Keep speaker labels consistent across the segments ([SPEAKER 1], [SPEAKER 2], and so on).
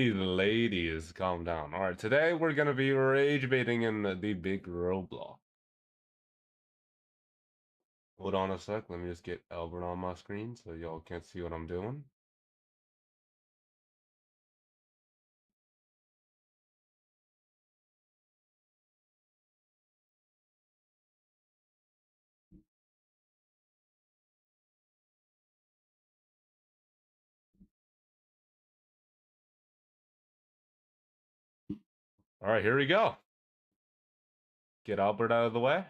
[SPEAKER 1] Ladies, calm down. All right, today we're gonna be rage baiting in the big Roblox. Hold on a sec. Let me just get Albert on my screen so y'all can't see what I'm doing. All right, here we go. Get Albert out of the way.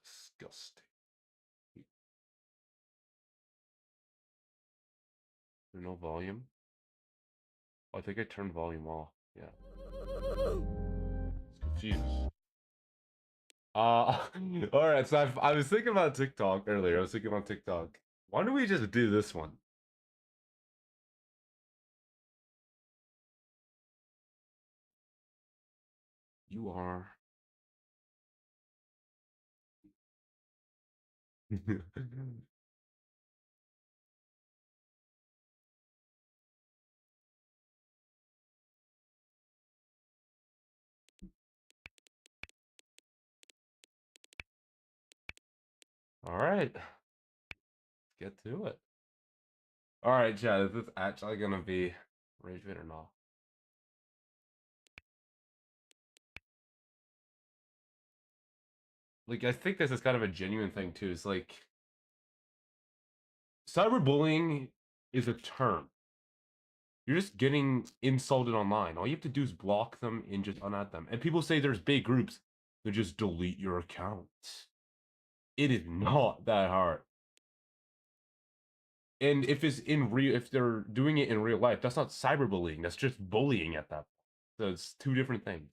[SPEAKER 1] Disgusting. There's no volume. Oh, I think I turned volume off. Yeah. It's confused. All right. So I was thinking about TikTok earlier. I was thinking about TikTok. Why don't we just do this one? You are. All right. Let's get to it. All right, Chad. Is this actually gonna be RageBait or not? Like, I think this is kind of a genuine thing too. It's like cyberbullying is a term. You're just getting insulted online. All you have to do is block them and just unadd them. And people say there's big groups that just delete your account. It is not that hard. And if they're doing it in real life, that's not cyberbullying. That's just bullying at that point. So it's two different things.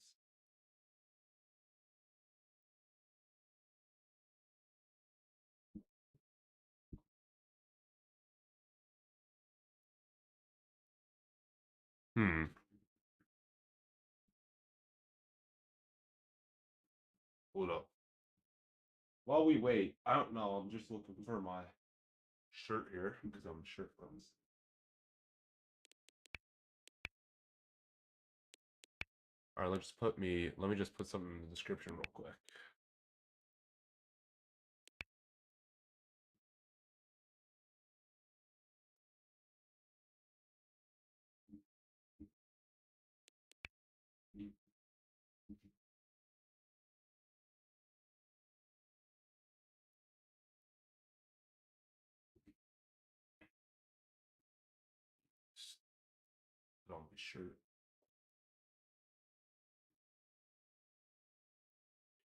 [SPEAKER 1] Hmm. Hold up. While we wait, I don't know. I'm just looking for my shirt here because I'm shirtless. All right, let me just put something in the description real quick. Put on my shirt.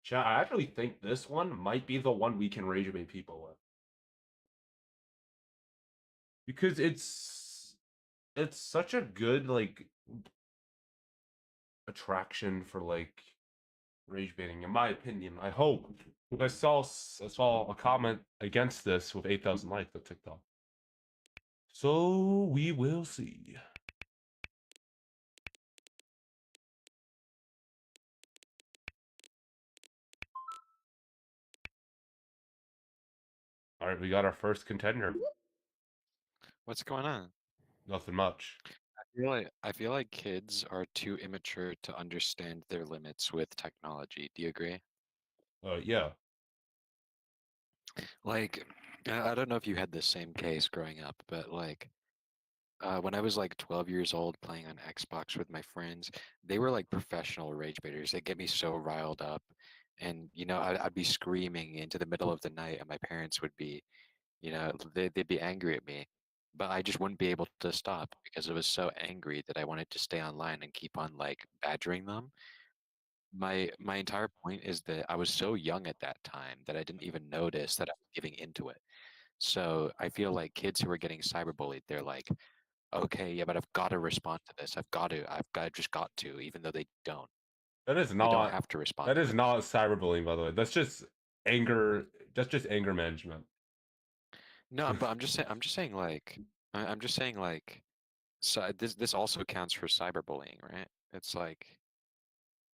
[SPEAKER 1] Chat, I actually think this one might be the one we can rage bait people with. Because it's such a good like attraction for like rage baiting, in my opinion. I hope. I saw a comment against this with 8,000 likes on TikTok. So we will see. All right, we got our first contender.
[SPEAKER 2] What's going on?
[SPEAKER 1] Nothing much.
[SPEAKER 2] I feel like kids are too immature to understand their limits with technology. Do you agree?
[SPEAKER 1] Yeah.
[SPEAKER 2] Like, I don't know if you had the same case growing up, but like, when I was like 12 years old playing on Xbox with my friends, they were like professional rage baiters. They get me so riled up, and I'd be screaming into the middle of the night, and my parents would be, they'd be angry at me, but I just wouldn't be able to stop because I was so angry that I wanted to stay online and keep on like badgering them. My entire point is that I was so young at that time that I didn't even notice that I was giving into it. So I feel like kids who are getting cyberbullied, they're like, okay, yeah, but I've got to respond to this. Just got to, even though they don't.
[SPEAKER 1] That is
[SPEAKER 2] They don't
[SPEAKER 1] not
[SPEAKER 2] have to respond
[SPEAKER 1] that
[SPEAKER 2] to
[SPEAKER 1] is
[SPEAKER 2] it.
[SPEAKER 1] not cyberbullying, by the way. That's just anger. That's just anger management.
[SPEAKER 2] No, but I'm just saying like I'm just saying like so this also counts for cyberbullying, right? It's like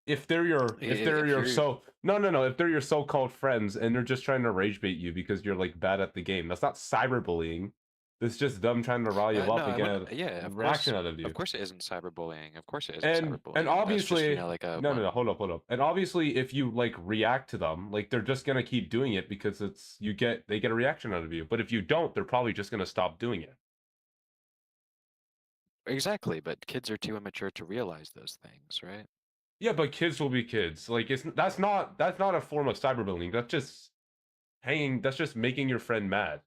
[SPEAKER 1] If they're your
[SPEAKER 2] if you're
[SPEAKER 1] if they're your so-called friends and they're just trying to rage bait you because you're like bad at the game, that's not cyberbullying. That's just them trying to rile you
[SPEAKER 2] no,
[SPEAKER 1] up and
[SPEAKER 2] I
[SPEAKER 1] get
[SPEAKER 2] wouldn't.
[SPEAKER 1] a
[SPEAKER 2] Yeah,
[SPEAKER 1] reaction out of
[SPEAKER 2] of
[SPEAKER 1] you.
[SPEAKER 2] course it isn't cyberbullying. Of course it isn't
[SPEAKER 1] And
[SPEAKER 2] cyberbullying. That's just,
[SPEAKER 1] obviously,
[SPEAKER 2] like a
[SPEAKER 1] no,
[SPEAKER 2] one.
[SPEAKER 1] hold up. And obviously, if you like react to them, like they're just gonna keep doing it because they get a reaction out of you. But if you don't, they're probably just gonna stop doing it.
[SPEAKER 2] Exactly, but kids are too immature to realize those things, right?
[SPEAKER 1] Yeah, but kids will be kids. Like that's not a form of cyberbullying. That's just hanging. That's just making your friend mad.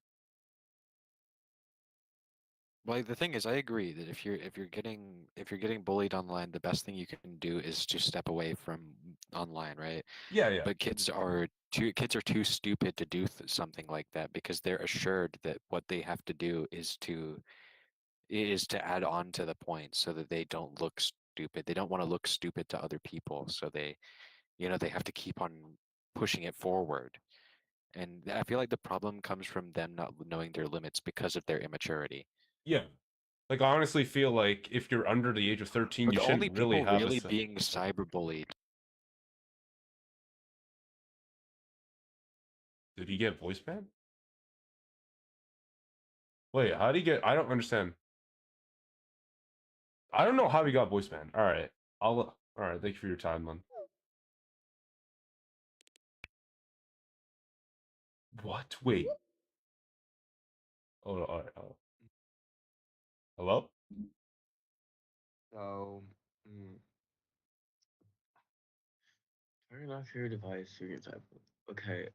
[SPEAKER 2] Well, the thing is, I agree that if you're getting bullied online, the best thing you can do is to step away from online, right?
[SPEAKER 1] Yeah, yeah.
[SPEAKER 2] But kids are too stupid to do something like that because they're assured that what they have to do is to add on to the point so that they don't look stupid. They don't want to look stupid to other people, so they have to keep on pushing it forward. And I feel like the problem comes from them not knowing their limits because of their immaturity.
[SPEAKER 1] Yeah. Like I honestly feel like if you're under the age of 13,
[SPEAKER 2] But
[SPEAKER 1] you
[SPEAKER 2] the only
[SPEAKER 1] shouldn't really
[SPEAKER 2] people
[SPEAKER 1] have a
[SPEAKER 2] really
[SPEAKER 1] say.
[SPEAKER 2] being cyberbullied.
[SPEAKER 1] Did he get voice banned? Wait, how did he get? I don't understand. I don't know how he got voice banned. All right, all right. Thank you for your time, man. What? Wait. Oh, all right. Oh. Hello?
[SPEAKER 3] So, turn off your device during your cyber. Okay.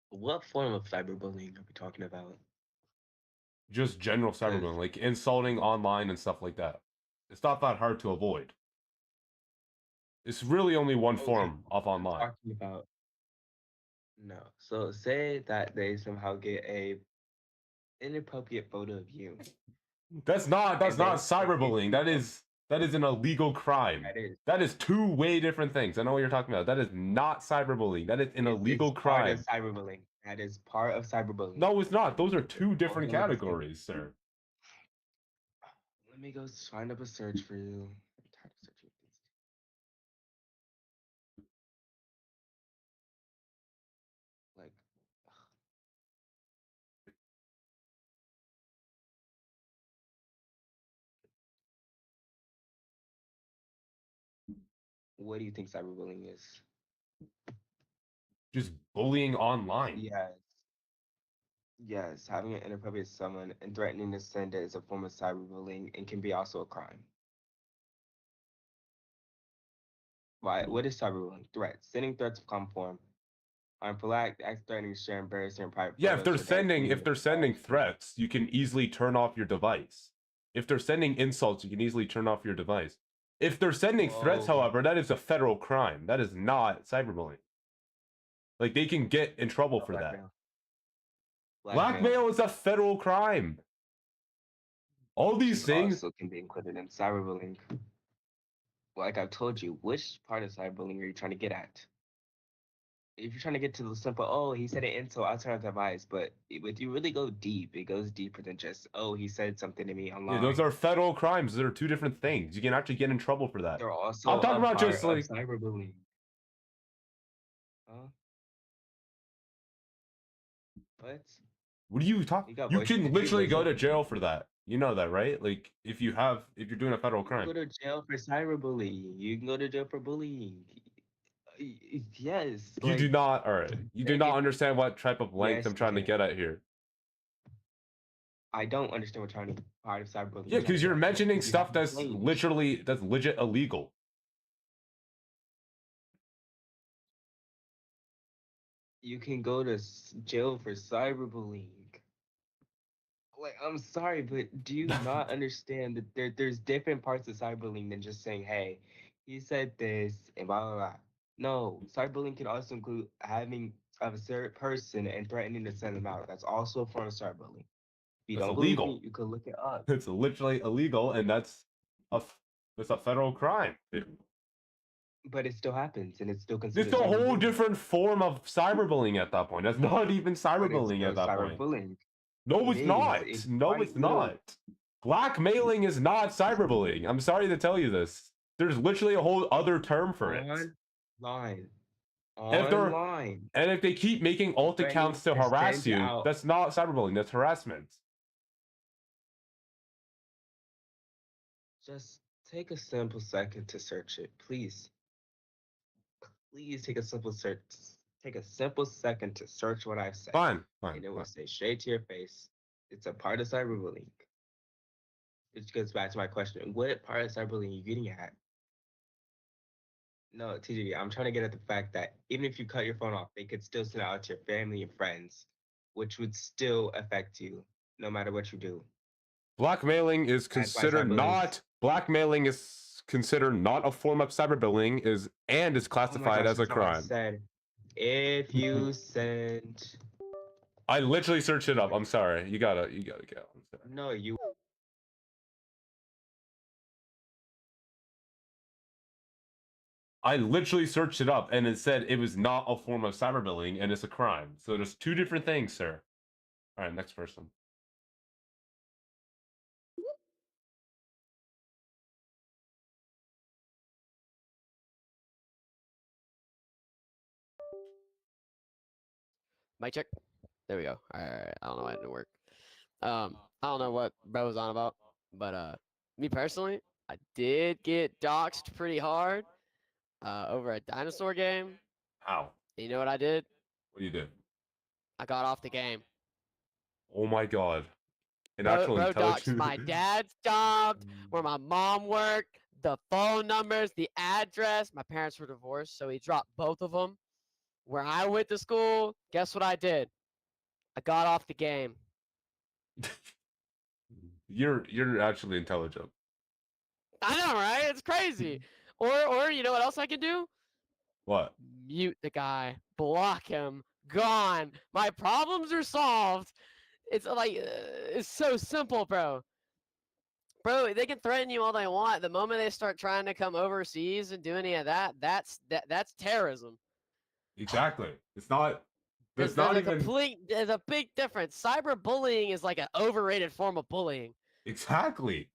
[SPEAKER 3] What form of cyberbullying are we talking about?
[SPEAKER 1] Just general
[SPEAKER 3] Because
[SPEAKER 1] cyberbullying, like insulting online and stuff like that. It's not that hard to avoid. It's really only one
[SPEAKER 3] okay,
[SPEAKER 1] form of
[SPEAKER 3] I'm
[SPEAKER 1] online.
[SPEAKER 3] talking about no. So say that they somehow get a inappropriate photo of you,
[SPEAKER 1] That's
[SPEAKER 3] and
[SPEAKER 1] not
[SPEAKER 3] then
[SPEAKER 1] cyberbullying. That is an illegal crime.
[SPEAKER 3] that is
[SPEAKER 1] That is two way different things. I know what you're talking about. That is not cyberbullying. That is an
[SPEAKER 3] it's
[SPEAKER 1] illegal
[SPEAKER 3] part of
[SPEAKER 1] crime.
[SPEAKER 3] cyberbullying. That is part of cyberbullying.
[SPEAKER 1] No, it's not. Those are two
[SPEAKER 3] Hold
[SPEAKER 1] different
[SPEAKER 3] on, let me see.
[SPEAKER 1] categories, sir.
[SPEAKER 3] Let me go find up a search for you. I'm tired of searching these. Like, what do you think cyberbullying is?
[SPEAKER 1] Just bullying online.
[SPEAKER 3] Yes. Yes, having an inappropriate someone and threatening to send it is a form of cyberbullying and can be also a crime. Why? What is cyberbullying? Threats. Sending threats of common form. Harmful act, acts threatening to share embarrassing private
[SPEAKER 1] Yeah,
[SPEAKER 3] photos or damage meaning
[SPEAKER 1] if
[SPEAKER 3] of
[SPEAKER 1] they're sending
[SPEAKER 3] device.
[SPEAKER 1] threats, you can easily turn off your device. If they're sending insults, you can easily turn off your device. If they're sending threats,
[SPEAKER 3] Whoa.
[SPEAKER 1] however, that is a federal crime. That is not cyberbullying. Like they can get in trouble
[SPEAKER 3] No,
[SPEAKER 1] for that.
[SPEAKER 3] blackmail. Blackmail.
[SPEAKER 1] Blackmail is a federal crime. All
[SPEAKER 3] Which
[SPEAKER 1] these
[SPEAKER 3] is
[SPEAKER 1] things.
[SPEAKER 3] also can be included in cyberbullying. Like I've told you, which part of cyberbullying are you trying to get at? If you're trying to get to the simple, oh, he said an insult, I'll turn off the device. But if you really go deep, it goes deeper than just, oh, he said something to me
[SPEAKER 1] Yeah, those
[SPEAKER 3] online.
[SPEAKER 1] are federal crimes. Those are two different things. You can actually get in trouble for that.
[SPEAKER 3] They're
[SPEAKER 1] I'm
[SPEAKER 3] also
[SPEAKER 1] talking
[SPEAKER 3] a
[SPEAKER 1] about just
[SPEAKER 3] part of
[SPEAKER 1] like,
[SPEAKER 3] cyberbullying. Huh? What?
[SPEAKER 1] what do you talk?
[SPEAKER 3] You got
[SPEAKER 1] You
[SPEAKER 3] voice.
[SPEAKER 1] can
[SPEAKER 3] Did you
[SPEAKER 1] literally go
[SPEAKER 3] listen?
[SPEAKER 1] to jail for that. You know that, right? Like if you're doing a federal
[SPEAKER 3] You can
[SPEAKER 1] crime.
[SPEAKER 3] go to jail for cyberbullying. You can go to jail for bullying. Yes,
[SPEAKER 1] You do
[SPEAKER 3] like
[SPEAKER 1] not, all right. You do
[SPEAKER 3] saying
[SPEAKER 1] not
[SPEAKER 3] it.
[SPEAKER 1] understand what type of length I'm
[SPEAKER 3] Yes, you
[SPEAKER 1] trying to
[SPEAKER 3] can.
[SPEAKER 1] get at here.
[SPEAKER 3] I don't understand what trying to part of cyberbullying
[SPEAKER 1] Yeah,
[SPEAKER 3] you're trying to
[SPEAKER 1] because
[SPEAKER 3] get
[SPEAKER 1] you're
[SPEAKER 3] at yet
[SPEAKER 1] mentioning
[SPEAKER 3] because you
[SPEAKER 1] stuff
[SPEAKER 3] haven't explained.
[SPEAKER 1] that's legit illegal.
[SPEAKER 3] You can go to jail for cyberbullying. Like, I'm sorry, but do you not understand that there's different parts of cyberbullying than just saying, hey, he said this and blah blah blah. No, cyberbullying can also include having of a certain person and threatening to send them out. That's also a form of cyberbullying. If you
[SPEAKER 1] That's
[SPEAKER 3] don't believe me,
[SPEAKER 1] illegal.
[SPEAKER 3] you can look it up.
[SPEAKER 1] It's literally illegal, and a that's a federal crime.
[SPEAKER 3] But it still happens, and it's still
[SPEAKER 1] It's
[SPEAKER 3] considered
[SPEAKER 1] a whole
[SPEAKER 3] cyberbullying.
[SPEAKER 1] different form of cyberbullying at that point. That's not even
[SPEAKER 3] But it's
[SPEAKER 1] cyberbullying
[SPEAKER 3] still
[SPEAKER 1] at that point.
[SPEAKER 3] cyberbullying.
[SPEAKER 1] No,
[SPEAKER 3] It
[SPEAKER 1] it's
[SPEAKER 3] is.
[SPEAKER 1] not.
[SPEAKER 3] It's
[SPEAKER 1] No,
[SPEAKER 3] quite
[SPEAKER 1] it's
[SPEAKER 3] literal.
[SPEAKER 1] not. Blackmailing is not cyberbullying. I'm sorry to tell you this. There's literally a whole other term for it.
[SPEAKER 3] Online.
[SPEAKER 1] And if they're
[SPEAKER 3] Online.
[SPEAKER 1] and if they keep making alt
[SPEAKER 3] Threatening
[SPEAKER 1] accounts to
[SPEAKER 3] to
[SPEAKER 1] harass
[SPEAKER 3] send
[SPEAKER 1] you,
[SPEAKER 3] out.
[SPEAKER 1] that's not cyberbullying. That's harassment.
[SPEAKER 3] Just take a simple second to search it, please. Please take a simple search. Take a simple second to search what I've said,
[SPEAKER 1] Fine, fine,
[SPEAKER 3] and it will
[SPEAKER 1] fine.
[SPEAKER 3] say straight to your face. It's a part of cyberbullying. Which goes back to my question: what part of cyberbullying are you getting at? No, TJ, I'm trying to get at the fact that even if you cut your phone off, they could still send it out to your family and friends, which would still affect you no matter what you do.
[SPEAKER 1] Blackmailing is
[SPEAKER 3] That's why
[SPEAKER 1] considered
[SPEAKER 3] cyberbullying.
[SPEAKER 1] not a form of cyberbullying is
[SPEAKER 3] Oh my
[SPEAKER 1] classified
[SPEAKER 3] gosh,
[SPEAKER 1] as a
[SPEAKER 3] that's not what I
[SPEAKER 1] crime.
[SPEAKER 3] said. If you send.
[SPEAKER 1] I literally searched it up. I'm sorry. You gotta go. I'm sorry.
[SPEAKER 3] No, you.
[SPEAKER 1] I literally searched it up and it said it was not a form of cyberbullying and it's a crime. So there's two different things, sir. All right, next person.
[SPEAKER 4] Mic check. There we go. All right. I don't know why it didn't work. I don't know what bro was on about, but me personally, I did get doxxed pretty hard over a dinosaur game.
[SPEAKER 1] How?
[SPEAKER 4] And you know what I did?
[SPEAKER 1] What do you do?
[SPEAKER 4] I got off the game.
[SPEAKER 1] Oh my god. An
[SPEAKER 4] Bro,
[SPEAKER 1] actual
[SPEAKER 4] bro doxxed
[SPEAKER 1] intelligent.
[SPEAKER 4] my dad's job, where my mom worked, the phone numbers, the address. My parents were divorced, so he dropped both of them. Where I went to school, guess what I did? I got off the game.
[SPEAKER 1] You're actually intelligent.
[SPEAKER 4] I know, right? It's crazy. Or you know what else I can do?
[SPEAKER 1] What?
[SPEAKER 4] Mute the guy, block him, gone. My problems are solved. It's like it's so simple, bro. Bro, they can threaten you all they want. The moment they start trying to come overseas and do any of that, that's terrorism.
[SPEAKER 1] Exactly. It's not. That's
[SPEAKER 4] There's
[SPEAKER 1] not
[SPEAKER 4] a
[SPEAKER 1] even
[SPEAKER 4] there's a big difference. Cyberbullying is like an overrated form of bullying.
[SPEAKER 1] exactly.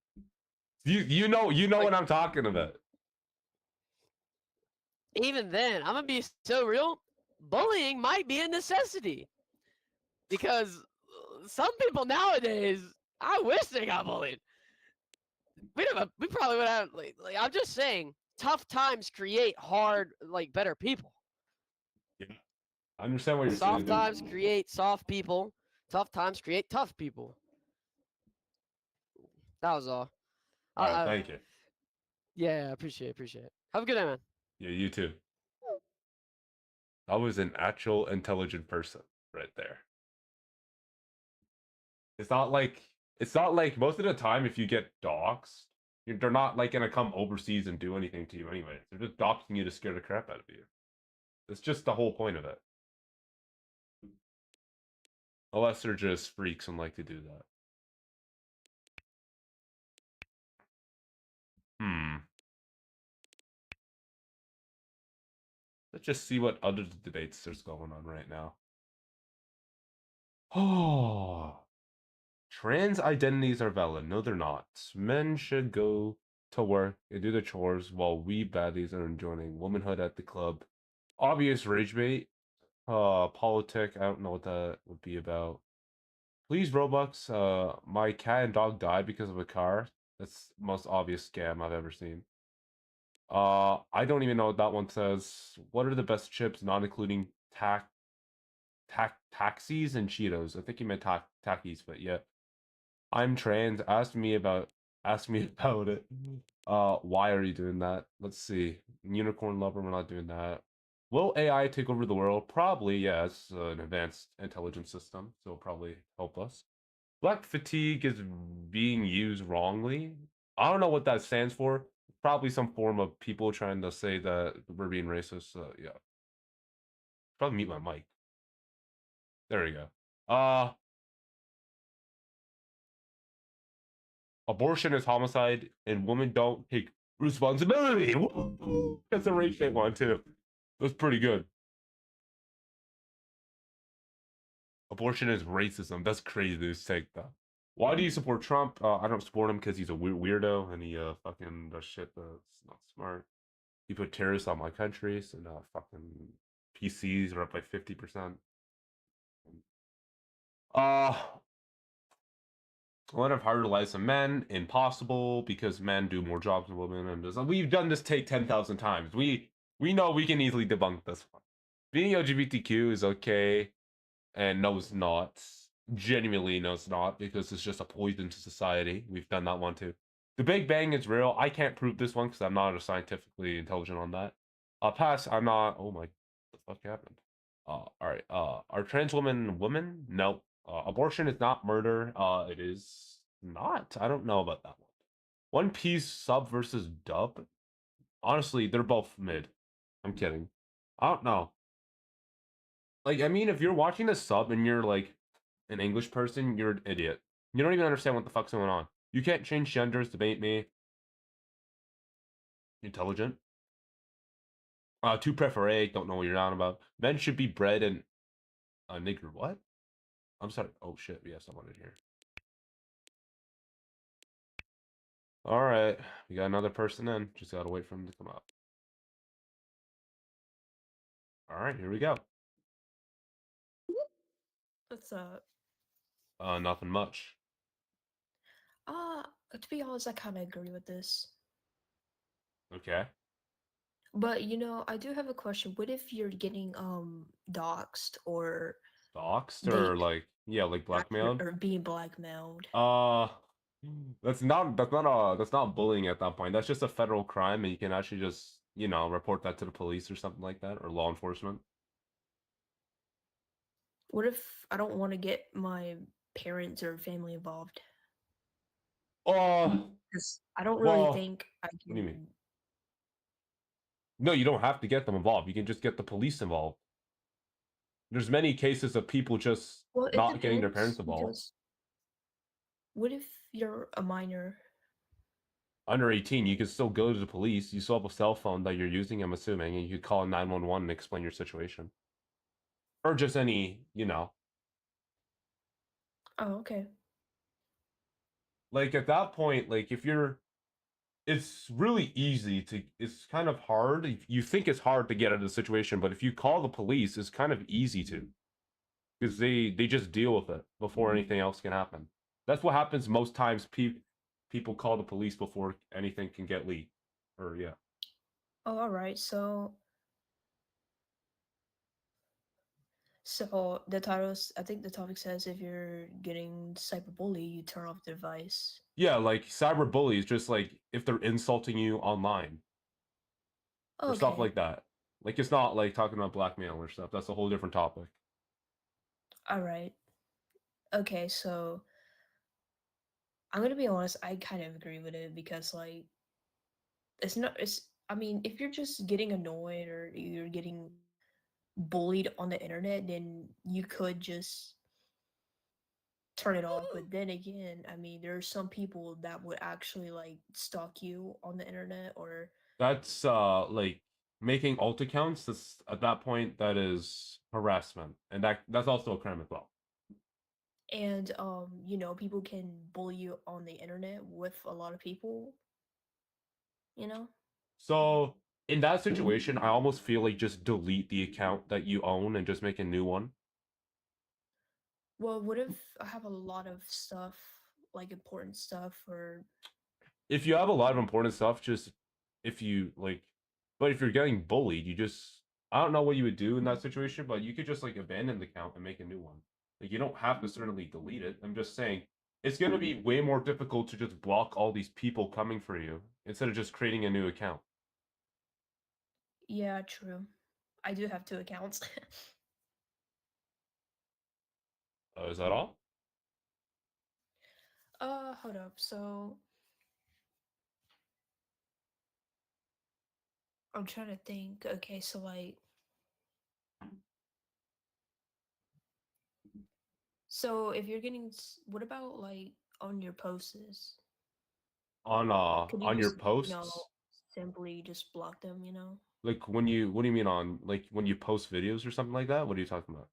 [SPEAKER 1] You know
[SPEAKER 4] Like,
[SPEAKER 1] what I'm talking about.
[SPEAKER 4] even then, I'm gonna be so real. Bullying might be a necessity because some people nowadays, I wish they got bullied. We probably would have. Like, I'm just saying, tough times create hard, like better people.
[SPEAKER 1] Yeah. I understand what you're
[SPEAKER 4] Soft
[SPEAKER 1] saying.
[SPEAKER 4] times create soft people. Tough times create tough people. That was all.
[SPEAKER 1] All right, thank you.
[SPEAKER 4] Yeah, appreciate it. Have a good day, man.
[SPEAKER 1] Yeah, you too. That was an actual intelligent person right there. It's not like most of the time if you get doxxed, they're not like gonna come overseas and do anything to you anyway. They're just doxing you to scare the crap out of you. That's just the whole point of it. Unless they're just freaks and like to do that. Let's just see what other debates there's going on right now. Oh, trans identities are valid. No, they're not. Men should go to work and do the chores while we baddies are enjoying womanhood at the club. Obvious rage bait. Politic. I don't know what that would be about. Please, Robux. My cat and dog died because of a car. That's the most obvious scam I've ever seen. I don't even know what that one says. What are the best chips, not including taxis and Cheetos? I think you meant Takis, but yeah. I'm trans. Ask me about it. Why are you doing that? Let's see. Unicorn lover, we're not doing that. Will AI take over the world? Probably, yeah. It's an advanced intelligence system, so it'll probably help us. Black fatigue is being used wrongly. I don't know what that stands for. Probably some form of people trying to say that we're being racist. Yeah. Probably mute my mic. There we go. Abortion is homicide, and women don't take responsibility. That's a RageBait one too. That's pretty good. Abortion is racism. That's crazy to take though. Why do you support Trump? I don't support him because he's a weirdo and he fucking does shit that's not smart. He put terrorists on my country, so now fucking PCs are up by 50%. What if harder lives of men? Impossible, because men do more jobs than women, and we've done this take 10,000 times. We know we can easily debunk this one. Being LGBTQ is okay, and no, it's not. Genuinely, no, it's not, because it's just a poison to society. We've done that one too. The Big Bang is real. I can't prove this one because I'm not a scientifically intelligent on that. Pass. I'm not. Oh my, the fuck happened? All right. Are trans women? No. Abortion is not murder. It is not. I don't know about that one. One Piece sub versus dub. Honestly, they're both mid. I'm kidding. I don't know. Like, I mean, if you're watching the sub and you're like an English person, you're an idiot. You don't even understand what the fuck's going on. You can't change genders, debate me. Intelligent. Two prefer A, don't know what you're on about. Men should be bred in a nigger. What? I'm sorry. Oh shit, we have someone in here. Alright, we got another person in. Just gotta wait for him to come up. Alright, here we go.
[SPEAKER 5] What's up?
[SPEAKER 1] Nothing much.
[SPEAKER 5] To be honest, I kind of agree with this.
[SPEAKER 1] Okay.
[SPEAKER 5] But I do have a question. What if you're getting doxxed or
[SPEAKER 1] Doxed or
[SPEAKER 5] they
[SPEAKER 1] like, yeah, like blackmailed?
[SPEAKER 5] or being blackmailed?
[SPEAKER 1] That's not bullying at that point. That's just a federal crime, and you can actually just, report that to the police or something like that, or law enforcement.
[SPEAKER 5] What if I don't want to get my parents or family involved? Because I don't really
[SPEAKER 1] well,
[SPEAKER 5] think I can.
[SPEAKER 1] What do you mean? No, you don't have to get them involved. You can just get the police involved. There's many cases of people just
[SPEAKER 5] Well, it
[SPEAKER 1] not getting their
[SPEAKER 5] depends,
[SPEAKER 1] parents involved.
[SPEAKER 5] because what if you're a minor?
[SPEAKER 1] Under 18, you can still go to the police. You still have a cell phone that you're using, I'm assuming, and you could call 911 and explain your situation. Or just any,
[SPEAKER 5] Oh, okay.
[SPEAKER 1] like at that point, like if you're, it's really easy to, it's kind of hard. You think it's hard to get out of the situation, but if you call the police, it's kind of easy to, because they just deal with it before anything else can happen. That's what happens most times. People call the police before anything can get leaked. Or yeah.
[SPEAKER 5] Oh, all right. So the title, I think the topic says if you're getting cyberbullied, you turn off the device.
[SPEAKER 1] Yeah, like cyberbully is just like if they're insulting you online or stuff
[SPEAKER 5] Okay.
[SPEAKER 1] like that. Like it's not like talking about blackmail or stuff. That's a whole different topic.
[SPEAKER 5] All right. Okay, so I'm gonna be honest, I kind of agree with it, because like I mean, if you're just getting annoyed or you're getting bullied on the internet, then you could just turn it off. But then again, I mean, there are some people that would actually like stalk you on the internet, or
[SPEAKER 1] That's like making alt accounts. That's at that point that is harassment, and that's also a crime as well.
[SPEAKER 5] and people can bully you on the internet with a lot of people, you know?
[SPEAKER 1] So in that situation, I almost feel like just delete the account that you own and just make a new one.
[SPEAKER 5] Well, what if I have a lot of stuff, like important stuff, or
[SPEAKER 1] If you have a lot of important stuff, just if you like, but if you're getting bullied, you just, I don't know what you would do in that situation, but you could just like abandon the account and make a new one. Like you don't have to certainly delete it. I'm just saying it's going to be way more difficult to just block all these people coming for you instead of just creating a new account.
[SPEAKER 5] yeah, true. I do have 2 accounts.
[SPEAKER 1] Is that all?
[SPEAKER 5] Hold up. So I'm trying to think. Okay, so like, so if you're getting, what about like on your posts? Could you
[SPEAKER 1] On your
[SPEAKER 5] just,
[SPEAKER 1] posts?
[SPEAKER 5] simply just block them, you know?
[SPEAKER 1] Like what do you mean on like when you post videos or something like that? What are you talking about?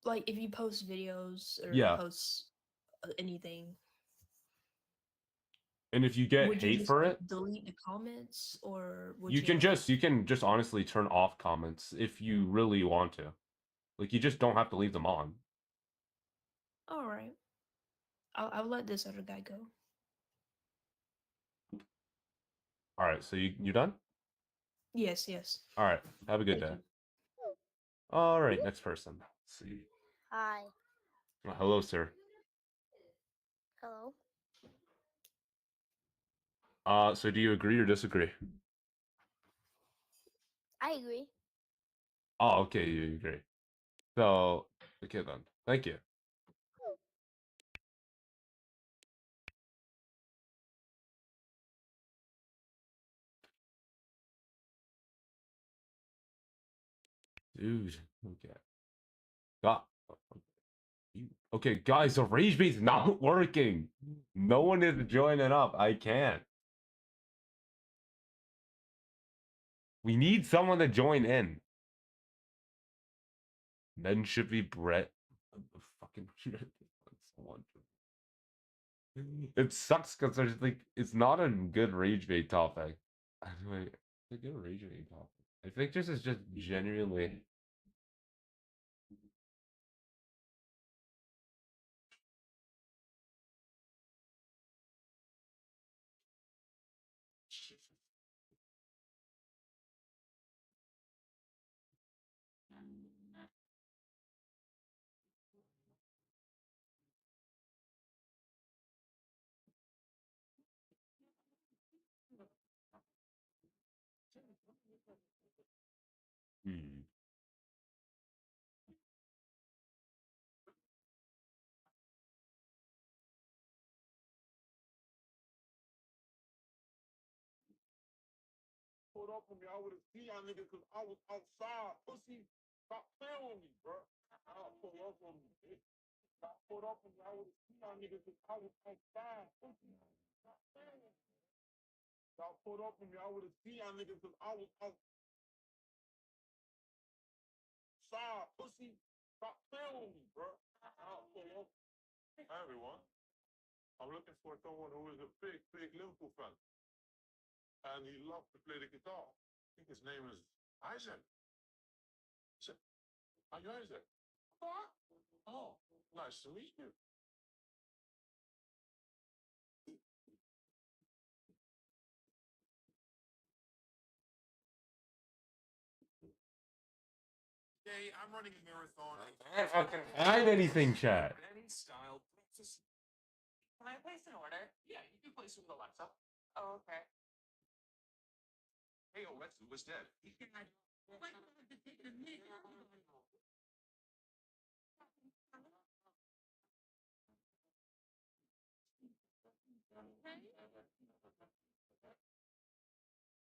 [SPEAKER 5] Like if you post videos or
[SPEAKER 1] Yeah.
[SPEAKER 5] post anything,
[SPEAKER 1] And if you get
[SPEAKER 5] would you
[SPEAKER 1] hate
[SPEAKER 5] just
[SPEAKER 1] for
[SPEAKER 5] like
[SPEAKER 1] it,
[SPEAKER 5] delete the comments or would
[SPEAKER 1] you
[SPEAKER 5] you
[SPEAKER 1] can
[SPEAKER 5] like
[SPEAKER 1] just honestly turn off comments if you really want to. Like you just don't have to leave them on.
[SPEAKER 5] all right. I'll let this other guy go.
[SPEAKER 1] All right, so you done?
[SPEAKER 5] Yes, yes.
[SPEAKER 1] All right. Have a good
[SPEAKER 5] Thank
[SPEAKER 1] day.
[SPEAKER 5] you.
[SPEAKER 1] All right, next person. Let's see.
[SPEAKER 6] Hi.
[SPEAKER 1] Hello, sir.
[SPEAKER 6] Hello.
[SPEAKER 1] So do you agree or disagree?
[SPEAKER 6] I agree.
[SPEAKER 1] Oh, okay, you agree. So, okay then. Thank you. Dude, okay. God. Okay, guys, the RageBait's not working. No one is joining up. I can't. We need someone to join in. Men should be Brett. Fucking someone. It sucks because there's like it's not a good RageBait topic. Anyway, it's a good RageBait topic. I think this is just genuinely. Hmm.
[SPEAKER 7] Pulled up on me, I would have seen y'all niggas because I was outside. Pussy, stop playing with me, bro. I'll pull up on me, bitch. Stop pulled up on me, I would have seen y'all niggas because I was outside. Pussy, stop playing with me. Stop pulled up on me, I would have seen y'all niggas because I was outside. Pussy, stop playing with me, bro. I'll pull up. Hi, everyone. I'm looking for someone who is a big Liverpool fan. And he loves to play the guitar. I think his name is Isaac. Are you Isaac? Oh, nice to meet you. Today, I'm running a marathon.
[SPEAKER 1] I can't fucking find anything, chat.
[SPEAKER 7] Any style breakfast.
[SPEAKER 8] Can I place an order?
[SPEAKER 7] Yeah, you can place it with Alexa.
[SPEAKER 8] Oh, okay.
[SPEAKER 7] Hey, Alexa was dead.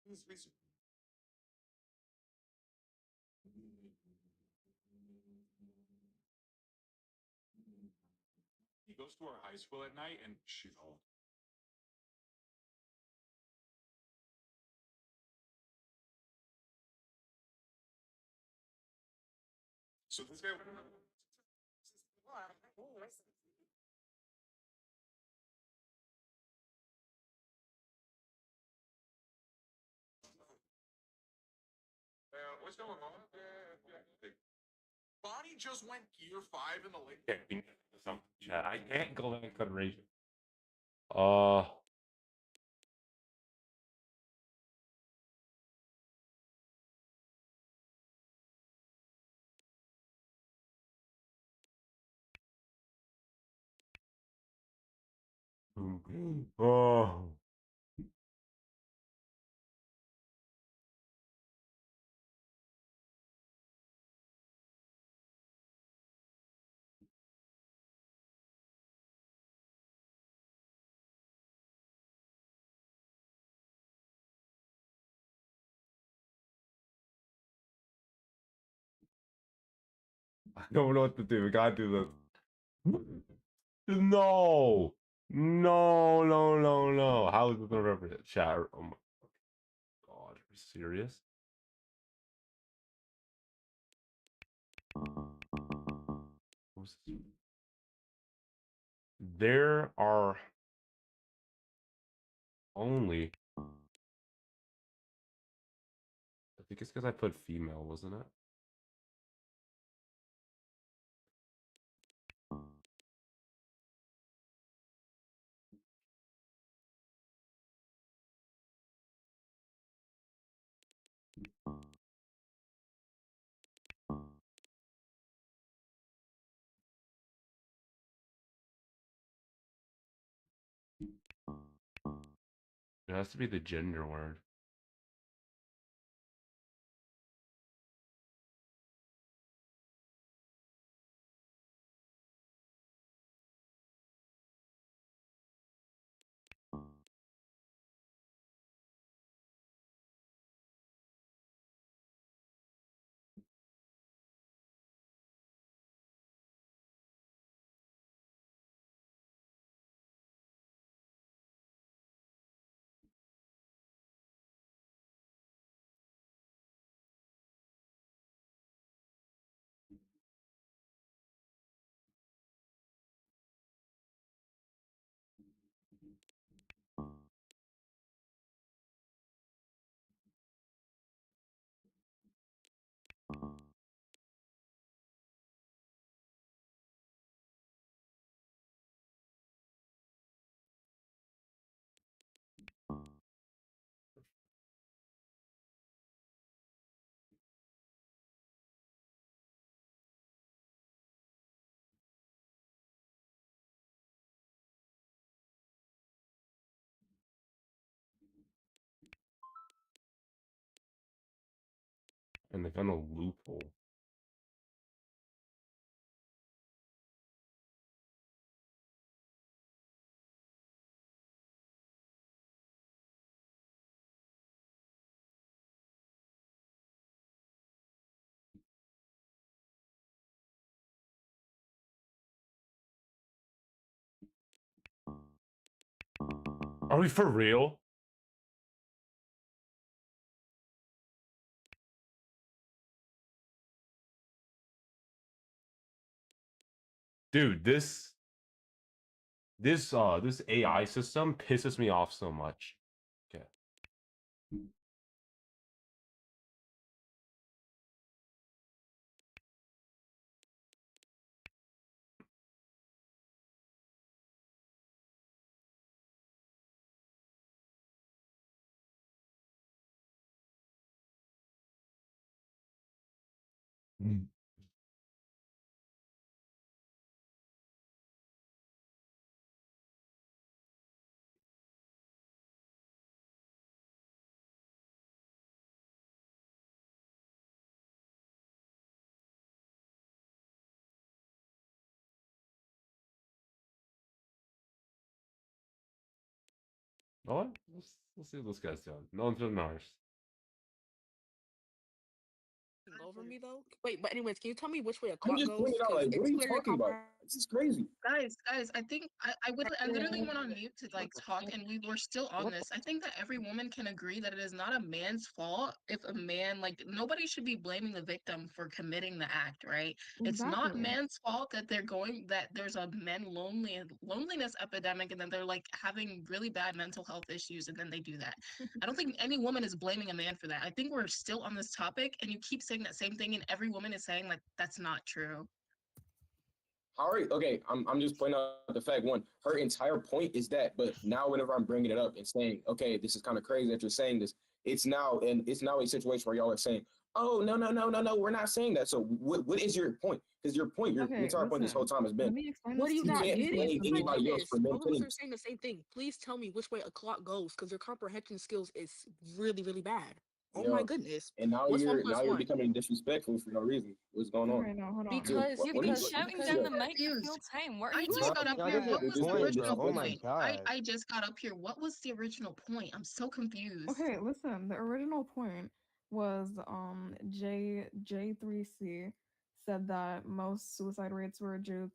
[SPEAKER 7] Please. He goes to our high school at night and she's home. So this guy. What's going on? Bonnie just went gear 5 in the lake.
[SPEAKER 1] Okay, we need some chat. I can't go back on Rage. Oh. I don't know what to do. We gotta do this. No. No. How is this gonna represent chat? Oh my Serious? There are only. I think it's because I put female, wasn't it? It has to be the gender word. And they found a loophole. Are we for real? Dude, this AI system pisses me off so much. Okay. What? Let's see what this guy's doing. No one's doing ours.
[SPEAKER 9] Over me though. Wait, but anyways, can you tell me which way a
[SPEAKER 10] I'm
[SPEAKER 9] clock
[SPEAKER 10] just
[SPEAKER 9] goes?
[SPEAKER 10] pointing out,
[SPEAKER 9] 'Cause
[SPEAKER 10] like, what
[SPEAKER 9] it's
[SPEAKER 10] are you
[SPEAKER 9] clear your
[SPEAKER 10] talking about?
[SPEAKER 9] compre-
[SPEAKER 10] This is crazy.
[SPEAKER 11] Guys, I think I literally went on mute to like talk, and we were still on this. I think that every woman can agree that it is not a man's fault if a man, like, nobody should be blaming the victim for committing the act, right? It's not
[SPEAKER 12] Exactly.
[SPEAKER 11] man's fault that that there's a loneliness epidemic, and then they're like having really bad mental health issues, and then they do that. I don't think any woman is blaming a man for that. I think we're still on this topic, and you keep saying that same thing, and every woman is saying like that's not true.
[SPEAKER 10] All right, okay, I'm just pointing out the fact, one, her entire point is that, but now whenever I'm bringing it up and saying, okay, this is kind of crazy that you're saying this, it's now a situation where y'all are saying, oh, no, we're not saying that. So what is your point? Because your point, your
[SPEAKER 12] Okay,
[SPEAKER 10] entire point this whole
[SPEAKER 12] listen.
[SPEAKER 10] time has
[SPEAKER 12] Let
[SPEAKER 10] been,
[SPEAKER 12] me explain
[SPEAKER 9] What are
[SPEAKER 12] this
[SPEAKER 9] you
[SPEAKER 12] to
[SPEAKER 9] not
[SPEAKER 10] can't
[SPEAKER 12] It's
[SPEAKER 9] getting?
[SPEAKER 12] really
[SPEAKER 10] blame
[SPEAKER 9] Oh my
[SPEAKER 12] simple.
[SPEAKER 10] anybody else
[SPEAKER 9] goodness.
[SPEAKER 10] for men
[SPEAKER 9] All of us
[SPEAKER 10] killing
[SPEAKER 9] are
[SPEAKER 10] you.
[SPEAKER 9] saying the same thing. Please tell me which way a clock goes, because your comprehension skills is really, really bad. Oh my
[SPEAKER 10] Yeah.
[SPEAKER 9] goodness.
[SPEAKER 10] And now
[SPEAKER 9] What's 1
[SPEAKER 10] you're
[SPEAKER 9] plus
[SPEAKER 10] now you're
[SPEAKER 9] 1?
[SPEAKER 10] becoming disrespectful for no reason. What's going on?
[SPEAKER 12] Okay, no, hold on.
[SPEAKER 10] Dude,
[SPEAKER 9] Because
[SPEAKER 10] what
[SPEAKER 6] You've
[SPEAKER 10] are
[SPEAKER 6] been
[SPEAKER 10] you
[SPEAKER 6] shouting
[SPEAKER 10] what-
[SPEAKER 6] down
[SPEAKER 10] yeah.
[SPEAKER 6] the mic the
[SPEAKER 11] Confused.
[SPEAKER 6] whole time. What are
[SPEAKER 11] I
[SPEAKER 6] you
[SPEAKER 11] just
[SPEAKER 6] talking
[SPEAKER 11] got up
[SPEAKER 6] about?
[SPEAKER 11] here. What
[SPEAKER 10] You're
[SPEAKER 11] was
[SPEAKER 10] just
[SPEAKER 11] the
[SPEAKER 10] saying
[SPEAKER 11] original
[SPEAKER 10] disrespectful.
[SPEAKER 13] Oh my
[SPEAKER 11] point?
[SPEAKER 13] god.
[SPEAKER 11] I just got up here. What was the original point? I'm so confused.
[SPEAKER 12] Okay, listen. The original point was J3C said that most suicide rates were due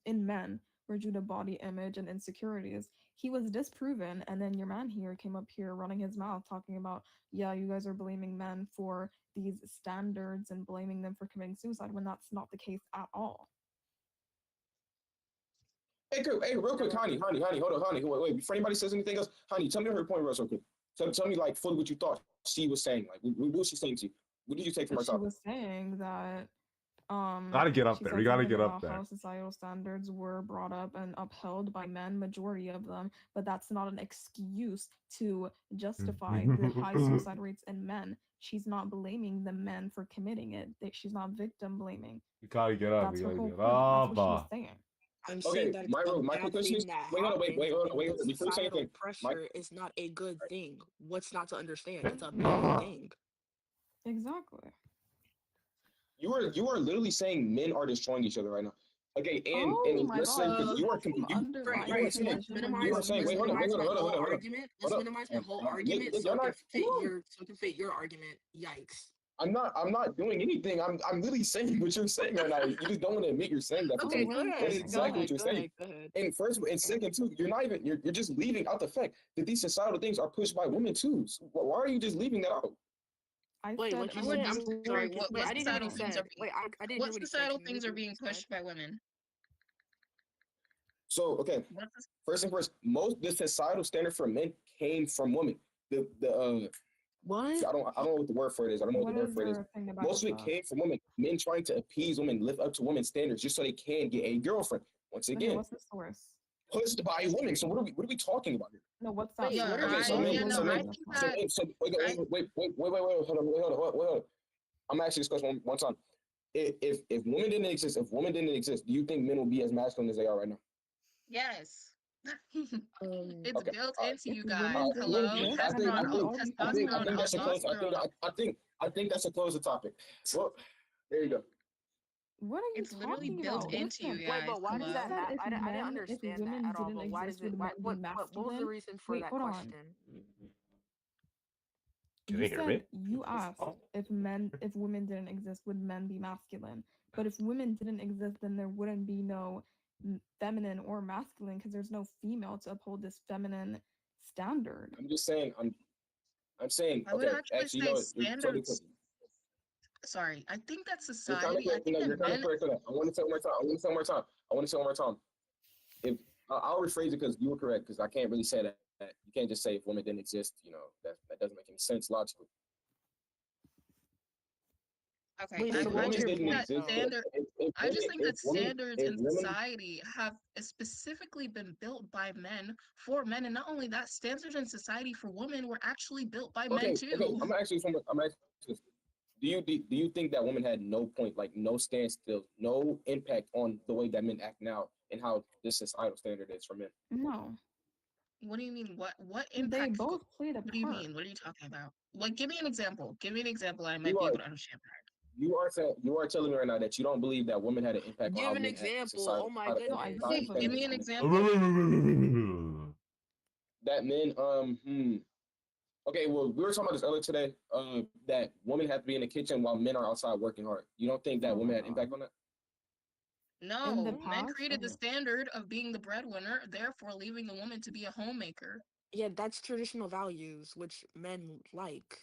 [SPEAKER 12] to body image and insecurities. He was disproven, and then your man here came up here running his mouth talking about, yeah, you guys are blaming men for these standards and blaming them for committing suicide when that's not the case at all.
[SPEAKER 10] Hey, real quick, honey, hold on, honey, wait, before anybody says anything else, honey, tell me her point real quick. Tell me like fully what you thought she was saying. Like, what was she saying to you? What did you take from her
[SPEAKER 12] She
[SPEAKER 10] topic?
[SPEAKER 12] was saying that
[SPEAKER 1] Gotta get up
[SPEAKER 12] she
[SPEAKER 1] there.
[SPEAKER 12] said
[SPEAKER 1] We gotta
[SPEAKER 12] something
[SPEAKER 1] get up
[SPEAKER 12] about
[SPEAKER 1] there.
[SPEAKER 12] how societal standards were brought up and upheld by men, majority of them, but that's not an excuse to justify the high suicide rates in men. She's not blaming the men for committing it. She's not victim blaming.
[SPEAKER 1] We gotta get up.
[SPEAKER 12] That's
[SPEAKER 1] We
[SPEAKER 12] her
[SPEAKER 1] gotta
[SPEAKER 12] whole
[SPEAKER 1] get
[SPEAKER 12] point. That's what she was
[SPEAKER 1] up.
[SPEAKER 12] saying.
[SPEAKER 9] I'm
[SPEAKER 10] Okay,
[SPEAKER 9] saying that it's a
[SPEAKER 10] my
[SPEAKER 9] bad
[SPEAKER 10] quick question
[SPEAKER 9] thing
[SPEAKER 10] is,
[SPEAKER 9] that
[SPEAKER 10] wait, hold on,
[SPEAKER 9] happens,
[SPEAKER 10] wait,
[SPEAKER 9] and the
[SPEAKER 10] before you say
[SPEAKER 9] societal
[SPEAKER 10] anything,
[SPEAKER 9] pressure is not a good thing. What's not to understand? It's a bad thing.
[SPEAKER 12] Exactly.
[SPEAKER 10] you are literally saying men are destroying each other right now. Okay, and
[SPEAKER 12] Oh my
[SPEAKER 10] let's say
[SPEAKER 12] God,
[SPEAKER 10] you are
[SPEAKER 12] some
[SPEAKER 10] you
[SPEAKER 12] underlying
[SPEAKER 9] Right, so
[SPEAKER 10] saying
[SPEAKER 9] let's
[SPEAKER 12] position where you
[SPEAKER 10] you are
[SPEAKER 12] are
[SPEAKER 10] saying wait, hold on,
[SPEAKER 9] minimize my
[SPEAKER 10] hold
[SPEAKER 9] whole
[SPEAKER 10] on.
[SPEAKER 9] argument. Let's
[SPEAKER 10] Hold
[SPEAKER 9] minimize my
[SPEAKER 10] up.
[SPEAKER 9] whole argument so
[SPEAKER 10] You're
[SPEAKER 9] it
[SPEAKER 10] not,
[SPEAKER 9] can
[SPEAKER 10] come
[SPEAKER 9] fit
[SPEAKER 10] on.
[SPEAKER 9] your argument. Yikes.
[SPEAKER 10] I'm not doing anything. I'm literally saying what you're saying right now. You just don't want to admit you're saying that.
[SPEAKER 9] Okay,
[SPEAKER 12] what
[SPEAKER 9] go
[SPEAKER 12] are you
[SPEAKER 10] That is
[SPEAKER 9] ahead.
[SPEAKER 12] saying?
[SPEAKER 10] exactly what you're
[SPEAKER 4] Go
[SPEAKER 10] saying.
[SPEAKER 4] ahead, go ahead.
[SPEAKER 10] And first and second too, you're just leaving out the fact that these societal things are pushed by women too. So why are you just leaving that out?
[SPEAKER 12] I
[SPEAKER 9] Wait,
[SPEAKER 12] said
[SPEAKER 9] what you
[SPEAKER 4] Wait,
[SPEAKER 9] said?
[SPEAKER 4] I'm
[SPEAKER 12] majority.
[SPEAKER 4] sorry.
[SPEAKER 11] What
[SPEAKER 9] Wait, I didn't hear what he
[SPEAKER 11] societal things are
[SPEAKER 9] said.
[SPEAKER 11] being
[SPEAKER 9] Wait, I didn't hear
[SPEAKER 11] what
[SPEAKER 9] what he said.
[SPEAKER 11] societal
[SPEAKER 9] Can you
[SPEAKER 11] things are
[SPEAKER 9] repeat
[SPEAKER 11] being
[SPEAKER 9] what he said?
[SPEAKER 11] pushed by women?
[SPEAKER 10] So okay,
[SPEAKER 11] What's the,
[SPEAKER 10] first and first, most the societal standard for men came from women. The
[SPEAKER 9] What?
[SPEAKER 10] I don't know what the word for it is. I don't know what
[SPEAKER 12] What
[SPEAKER 10] the word
[SPEAKER 12] is
[SPEAKER 10] for it is.
[SPEAKER 12] your thing to back
[SPEAKER 10] Most
[SPEAKER 12] this
[SPEAKER 10] of it
[SPEAKER 12] up?
[SPEAKER 10] came from women. Men trying to appease women, live up to women's standards, just so they can get a girlfriend. Once
[SPEAKER 12] Okay,
[SPEAKER 10] again,
[SPEAKER 12] what's the source?
[SPEAKER 10] pushed by women. So what are we talking about here?
[SPEAKER 12] No, what's that
[SPEAKER 4] Wait,
[SPEAKER 11] yeah,
[SPEAKER 4] what are
[SPEAKER 12] source?
[SPEAKER 4] we
[SPEAKER 10] Okay, so
[SPEAKER 12] Why are
[SPEAKER 10] men,
[SPEAKER 12] you
[SPEAKER 10] so
[SPEAKER 11] I
[SPEAKER 10] men,
[SPEAKER 12] bringing this
[SPEAKER 11] think
[SPEAKER 12] up?
[SPEAKER 10] so
[SPEAKER 11] that
[SPEAKER 10] men, so
[SPEAKER 11] I
[SPEAKER 10] hold on. I'm asking this question one time. If women didn't exist, do you think men will be as masculine as they are right now?
[SPEAKER 11] yes. It's
[SPEAKER 10] Okay,
[SPEAKER 11] built
[SPEAKER 10] all right.
[SPEAKER 11] into you
[SPEAKER 12] If
[SPEAKER 11] guys.
[SPEAKER 12] women didn't
[SPEAKER 11] Hello,
[SPEAKER 12] exist,
[SPEAKER 10] I
[SPEAKER 12] then
[SPEAKER 10] think I
[SPEAKER 12] we would
[SPEAKER 10] think
[SPEAKER 12] all be
[SPEAKER 10] I think I
[SPEAKER 12] females.
[SPEAKER 10] think that's a close.
[SPEAKER 11] aldosterone.
[SPEAKER 10] I think that's a closer topic. Well, there you go.
[SPEAKER 12] What are you
[SPEAKER 11] It's literally
[SPEAKER 12] talking
[SPEAKER 11] built
[SPEAKER 12] about?
[SPEAKER 11] into you
[SPEAKER 12] Listen,
[SPEAKER 9] Wait,
[SPEAKER 11] guys.
[SPEAKER 9] but why does
[SPEAKER 12] you
[SPEAKER 9] that
[SPEAKER 11] Hello.
[SPEAKER 12] said
[SPEAKER 9] matter?
[SPEAKER 12] if
[SPEAKER 9] I didn't
[SPEAKER 12] if
[SPEAKER 9] understand that
[SPEAKER 12] women
[SPEAKER 9] at all.
[SPEAKER 12] didn't
[SPEAKER 9] But why
[SPEAKER 12] exist,
[SPEAKER 9] does it?
[SPEAKER 12] would
[SPEAKER 9] Why,
[SPEAKER 12] men be
[SPEAKER 9] what was the
[SPEAKER 12] masculine?
[SPEAKER 9] reason for
[SPEAKER 12] Wait,
[SPEAKER 9] that
[SPEAKER 12] hold on.
[SPEAKER 9] question?
[SPEAKER 1] Can
[SPEAKER 12] You
[SPEAKER 1] you hear me?
[SPEAKER 12] said you asked if women didn't exist, would men be masculine? But if women didn't exist, then there wouldn't be no feminine or masculine because there's no female to uphold this feminine standard.
[SPEAKER 10] I'm just saying. I'm saying.
[SPEAKER 11] I would
[SPEAKER 10] Okay,
[SPEAKER 11] actually
[SPEAKER 10] actually,
[SPEAKER 11] say
[SPEAKER 10] so because
[SPEAKER 11] standards. Sorry, I think that
[SPEAKER 10] you're kind of
[SPEAKER 11] society. I
[SPEAKER 10] correct.
[SPEAKER 11] think
[SPEAKER 10] No,
[SPEAKER 11] that
[SPEAKER 10] you're kind of
[SPEAKER 11] men.
[SPEAKER 10] correct for that. I want to say one more time. I want to say one more time. If I'll rephrase it because you were correct because I can't really say that. You can't just say if women didn't exist. You know that doesn't make any sense logically.
[SPEAKER 11] Okay,
[SPEAKER 9] Wait,
[SPEAKER 11] I,
[SPEAKER 9] so
[SPEAKER 10] If
[SPEAKER 11] I
[SPEAKER 9] what's
[SPEAKER 10] women
[SPEAKER 11] just
[SPEAKER 9] your
[SPEAKER 10] didn't
[SPEAKER 11] think
[SPEAKER 9] point
[SPEAKER 11] that
[SPEAKER 10] exist,
[SPEAKER 9] though?
[SPEAKER 11] standard.
[SPEAKER 10] if
[SPEAKER 11] I just think that standards
[SPEAKER 10] if
[SPEAKER 11] in
[SPEAKER 10] women,
[SPEAKER 11] society have specifically been built by men for men, and not only that, standards in society for women were actually built by men
[SPEAKER 10] okay,
[SPEAKER 11] too.
[SPEAKER 10] I'm actually from. I'm actually. Do you think that women had no point, like no standstill, no impact on the way that men act now and how this societal standard is for men?
[SPEAKER 12] No,
[SPEAKER 11] What do you mean? What
[SPEAKER 12] they
[SPEAKER 11] impact?
[SPEAKER 12] both played a
[SPEAKER 11] What do you
[SPEAKER 12] part.
[SPEAKER 11] mean? What are you talking about? Like, give me an example. Give me an example. I might
[SPEAKER 10] You
[SPEAKER 11] be
[SPEAKER 10] are
[SPEAKER 11] able to understand that.
[SPEAKER 10] you are telling me right now that you don't believe that women had an impact on how
[SPEAKER 9] Give an
[SPEAKER 10] men act in
[SPEAKER 9] example. Oh
[SPEAKER 10] society,
[SPEAKER 9] my
[SPEAKER 10] how
[SPEAKER 12] No, I
[SPEAKER 9] goodness.
[SPEAKER 10] society
[SPEAKER 12] did.
[SPEAKER 11] Give
[SPEAKER 10] standards
[SPEAKER 11] me
[SPEAKER 10] for
[SPEAKER 11] an
[SPEAKER 10] men.
[SPEAKER 11] example.
[SPEAKER 10] That men okay, well, we were talking about this earlier today. That women have to be in the kitchen while men are outside working hard. You don't think that
[SPEAKER 12] Oh
[SPEAKER 10] women
[SPEAKER 12] my
[SPEAKER 10] had impact
[SPEAKER 12] God.
[SPEAKER 10] on that?
[SPEAKER 12] In the
[SPEAKER 11] No, men
[SPEAKER 12] past,
[SPEAKER 11] created the
[SPEAKER 12] okay.
[SPEAKER 11] standard of being the breadwinner, therefore leaving the woman to be a homemaker.
[SPEAKER 9] Yeah, that's traditional values which men like.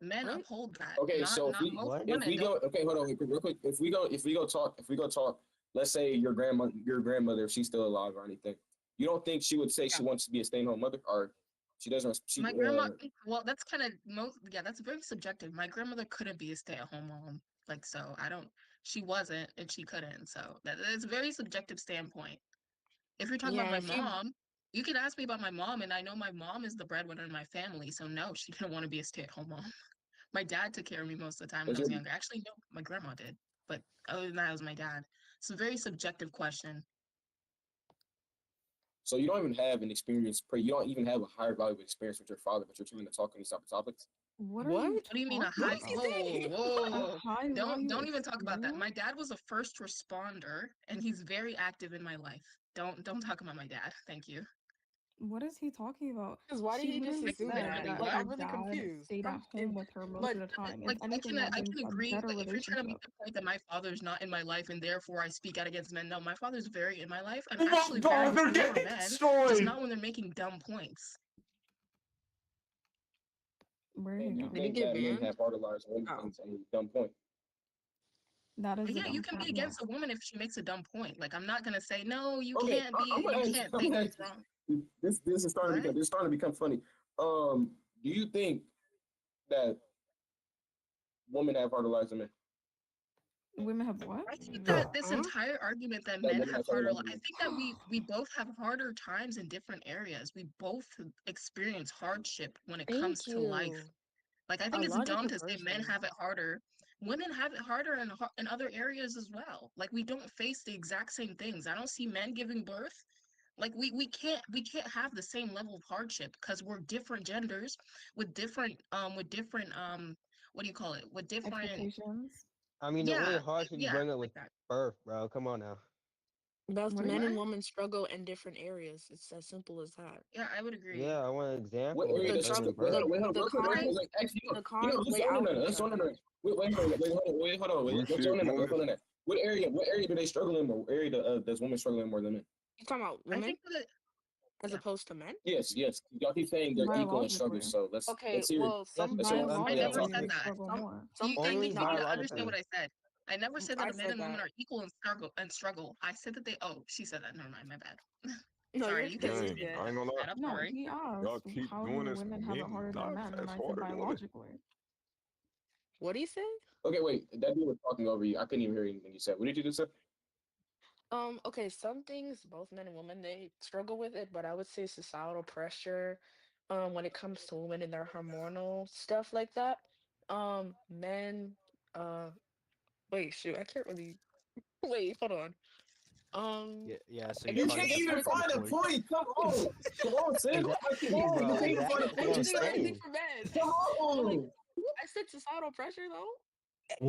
[SPEAKER 11] Men
[SPEAKER 9] What?
[SPEAKER 11] uphold that.
[SPEAKER 10] Okay, so
[SPEAKER 11] Not most
[SPEAKER 4] What?
[SPEAKER 11] women don't.
[SPEAKER 10] okay, hold on real quick. If we go talk, let's say your grandmother, if she's still alive or anything, you don't think she would say
[SPEAKER 11] Yeah.
[SPEAKER 10] she wants to be a stay-at-home mother, or she doesn't?
[SPEAKER 11] My grandma, well, that's kind of yeah, that's very subjective. My grandmother couldn't be a stay-at-home mom, like, so I don't. She wasn't, and she couldn't. So that's a very subjective standpoint. If you're talking about
[SPEAKER 9] Yeah,
[SPEAKER 11] my
[SPEAKER 9] if you
[SPEAKER 11] mom, you can ask me about my mom, and I know my mom is the breadwinner in my family. So no, she didn't want to be a stay-at-home mom. My dad took care of me most of the time when
[SPEAKER 10] Does
[SPEAKER 11] I was
[SPEAKER 10] your
[SPEAKER 11] younger. Actually, no, my grandma did. But other than that, it was my dad. It's a very subjective question.
[SPEAKER 10] so you don't even have an experience. You don't even have a higher value of experience with your father, but you're trying to talk on these type of topics.
[SPEAKER 12] What are
[SPEAKER 9] what?
[SPEAKER 12] you
[SPEAKER 11] What do you mean a
[SPEAKER 12] talking
[SPEAKER 9] What
[SPEAKER 11] high?
[SPEAKER 9] is he
[SPEAKER 12] about?
[SPEAKER 9] saying?
[SPEAKER 11] Whoa.
[SPEAKER 12] A high value
[SPEAKER 11] Don't even talk about that. My
[SPEAKER 12] experience?
[SPEAKER 11] dad was a first responder, and he's very active in my life. Don't talk about my dad. Thank you.
[SPEAKER 12] What is he talking about?
[SPEAKER 9] Because why did
[SPEAKER 12] She
[SPEAKER 9] he just
[SPEAKER 12] literally
[SPEAKER 9] assume
[SPEAKER 12] said
[SPEAKER 9] that?
[SPEAKER 12] that
[SPEAKER 9] Like,
[SPEAKER 12] her
[SPEAKER 9] I'm really
[SPEAKER 12] dad
[SPEAKER 9] confused.
[SPEAKER 12] stayed at home with her most
[SPEAKER 9] But
[SPEAKER 12] of the time.
[SPEAKER 11] Like
[SPEAKER 12] If anything, that
[SPEAKER 11] I
[SPEAKER 12] brings
[SPEAKER 11] can
[SPEAKER 12] a
[SPEAKER 11] agree.
[SPEAKER 12] better
[SPEAKER 11] Like if you're trying to
[SPEAKER 12] relationship.
[SPEAKER 11] make the point that my father's not in my life and therefore I speak out against men, no, my father's very in my life. I'm
[SPEAKER 1] Oh my
[SPEAKER 11] actually
[SPEAKER 1] god,
[SPEAKER 11] very
[SPEAKER 1] they're
[SPEAKER 11] for
[SPEAKER 1] getting
[SPEAKER 11] men, just
[SPEAKER 1] destroyed!
[SPEAKER 11] not when they're making dumb points.
[SPEAKER 12] Where did he
[SPEAKER 10] And you
[SPEAKER 12] go?
[SPEAKER 9] did he
[SPEAKER 10] think
[SPEAKER 9] get
[SPEAKER 10] that men
[SPEAKER 9] banned?
[SPEAKER 10] have harder lives than women
[SPEAKER 9] Oh.
[SPEAKER 10] is a dumb point.
[SPEAKER 12] That is a
[SPEAKER 11] Yeah, you
[SPEAKER 12] dumb
[SPEAKER 11] can be
[SPEAKER 12] point,
[SPEAKER 11] against
[SPEAKER 12] yes.
[SPEAKER 11] a woman if she makes a dumb point. Like I'm not gonna say no, you
[SPEAKER 10] Okay,
[SPEAKER 11] can't be,
[SPEAKER 10] I'm
[SPEAKER 11] you
[SPEAKER 10] gonna ask,
[SPEAKER 11] can't
[SPEAKER 10] I'm
[SPEAKER 11] think
[SPEAKER 10] gonna
[SPEAKER 11] it's
[SPEAKER 10] ask
[SPEAKER 11] wrong.
[SPEAKER 10] you, this is starting to become
[SPEAKER 11] What?
[SPEAKER 10] this is starting to become funny. Do you think that women have harder lives than men?
[SPEAKER 12] Women have what?
[SPEAKER 11] I think that this
[SPEAKER 9] Huh?
[SPEAKER 11] entire argument that
[SPEAKER 10] That
[SPEAKER 11] men
[SPEAKER 10] women
[SPEAKER 11] have
[SPEAKER 10] have harder
[SPEAKER 11] harder,
[SPEAKER 10] lives than
[SPEAKER 11] I
[SPEAKER 10] men.
[SPEAKER 11] think that we both have harder times in different areas. We both experience hardship when it comes
[SPEAKER 9] Thank
[SPEAKER 11] to life.
[SPEAKER 9] you.
[SPEAKER 11] Like I
[SPEAKER 9] A
[SPEAKER 11] think it's dumb
[SPEAKER 9] logical
[SPEAKER 11] to say men
[SPEAKER 9] person.
[SPEAKER 11] have it harder. Women have it harder in other areas as well. Like we don't face the exact same things. I don't see men giving birth. Like we can't have the same level of hardship because we're different genders with different what do you call it? With different
[SPEAKER 3] I
[SPEAKER 12] Expectations.
[SPEAKER 3] mean, the only hardship you
[SPEAKER 11] yeah,
[SPEAKER 3] bring up was
[SPEAKER 11] like that.
[SPEAKER 3] birth, bro. Come on now.
[SPEAKER 9] Both
[SPEAKER 12] What do
[SPEAKER 9] men
[SPEAKER 12] you
[SPEAKER 9] and
[SPEAKER 11] What?
[SPEAKER 9] women struggle in different areas. It's as simple as that.
[SPEAKER 11] Yeah, I would agree.
[SPEAKER 3] Yeah, I want an
[SPEAKER 10] What
[SPEAKER 3] example of
[SPEAKER 10] area
[SPEAKER 9] The
[SPEAKER 3] the
[SPEAKER 10] does she
[SPEAKER 3] other
[SPEAKER 9] trouble,
[SPEAKER 10] wait, hold
[SPEAKER 3] birth.
[SPEAKER 10] on, wait, hold on,
[SPEAKER 9] the
[SPEAKER 10] real quick, real
[SPEAKER 9] con,
[SPEAKER 10] quick. Like, actually,
[SPEAKER 9] the
[SPEAKER 10] you know,
[SPEAKER 9] con.
[SPEAKER 10] let's
[SPEAKER 9] Wait,
[SPEAKER 10] zone
[SPEAKER 9] I'll
[SPEAKER 10] in on it. Let's
[SPEAKER 9] answer
[SPEAKER 10] zone in
[SPEAKER 9] that.
[SPEAKER 10] on it. Let's zone in on it. Let's zone in on it. What area do they struggle in more? Does women struggle in more than men?
[SPEAKER 9] You talking about
[SPEAKER 11] I
[SPEAKER 9] women
[SPEAKER 11] think that
[SPEAKER 9] as
[SPEAKER 11] yeah.
[SPEAKER 9] opposed to men?
[SPEAKER 10] Yes. Y'all keep saying they're equal in struggle,
[SPEAKER 12] Biologically.
[SPEAKER 10] so
[SPEAKER 9] Okay,
[SPEAKER 10] let's hear it.
[SPEAKER 9] well,
[SPEAKER 3] Yes,
[SPEAKER 9] some
[SPEAKER 10] Let's hear
[SPEAKER 11] I
[SPEAKER 10] what y'all
[SPEAKER 11] never
[SPEAKER 10] talking
[SPEAKER 12] Biologically,
[SPEAKER 11] said
[SPEAKER 12] they
[SPEAKER 10] about.
[SPEAKER 11] that.
[SPEAKER 12] struggle
[SPEAKER 9] some
[SPEAKER 12] more.
[SPEAKER 9] some
[SPEAKER 11] I
[SPEAKER 3] only
[SPEAKER 11] think you need to understand
[SPEAKER 3] biologically.
[SPEAKER 11] what I said. I never said
[SPEAKER 9] I
[SPEAKER 11] that men
[SPEAKER 9] said
[SPEAKER 11] and women
[SPEAKER 9] that.
[SPEAKER 11] are equal in struggle. I said that they oh, she said that. Never mind, my bad.
[SPEAKER 9] No,
[SPEAKER 11] Sorry,
[SPEAKER 9] you're
[SPEAKER 11] you
[SPEAKER 9] good.
[SPEAKER 11] can
[SPEAKER 9] You're
[SPEAKER 11] say
[SPEAKER 7] Dang,
[SPEAKER 9] good.
[SPEAKER 7] I ain't gonna lie.
[SPEAKER 11] that. I'm
[SPEAKER 12] No,
[SPEAKER 11] sorry.
[SPEAKER 12] he
[SPEAKER 7] Y'all
[SPEAKER 12] asked,
[SPEAKER 7] keep
[SPEAKER 12] how
[SPEAKER 7] doing
[SPEAKER 12] do
[SPEAKER 7] this.
[SPEAKER 12] women have it
[SPEAKER 7] Men
[SPEAKER 12] harder than
[SPEAKER 7] lives
[SPEAKER 12] men? And
[SPEAKER 7] as
[SPEAKER 12] I said
[SPEAKER 7] hard than women.
[SPEAKER 12] biologically.
[SPEAKER 9] What do you say?
[SPEAKER 10] Okay, wait. That dude was talking over you. I couldn't even hear anything you said. What did you just say?
[SPEAKER 9] Okay, some things both men and women they struggle with it, but I would say societal pressure, when it comes to women and their hormonal stuff like that. Men, uh, wait, shoot, I can't really. Wait, hold on.
[SPEAKER 13] Yeah, so
[SPEAKER 9] I
[SPEAKER 13] you
[SPEAKER 10] You
[SPEAKER 9] guess
[SPEAKER 13] can't
[SPEAKER 10] can't
[SPEAKER 9] just
[SPEAKER 10] even
[SPEAKER 9] when it comes.
[SPEAKER 10] find a point. Come on, Sid.
[SPEAKER 3] Exactly,
[SPEAKER 10] Come on. You
[SPEAKER 3] bro.
[SPEAKER 10] can't even find a
[SPEAKER 3] Exactly. That's
[SPEAKER 10] point.
[SPEAKER 3] what I'm
[SPEAKER 10] Just
[SPEAKER 9] Anything,
[SPEAKER 10] say
[SPEAKER 9] anything
[SPEAKER 10] it.
[SPEAKER 3] saying.
[SPEAKER 9] for men.
[SPEAKER 10] Come
[SPEAKER 9] But like,
[SPEAKER 10] on.
[SPEAKER 9] I said societal pressure though.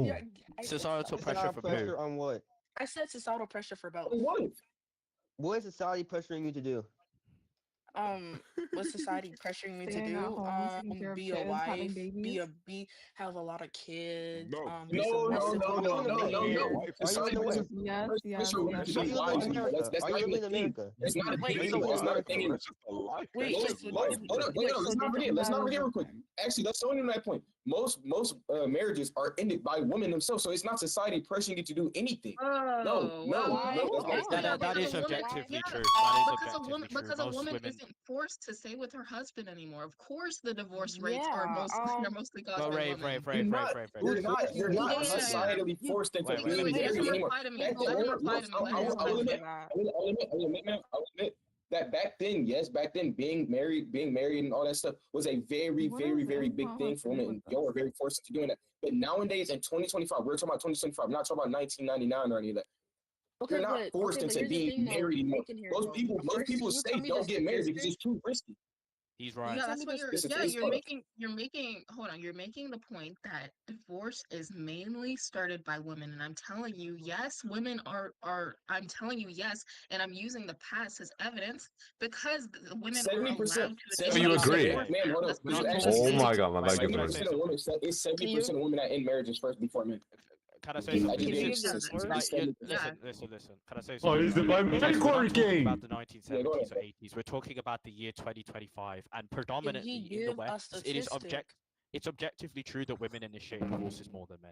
[SPEAKER 9] Yeah,
[SPEAKER 1] Oh,
[SPEAKER 9] I said
[SPEAKER 13] societal
[SPEAKER 3] It's
[SPEAKER 13] pressure
[SPEAKER 3] not
[SPEAKER 13] from who?
[SPEAKER 3] pressure on what?
[SPEAKER 9] I said societal pressure for both.
[SPEAKER 10] What?
[SPEAKER 3] What is society pressuring you to do?
[SPEAKER 9] What society pressuring me to
[SPEAKER 12] Staying at
[SPEAKER 9] do?
[SPEAKER 12] home, taking care of
[SPEAKER 9] Be a
[SPEAKER 12] kids, having
[SPEAKER 9] wife,
[SPEAKER 12] babies.
[SPEAKER 9] have a lot of kids,
[SPEAKER 7] No,
[SPEAKER 9] be
[SPEAKER 10] No,
[SPEAKER 3] Are
[SPEAKER 10] no,
[SPEAKER 3] you,
[SPEAKER 10] no,
[SPEAKER 3] are
[SPEAKER 9] submissive
[SPEAKER 3] you
[SPEAKER 9] to
[SPEAKER 10] no,
[SPEAKER 3] in
[SPEAKER 9] a
[SPEAKER 10] no, no,
[SPEAKER 3] America?
[SPEAKER 7] being a
[SPEAKER 10] no.
[SPEAKER 9] man.
[SPEAKER 7] wife
[SPEAKER 3] Are
[SPEAKER 7] is
[SPEAKER 3] you in
[SPEAKER 10] Society
[SPEAKER 3] the
[SPEAKER 7] submissive.
[SPEAKER 3] West?
[SPEAKER 10] doesn't
[SPEAKER 12] Yes, yes,
[SPEAKER 10] pressure women
[SPEAKER 12] yes.
[SPEAKER 10] to
[SPEAKER 3] Are
[SPEAKER 10] be
[SPEAKER 3] you
[SPEAKER 10] wives
[SPEAKER 3] in
[SPEAKER 10] anymore.
[SPEAKER 3] America?
[SPEAKER 10] That's
[SPEAKER 3] Are you
[SPEAKER 10] not
[SPEAKER 3] really
[SPEAKER 10] even
[SPEAKER 3] in
[SPEAKER 10] a thing.
[SPEAKER 3] America?
[SPEAKER 10] That's not a
[SPEAKER 9] Wait,
[SPEAKER 10] thing
[SPEAKER 7] Being
[SPEAKER 9] so
[SPEAKER 7] a
[SPEAKER 10] anymore. That's not a
[SPEAKER 7] wife,
[SPEAKER 10] thing
[SPEAKER 7] bro,
[SPEAKER 10] anymore.
[SPEAKER 7] that's just a life.
[SPEAKER 9] wait,
[SPEAKER 7] That's
[SPEAKER 9] wait,
[SPEAKER 7] just
[SPEAKER 9] so
[SPEAKER 10] Most,
[SPEAKER 7] life,
[SPEAKER 10] hold
[SPEAKER 7] bro.
[SPEAKER 10] up, wait,
[SPEAKER 9] wait,
[SPEAKER 10] no,
[SPEAKER 9] so
[SPEAKER 10] let's not
[SPEAKER 9] did
[SPEAKER 10] forget. Let's
[SPEAKER 12] That
[SPEAKER 10] not
[SPEAKER 12] is
[SPEAKER 10] forget
[SPEAKER 12] a
[SPEAKER 10] real quick.
[SPEAKER 12] thing.
[SPEAKER 10] Actually, let's throw in that point. Most marriages are ended by women themselves. So it's not society pressuring you to do anything. No,
[SPEAKER 11] Oh,
[SPEAKER 10] no,
[SPEAKER 11] well,
[SPEAKER 9] why
[SPEAKER 10] no. That's not
[SPEAKER 11] okay,
[SPEAKER 10] the
[SPEAKER 11] so
[SPEAKER 10] case.
[SPEAKER 11] yeah,
[SPEAKER 13] That
[SPEAKER 11] because
[SPEAKER 13] is
[SPEAKER 11] a woman,
[SPEAKER 9] why
[SPEAKER 13] objectively
[SPEAKER 11] yeah,
[SPEAKER 13] true. That is
[SPEAKER 11] because
[SPEAKER 13] objectively true.
[SPEAKER 11] a
[SPEAKER 13] Most
[SPEAKER 11] woman
[SPEAKER 13] women.
[SPEAKER 11] isn't forced to stay with her husband anymore. Of course, the divorce rates are
[SPEAKER 9] yeah,
[SPEAKER 11] mostly caused
[SPEAKER 13] But
[SPEAKER 11] by women.
[SPEAKER 3] Who's
[SPEAKER 10] You're
[SPEAKER 3] forcing you?
[SPEAKER 10] not
[SPEAKER 11] Yeah, yeah, yeah.
[SPEAKER 10] societally forced into
[SPEAKER 13] Wait,
[SPEAKER 10] being
[SPEAKER 13] let me
[SPEAKER 11] Wait,
[SPEAKER 13] say
[SPEAKER 11] let
[SPEAKER 10] married
[SPEAKER 11] him
[SPEAKER 13] something.
[SPEAKER 10] anymore.
[SPEAKER 11] reply to me.
[SPEAKER 10] Back then,
[SPEAKER 11] Let him
[SPEAKER 10] no,
[SPEAKER 11] reply to me. Let him
[SPEAKER 10] I
[SPEAKER 11] reply
[SPEAKER 10] will
[SPEAKER 11] to
[SPEAKER 10] admit,
[SPEAKER 11] me.
[SPEAKER 9] that.
[SPEAKER 10] I will admit, man, I will admit that back then, being married, and all that stuff was a very,
[SPEAKER 12] What
[SPEAKER 10] very,
[SPEAKER 12] does
[SPEAKER 10] very big
[SPEAKER 12] income
[SPEAKER 10] thing
[SPEAKER 12] have to
[SPEAKER 10] for
[SPEAKER 12] do
[SPEAKER 10] women,
[SPEAKER 12] with
[SPEAKER 10] and y'all
[SPEAKER 12] this?
[SPEAKER 10] were very forced into doing that. But nowadays, in 2025, we're talking about 2025. We're not talking about 1999 or any of that. You're not forced
[SPEAKER 9] Okay, but
[SPEAKER 10] into
[SPEAKER 9] here's the
[SPEAKER 10] being
[SPEAKER 9] thing though.
[SPEAKER 10] married anymore.
[SPEAKER 9] Speaking here
[SPEAKER 10] Most
[SPEAKER 9] though.
[SPEAKER 10] people, most
[SPEAKER 9] First,
[SPEAKER 10] people
[SPEAKER 9] can you tell
[SPEAKER 10] say
[SPEAKER 9] me the
[SPEAKER 10] don't get married because
[SPEAKER 9] statistic?
[SPEAKER 10] it's too risky.
[SPEAKER 13] He's
[SPEAKER 9] Can
[SPEAKER 13] right.
[SPEAKER 9] you
[SPEAKER 11] Yeah,
[SPEAKER 9] tell
[SPEAKER 11] that's
[SPEAKER 9] me
[SPEAKER 11] what
[SPEAKER 9] the
[SPEAKER 10] It's
[SPEAKER 9] statistic?
[SPEAKER 11] you're making hold on, you're making the point that divorce is mainly started by women. And I'm telling you, yes, women are I'm telling you, yes, and I'm using the past as evidence because the women are
[SPEAKER 10] 70%,
[SPEAKER 11] allowed to
[SPEAKER 1] so you
[SPEAKER 11] initiate
[SPEAKER 10] 70%.
[SPEAKER 1] agree?
[SPEAKER 11] divorce
[SPEAKER 13] Okay.
[SPEAKER 10] Man,
[SPEAKER 11] now.
[SPEAKER 10] hold up.
[SPEAKER 11] That's
[SPEAKER 10] This is
[SPEAKER 11] not
[SPEAKER 13] Not
[SPEAKER 10] actually
[SPEAKER 13] talking.
[SPEAKER 1] Oh my
[SPEAKER 10] statistics.
[SPEAKER 1] god, my leg is
[SPEAKER 13] Can I
[SPEAKER 1] hurting.
[SPEAKER 13] say
[SPEAKER 10] 70% of
[SPEAKER 13] something?
[SPEAKER 10] women. It's
[SPEAKER 9] Can
[SPEAKER 10] 70%
[SPEAKER 9] you
[SPEAKER 10] of women that end marriages first before men.
[SPEAKER 13] Can I say
[SPEAKER 10] I
[SPEAKER 13] something?
[SPEAKER 10] just
[SPEAKER 9] can
[SPEAKER 10] gave
[SPEAKER 9] you
[SPEAKER 10] you
[SPEAKER 9] give the
[SPEAKER 11] yeah,
[SPEAKER 10] statistics.
[SPEAKER 9] source?
[SPEAKER 10] It's 70%.
[SPEAKER 11] yeah.
[SPEAKER 13] Listen. Can I say
[SPEAKER 1] Oh,
[SPEAKER 13] something?
[SPEAKER 1] is it
[SPEAKER 13] Right?
[SPEAKER 1] my
[SPEAKER 13] So we're not talking
[SPEAKER 1] networking?
[SPEAKER 13] about the
[SPEAKER 10] Yeah, go
[SPEAKER 13] 1970s or
[SPEAKER 10] ahead.
[SPEAKER 13] 80s. We're talking about the year 2025, and
[SPEAKER 9] Can he
[SPEAKER 13] predominantly in the
[SPEAKER 9] give a
[SPEAKER 13] West,
[SPEAKER 9] statistic?
[SPEAKER 13] it's objectively true that women initiate divorces more than men.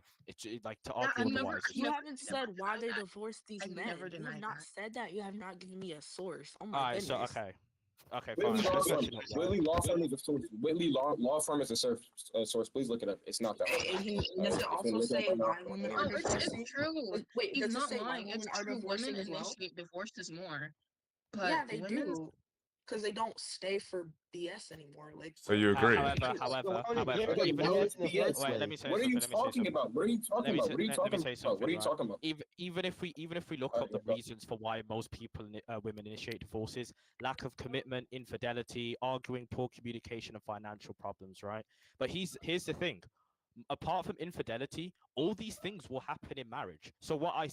[SPEAKER 13] Like to
[SPEAKER 11] Yeah,
[SPEAKER 13] argue otherwise is
[SPEAKER 9] You haven't said why
[SPEAKER 11] denied
[SPEAKER 9] they
[SPEAKER 11] that.
[SPEAKER 9] divorced these
[SPEAKER 11] I've
[SPEAKER 9] men.
[SPEAKER 11] never
[SPEAKER 9] You have
[SPEAKER 11] denied
[SPEAKER 9] not
[SPEAKER 11] that.
[SPEAKER 9] said that. You have not given me a source. Oh
[SPEAKER 13] all
[SPEAKER 9] my
[SPEAKER 13] right. So
[SPEAKER 9] goodness.
[SPEAKER 13] okay,
[SPEAKER 10] Whitley
[SPEAKER 13] fine.
[SPEAKER 10] Law
[SPEAKER 13] Let's
[SPEAKER 10] Firm.
[SPEAKER 13] search it up. Right?
[SPEAKER 10] Whitley Law Firm is a source. Whitley Law Firm is a source. Please look it up. It's not that hard.
[SPEAKER 9] Does it
[SPEAKER 10] If you
[SPEAKER 9] also
[SPEAKER 10] look it up
[SPEAKER 9] say
[SPEAKER 10] right now,
[SPEAKER 9] why women are
[SPEAKER 11] Oh, it's
[SPEAKER 9] divorcing?
[SPEAKER 11] true.
[SPEAKER 9] Wait,
[SPEAKER 11] He's
[SPEAKER 9] does it
[SPEAKER 11] not
[SPEAKER 9] say why
[SPEAKER 11] lying. It's
[SPEAKER 9] women are
[SPEAKER 11] true. Women
[SPEAKER 9] divorcing as well?
[SPEAKER 11] initiate divorces more, but
[SPEAKER 9] Yeah, they
[SPEAKER 11] women's
[SPEAKER 9] do. Because they don't stay for BS anymore. Like,
[SPEAKER 1] So you agree?
[SPEAKER 13] However,
[SPEAKER 3] So why would you get
[SPEAKER 10] Okay,
[SPEAKER 13] even
[SPEAKER 3] BS
[SPEAKER 10] what's
[SPEAKER 3] in the
[SPEAKER 10] BS?
[SPEAKER 3] first
[SPEAKER 13] wait, let me
[SPEAKER 3] place?
[SPEAKER 13] say
[SPEAKER 10] What are
[SPEAKER 13] something.
[SPEAKER 10] you
[SPEAKER 13] Let me say
[SPEAKER 10] talking
[SPEAKER 13] something.
[SPEAKER 10] about? What are you talking about? What are you
[SPEAKER 13] Let me
[SPEAKER 10] talking
[SPEAKER 13] say
[SPEAKER 10] about? What are
[SPEAKER 13] something.
[SPEAKER 10] you
[SPEAKER 13] Right?
[SPEAKER 10] talking about?
[SPEAKER 13] Even if we look
[SPEAKER 10] All
[SPEAKER 13] up
[SPEAKER 10] right,
[SPEAKER 13] the
[SPEAKER 10] go.
[SPEAKER 13] reasons for why most women initiate divorces, lack of commitment, infidelity, arguing, poor communication, and financial problems, right? But here's the thing: apart from infidelity, all these things will happen in marriage. So what I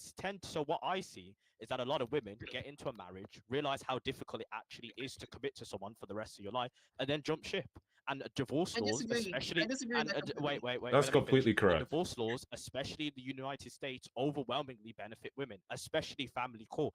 [SPEAKER 13] see is that a lot of women get into a marriage, realize how difficult it actually is to commit to someone for the rest of your life, and then jump ship. And divorce
[SPEAKER 11] I
[SPEAKER 13] laws,
[SPEAKER 11] disagree.
[SPEAKER 13] especially,
[SPEAKER 11] I disagree with
[SPEAKER 13] and
[SPEAKER 11] that completely.
[SPEAKER 13] wait,
[SPEAKER 1] That's
[SPEAKER 13] let me finish.
[SPEAKER 1] completely
[SPEAKER 13] And
[SPEAKER 1] correct.
[SPEAKER 13] divorce laws, especially in the United States, overwhelmingly benefit women, especially family court.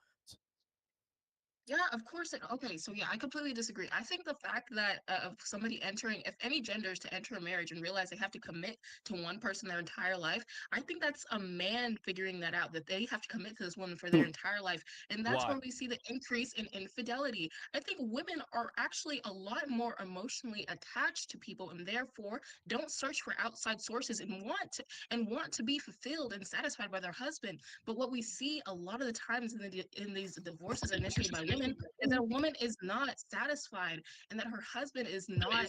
[SPEAKER 11] Yeah, of course. Okay, so yeah, I completely disagree. I think the fact that of somebody entering, if any gender is to enter a marriage and realize they have to commit to one person their entire life, I think that's a man figuring that out, that they have to commit to this woman for their entire life. And that's
[SPEAKER 13] Why?
[SPEAKER 11] where we see the increase in infidelity. I think women are actually a lot more emotionally attached to people and therefore don't search for outside sources and want to be fulfilled and satisfied by their husband. But what we see a lot of the times in these divorces initiated by women is that a woman is not satisfied and that her husband is not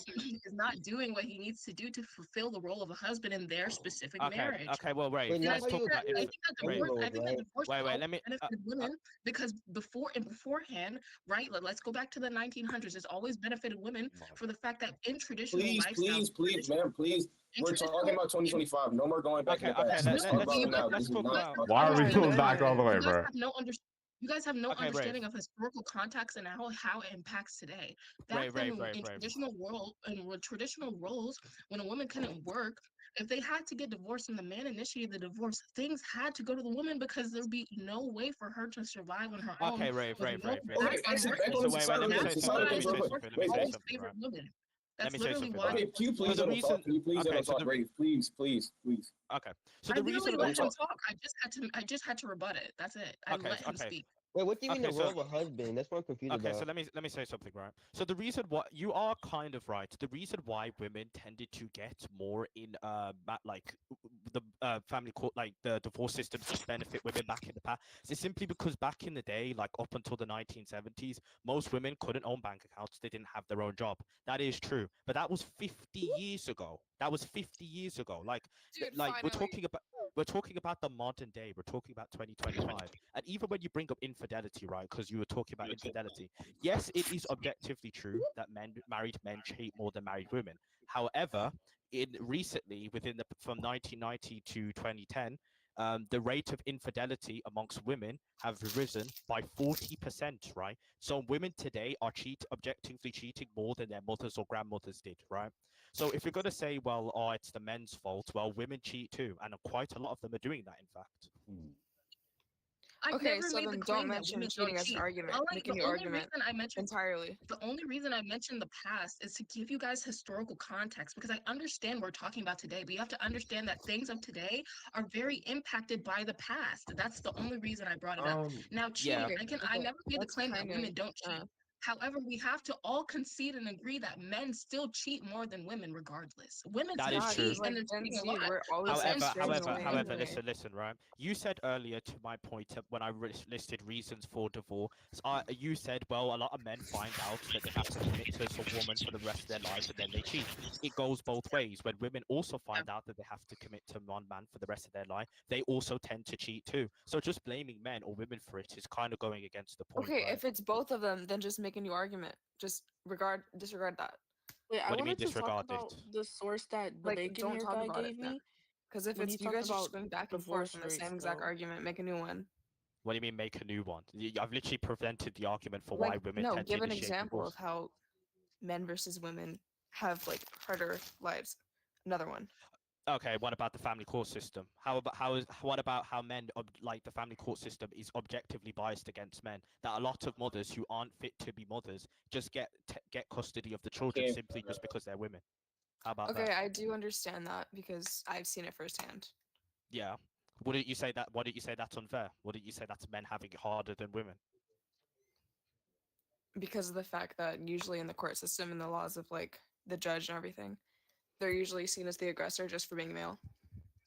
[SPEAKER 11] doing what he needs to do to fulfill the role of a husband in their specific marriage.
[SPEAKER 13] Okay, well, Ray,
[SPEAKER 3] Wait, now
[SPEAKER 13] let's
[SPEAKER 3] how
[SPEAKER 13] talk
[SPEAKER 3] you
[SPEAKER 13] about
[SPEAKER 3] agree
[SPEAKER 11] I
[SPEAKER 3] with
[SPEAKER 11] think that
[SPEAKER 3] gender
[SPEAKER 11] divorce,
[SPEAKER 3] roles,
[SPEAKER 11] I think that
[SPEAKER 3] right?
[SPEAKER 11] divorce
[SPEAKER 13] wait,
[SPEAKER 11] laws
[SPEAKER 13] let me.
[SPEAKER 11] benefited women because beforehand, right? Let's go back to the 1900s. It's always benefited women for the fact that in traditional lifestyles,
[SPEAKER 10] Ma'am, please.
[SPEAKER 11] in
[SPEAKER 10] We're talking about 2025. No more going back in
[SPEAKER 13] Okay,
[SPEAKER 10] the
[SPEAKER 13] okay,
[SPEAKER 10] past.
[SPEAKER 11] no,
[SPEAKER 10] Let's talk
[SPEAKER 11] but
[SPEAKER 10] about
[SPEAKER 11] you
[SPEAKER 10] it
[SPEAKER 11] guys,
[SPEAKER 10] now.
[SPEAKER 13] let's
[SPEAKER 10] This is
[SPEAKER 13] talk
[SPEAKER 11] you guys
[SPEAKER 10] not
[SPEAKER 13] about.
[SPEAKER 11] have
[SPEAKER 1] Why
[SPEAKER 11] no
[SPEAKER 1] are we
[SPEAKER 11] understanding
[SPEAKER 1] going
[SPEAKER 11] of
[SPEAKER 1] back all the way,
[SPEAKER 11] you guys
[SPEAKER 1] bro?
[SPEAKER 11] have no under you guys have no
[SPEAKER 13] Okay, Ray.
[SPEAKER 11] understanding of historical context and how it impacts today.
[SPEAKER 13] Ray,
[SPEAKER 11] Back then,
[SPEAKER 13] Ray.
[SPEAKER 11] in traditional roles, when a woman couldn't work, if they had to get divorced and the man initiated the divorce, things had to go to the woman because there'd be no way for her to survive on her own
[SPEAKER 13] Okay, Ray.
[SPEAKER 11] with no
[SPEAKER 10] Okay,
[SPEAKER 11] background
[SPEAKER 10] exit
[SPEAKER 11] working.
[SPEAKER 10] back on
[SPEAKER 13] So
[SPEAKER 10] the
[SPEAKER 13] wait,
[SPEAKER 10] societal
[SPEAKER 13] let me
[SPEAKER 10] things.
[SPEAKER 13] say
[SPEAKER 11] That's
[SPEAKER 13] something.
[SPEAKER 10] Societal
[SPEAKER 11] why
[SPEAKER 10] things,
[SPEAKER 13] Let
[SPEAKER 10] real
[SPEAKER 13] me say
[SPEAKER 10] quick.
[SPEAKER 11] divorce
[SPEAKER 13] something. Let me
[SPEAKER 10] Wait,
[SPEAKER 13] say
[SPEAKER 10] hey,
[SPEAKER 11] always
[SPEAKER 13] something.
[SPEAKER 11] favored
[SPEAKER 13] Right.
[SPEAKER 11] women.
[SPEAKER 13] Let
[SPEAKER 11] That's
[SPEAKER 13] me say
[SPEAKER 11] literally
[SPEAKER 13] something.
[SPEAKER 11] why
[SPEAKER 13] Right.
[SPEAKER 10] okay, can you please
[SPEAKER 13] So the
[SPEAKER 10] let him
[SPEAKER 13] reason.
[SPEAKER 10] talk? Can you please let
[SPEAKER 13] Okay.
[SPEAKER 10] him
[SPEAKER 13] So
[SPEAKER 10] talk, Ray? Please.
[SPEAKER 13] okay. So
[SPEAKER 11] I
[SPEAKER 13] the
[SPEAKER 11] literally
[SPEAKER 13] reason.
[SPEAKER 10] Let him
[SPEAKER 11] let him
[SPEAKER 10] talk.
[SPEAKER 11] talk. I just had to rebut it. That's it. I
[SPEAKER 13] Okay.
[SPEAKER 11] let him
[SPEAKER 13] Okay.
[SPEAKER 11] speak.
[SPEAKER 3] Wait, what do you mean the
[SPEAKER 13] Okay.
[SPEAKER 3] role
[SPEAKER 13] So
[SPEAKER 3] of a husband? That's what I'm confused
[SPEAKER 13] Okay, so
[SPEAKER 3] about.
[SPEAKER 13] let me say something, right? So the reason why you are kind of right. The reason why women tended to get more in like the family court, like the divorce systems that benefit women back in the past is simply because back in the day, like up until the 1970s, most women couldn't own bank accounts. They didn't have their own job. That is true, but that was 50 years ago. That was 50 years ago.
[SPEAKER 9] Dude,
[SPEAKER 13] Like
[SPEAKER 9] finally.
[SPEAKER 13] we're talking about the modern day. We're talking about 2025. And even when you bring up infidelity, right? Because you were talking about infidelity. Yes, it is objectively true that married men cheat more than married women. However, in recently, from 1990 to 2010, the rate of infidelity amongst women have risen by 40%, right? So women today are objectively cheating more than their mothers or grandmothers did, right? So if you're going to say, well, oh, it's the men's fault, well, women cheat too, and quite a lot of them are doing that, in fact.
[SPEAKER 11] I've
[SPEAKER 9] Okay,
[SPEAKER 11] never
[SPEAKER 9] so
[SPEAKER 11] made the
[SPEAKER 9] then don't
[SPEAKER 11] claim that
[SPEAKER 9] mention
[SPEAKER 11] women
[SPEAKER 9] cheating
[SPEAKER 11] don't
[SPEAKER 9] as an
[SPEAKER 11] cheat.
[SPEAKER 9] argument. Make a
[SPEAKER 11] The
[SPEAKER 9] new
[SPEAKER 11] only
[SPEAKER 9] argument
[SPEAKER 11] reason I mentioned
[SPEAKER 9] entirely.
[SPEAKER 11] the only reason I mentioned the past is to give you guys historical context because I understand we're talking about today, but you have to understand that things of today are very impacted by the past. That's the only reason I brought it up. Now, cheating,
[SPEAKER 9] Okay,
[SPEAKER 11] I
[SPEAKER 9] okay.
[SPEAKER 11] never made the
[SPEAKER 9] That's
[SPEAKER 11] claim that
[SPEAKER 9] kind
[SPEAKER 11] women
[SPEAKER 9] of
[SPEAKER 11] don't cheat. However, we have to all concede and agree that men still cheat more than women, regardless. Women
[SPEAKER 13] That
[SPEAKER 11] still
[SPEAKER 13] is
[SPEAKER 9] nah,
[SPEAKER 13] true.
[SPEAKER 11] cheat
[SPEAKER 9] because
[SPEAKER 11] and
[SPEAKER 9] like
[SPEAKER 11] they're
[SPEAKER 9] Gen
[SPEAKER 11] cheating a
[SPEAKER 9] Z,
[SPEAKER 11] lot.
[SPEAKER 9] we're always
[SPEAKER 11] But men still
[SPEAKER 9] straying away
[SPEAKER 13] However,
[SPEAKER 9] anyway.
[SPEAKER 13] listen, right? You said earlier to my point when I listed reasons for divorce, you said, well, a lot of men find out that they have to commit to a woman for the rest of their life and then they cheat. It goes both ways. When women also find out that they have to commit to one man for the rest of their life, they also tend to cheat too. So just blaming men or women for it is kind of going against the point,
[SPEAKER 9] Okay,
[SPEAKER 13] right?
[SPEAKER 9] if it's both of them, then just make a new argument. Just disregard that.
[SPEAKER 14] Wait, I
[SPEAKER 13] What do you mean
[SPEAKER 14] wanted to talk
[SPEAKER 13] disregard
[SPEAKER 14] about
[SPEAKER 13] it?
[SPEAKER 14] the source that the
[SPEAKER 9] Like,
[SPEAKER 14] bacon
[SPEAKER 9] don't
[SPEAKER 14] here
[SPEAKER 9] talk
[SPEAKER 14] guy
[SPEAKER 9] about it
[SPEAKER 14] gave
[SPEAKER 9] then.
[SPEAKER 14] me.
[SPEAKER 9] Because if
[SPEAKER 14] When he
[SPEAKER 9] it's you
[SPEAKER 14] talked
[SPEAKER 9] guys are just
[SPEAKER 14] about
[SPEAKER 9] going back and forth
[SPEAKER 14] divorce
[SPEAKER 9] on the
[SPEAKER 14] rates,
[SPEAKER 9] same exact
[SPEAKER 14] though.
[SPEAKER 9] argument, make a new one.
[SPEAKER 13] What do you mean make a new one? I've literally presented the argument for
[SPEAKER 9] Like,
[SPEAKER 13] why women
[SPEAKER 9] no,
[SPEAKER 13] tend to
[SPEAKER 9] give an
[SPEAKER 13] initiate
[SPEAKER 9] example
[SPEAKER 13] divorce.
[SPEAKER 9] of how men versus women have like harder lives. Another one.
[SPEAKER 13] Okay, what about the family court system? What about how men like the family court system is objectively biased against men? That a lot of mothers who aren't fit to be mothers just get custody of the children
[SPEAKER 10] Okay.
[SPEAKER 13] simply just because they're women. How about
[SPEAKER 9] Okay,
[SPEAKER 13] that?
[SPEAKER 9] I do understand that because I've seen it firsthand.
[SPEAKER 13] Yeah. Wouldn't you say that? Wouldn't you say that's unfair? Wouldn't you say that's men having it harder than women?
[SPEAKER 9] Because of the fact that usually in the court system and the laws of like the judge and everything, they're usually seen as the aggressor just for being male.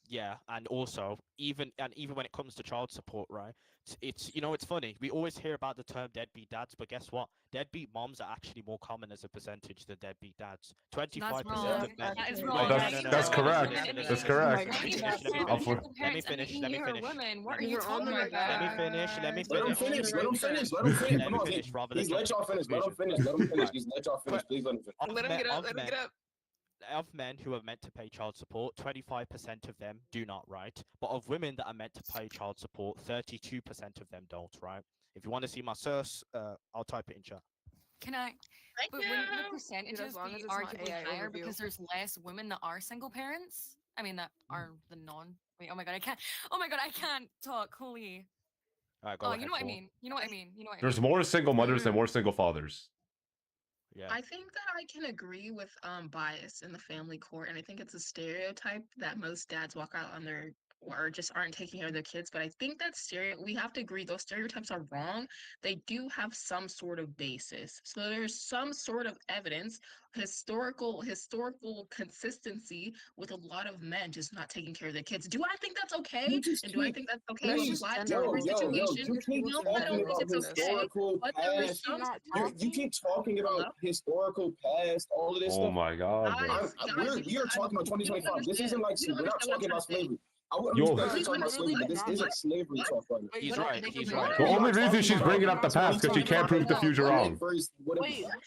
[SPEAKER 13] Yeah, and also even when it comes to child support, right? It's it's funny. We always hear about the term deadbeat dads, but guess what? Deadbeat moms are actually more common as a percentage than deadbeat dads. 25%
[SPEAKER 9] wrong.
[SPEAKER 13] of men.
[SPEAKER 9] That is
[SPEAKER 13] Wait,
[SPEAKER 9] wrong.
[SPEAKER 13] no,
[SPEAKER 1] That's
[SPEAKER 13] no,
[SPEAKER 1] correct.
[SPEAKER 13] listen,
[SPEAKER 1] That's
[SPEAKER 13] listen.
[SPEAKER 1] correct.
[SPEAKER 13] Let me
[SPEAKER 9] That's
[SPEAKER 13] finish.
[SPEAKER 9] wrong.
[SPEAKER 13] Let me finish. Let me finish.
[SPEAKER 9] What are
[SPEAKER 14] You're
[SPEAKER 9] you
[SPEAKER 14] on the
[SPEAKER 9] talking
[SPEAKER 14] right
[SPEAKER 9] about?
[SPEAKER 13] Let me finish. Let me
[SPEAKER 10] Let him
[SPEAKER 13] finish.
[SPEAKER 10] finish. Let him finish. Let him finish.
[SPEAKER 13] Let
[SPEAKER 10] Come
[SPEAKER 13] me
[SPEAKER 10] on,
[SPEAKER 13] finish rather than
[SPEAKER 10] he's let
[SPEAKER 13] jump
[SPEAKER 10] y'all
[SPEAKER 13] to
[SPEAKER 10] finish. Let him
[SPEAKER 13] conclusions.
[SPEAKER 10] finish. Let him finish.
[SPEAKER 13] Right.
[SPEAKER 10] He's let y'all finish. Please let him finish.
[SPEAKER 13] Of
[SPEAKER 9] Let him
[SPEAKER 13] men,
[SPEAKER 9] get up.
[SPEAKER 13] of
[SPEAKER 9] Let him
[SPEAKER 13] men,
[SPEAKER 9] get up.
[SPEAKER 13] of men who are meant to pay child support, 25% of them do not, right? But of women that are meant to pay child support, 32% of them don't, right? If you want to see my source, I'll type it in chat.
[SPEAKER 14] Can I?
[SPEAKER 11] Thank
[SPEAKER 14] But
[SPEAKER 11] you.
[SPEAKER 14] wouldn't the
[SPEAKER 15] Dude,
[SPEAKER 14] percentages
[SPEAKER 15] as long
[SPEAKER 14] be
[SPEAKER 15] as it's not
[SPEAKER 14] arguably
[SPEAKER 15] AI
[SPEAKER 14] higher
[SPEAKER 15] overview.
[SPEAKER 14] because there's less women that are single parents? I mean, that are the non. Wait, oh my god, I can't. Oh my god, I can't talk. Holy.
[SPEAKER 13] All right, go
[SPEAKER 14] Oh,
[SPEAKER 13] ahead.
[SPEAKER 14] you know what I
[SPEAKER 13] Paul.
[SPEAKER 14] mean. You know what I mean. You know what I
[SPEAKER 1] There's
[SPEAKER 14] mean.
[SPEAKER 1] more single mothers than more single fathers.
[SPEAKER 13] Yeah.
[SPEAKER 11] I think that I can agree with bias in the family court, and I think it's a stereotype that most dads walk out on their or just aren't taking care of their kids. But I think that we have to agree those stereotypes are wrong. They do have some sort of basis. So there's some sort of evidence, historical consistency with a lot of men just not taking care of their kids. Do I think that's okay?
[SPEAKER 10] You just
[SPEAKER 11] And do I
[SPEAKER 10] keep
[SPEAKER 11] think that's okay
[SPEAKER 15] That's
[SPEAKER 11] to
[SPEAKER 15] just
[SPEAKER 11] apply to
[SPEAKER 15] gender
[SPEAKER 11] every
[SPEAKER 15] roles.
[SPEAKER 11] situation?
[SPEAKER 10] You keep
[SPEAKER 11] No, I don't
[SPEAKER 10] talking
[SPEAKER 11] think
[SPEAKER 10] about
[SPEAKER 11] it's okay.
[SPEAKER 10] historical
[SPEAKER 11] But there is
[SPEAKER 10] past.
[SPEAKER 11] some
[SPEAKER 10] You keep talking about historical past, all of this
[SPEAKER 1] Oh
[SPEAKER 10] stuff.
[SPEAKER 1] my god, bro.
[SPEAKER 11] guys,
[SPEAKER 10] We are talking about 2025. This isn't like,
[SPEAKER 11] you don't
[SPEAKER 10] we're not
[SPEAKER 11] understand what I'm
[SPEAKER 10] talking
[SPEAKER 11] trying
[SPEAKER 10] about
[SPEAKER 11] to say.
[SPEAKER 10] slavery. I wouldn't
[SPEAKER 1] Yo.
[SPEAKER 10] respect you
[SPEAKER 11] Wait,
[SPEAKER 10] talking about slavery, but this isn't slavery
[SPEAKER 11] What?
[SPEAKER 10] talk right now.
[SPEAKER 13] He's
[SPEAKER 11] What?
[SPEAKER 13] right. He's right.
[SPEAKER 1] The
[SPEAKER 10] We
[SPEAKER 1] only
[SPEAKER 10] are
[SPEAKER 1] reason
[SPEAKER 10] talking
[SPEAKER 1] she's
[SPEAKER 10] about
[SPEAKER 1] bringing up the past because she can't prove the future wrong.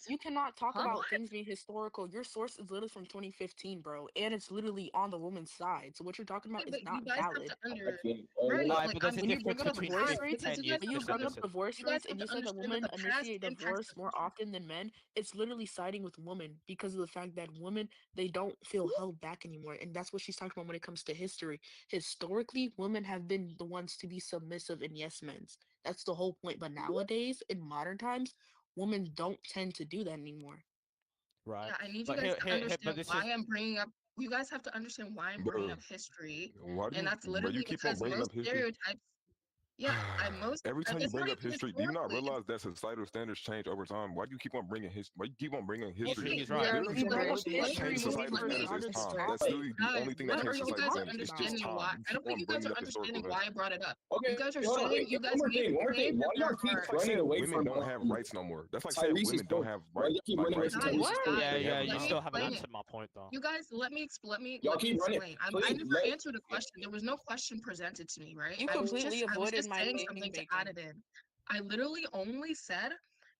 [SPEAKER 9] You cannot talk about things being historical. Your source is literally from 2015, bro, and it's literally on the woman's side. So what you're talking about is
[SPEAKER 11] But you
[SPEAKER 9] not
[SPEAKER 11] guys
[SPEAKER 9] valid.
[SPEAKER 11] have to
[SPEAKER 10] Right,
[SPEAKER 11] right,
[SPEAKER 13] but there's a
[SPEAKER 9] When you
[SPEAKER 13] difference
[SPEAKER 9] bring up
[SPEAKER 13] between
[SPEAKER 9] divorce
[SPEAKER 13] 15
[SPEAKER 9] rates,
[SPEAKER 13] 10 years.
[SPEAKER 9] when you
[SPEAKER 13] Listen,
[SPEAKER 9] bring up
[SPEAKER 13] listen.
[SPEAKER 9] divorce
[SPEAKER 11] you guys
[SPEAKER 9] rates
[SPEAKER 11] have
[SPEAKER 9] and you
[SPEAKER 11] to
[SPEAKER 9] said that
[SPEAKER 11] understand
[SPEAKER 9] women
[SPEAKER 11] that the past
[SPEAKER 9] initiate
[SPEAKER 11] impacts
[SPEAKER 9] divorce
[SPEAKER 11] the
[SPEAKER 9] more often than men, it's literally siding with women because of the fact that women, they don't feel held back anymore. And that's what she's talking about when it comes to history. Historically, women have been the ones to be submissive and yes men's. That's the whole point. But nowadays, in modern times, women don't tend to do that anymore.
[SPEAKER 13] Right.
[SPEAKER 11] Yeah, I need you
[SPEAKER 13] But
[SPEAKER 11] guys
[SPEAKER 13] here,
[SPEAKER 11] to
[SPEAKER 13] but
[SPEAKER 11] understand
[SPEAKER 13] this
[SPEAKER 11] why
[SPEAKER 13] is.
[SPEAKER 11] I'm bringing up. You guys have to understand why I'm bringing up history,
[SPEAKER 7] Why do
[SPEAKER 11] and
[SPEAKER 7] you,
[SPEAKER 11] that's
[SPEAKER 7] bro, you
[SPEAKER 11] literally
[SPEAKER 7] keep on
[SPEAKER 11] because
[SPEAKER 7] bringing
[SPEAKER 11] most
[SPEAKER 7] up history?
[SPEAKER 11] stereotypes. Yeah,
[SPEAKER 7] Every time you
[SPEAKER 11] it's
[SPEAKER 7] bring
[SPEAKER 11] not
[SPEAKER 7] up
[SPEAKER 11] even
[SPEAKER 7] history, do you not
[SPEAKER 11] historically.
[SPEAKER 7] realize that societal standards change over time? Why do you keep on bringing Why you keep on bringing history?
[SPEAKER 11] Okay,
[SPEAKER 13] He's right.
[SPEAKER 7] Literally,
[SPEAKER 11] you
[SPEAKER 7] the
[SPEAKER 11] guys,
[SPEAKER 7] only thing that changes societal standards is time. That's literally the
[SPEAKER 11] guys,
[SPEAKER 7] only thing that
[SPEAKER 11] what are
[SPEAKER 7] changes
[SPEAKER 11] you
[SPEAKER 7] societal
[SPEAKER 11] guys
[SPEAKER 7] standards. It's just
[SPEAKER 11] understanding
[SPEAKER 7] time.
[SPEAKER 11] why?
[SPEAKER 7] You
[SPEAKER 11] I
[SPEAKER 7] keep
[SPEAKER 11] don't think
[SPEAKER 7] on
[SPEAKER 11] you guys
[SPEAKER 7] bringing
[SPEAKER 11] are
[SPEAKER 7] up historical
[SPEAKER 11] understanding
[SPEAKER 7] events.
[SPEAKER 11] why I brought it up.
[SPEAKER 10] Okay,
[SPEAKER 11] You guys are
[SPEAKER 10] hold on.
[SPEAKER 11] saying you guys
[SPEAKER 10] One more
[SPEAKER 11] made
[SPEAKER 10] thing.
[SPEAKER 11] the claim
[SPEAKER 10] Why
[SPEAKER 11] that
[SPEAKER 10] do y'all
[SPEAKER 11] there
[SPEAKER 10] keep
[SPEAKER 11] are.
[SPEAKER 7] That's like
[SPEAKER 10] running
[SPEAKER 7] saying
[SPEAKER 10] away
[SPEAKER 7] women
[SPEAKER 10] from
[SPEAKER 7] don't have rights no more. That's like saying
[SPEAKER 10] Tyrese's
[SPEAKER 7] women don't
[SPEAKER 10] point?
[SPEAKER 7] have
[SPEAKER 10] Why
[SPEAKER 7] right,
[SPEAKER 10] y'all keep
[SPEAKER 7] like
[SPEAKER 10] running away
[SPEAKER 7] rights
[SPEAKER 10] from
[SPEAKER 7] no more.
[SPEAKER 10] Tyrese's point?
[SPEAKER 13] Yeah,
[SPEAKER 7] They
[SPEAKER 13] yeah.
[SPEAKER 7] have
[SPEAKER 13] You
[SPEAKER 7] now.
[SPEAKER 13] still haven't
[SPEAKER 11] Explain it.
[SPEAKER 13] answered my point, though.
[SPEAKER 11] You guys, let me
[SPEAKER 10] Y'all keep running.
[SPEAKER 11] explain. I
[SPEAKER 10] Please
[SPEAKER 11] never answered a question. There was no question presented to me, right?
[SPEAKER 9] You
[SPEAKER 11] I was
[SPEAKER 9] completely avoided
[SPEAKER 11] just
[SPEAKER 9] my
[SPEAKER 11] saying
[SPEAKER 9] making
[SPEAKER 11] something to
[SPEAKER 9] bacon.
[SPEAKER 11] add it in. I literally only said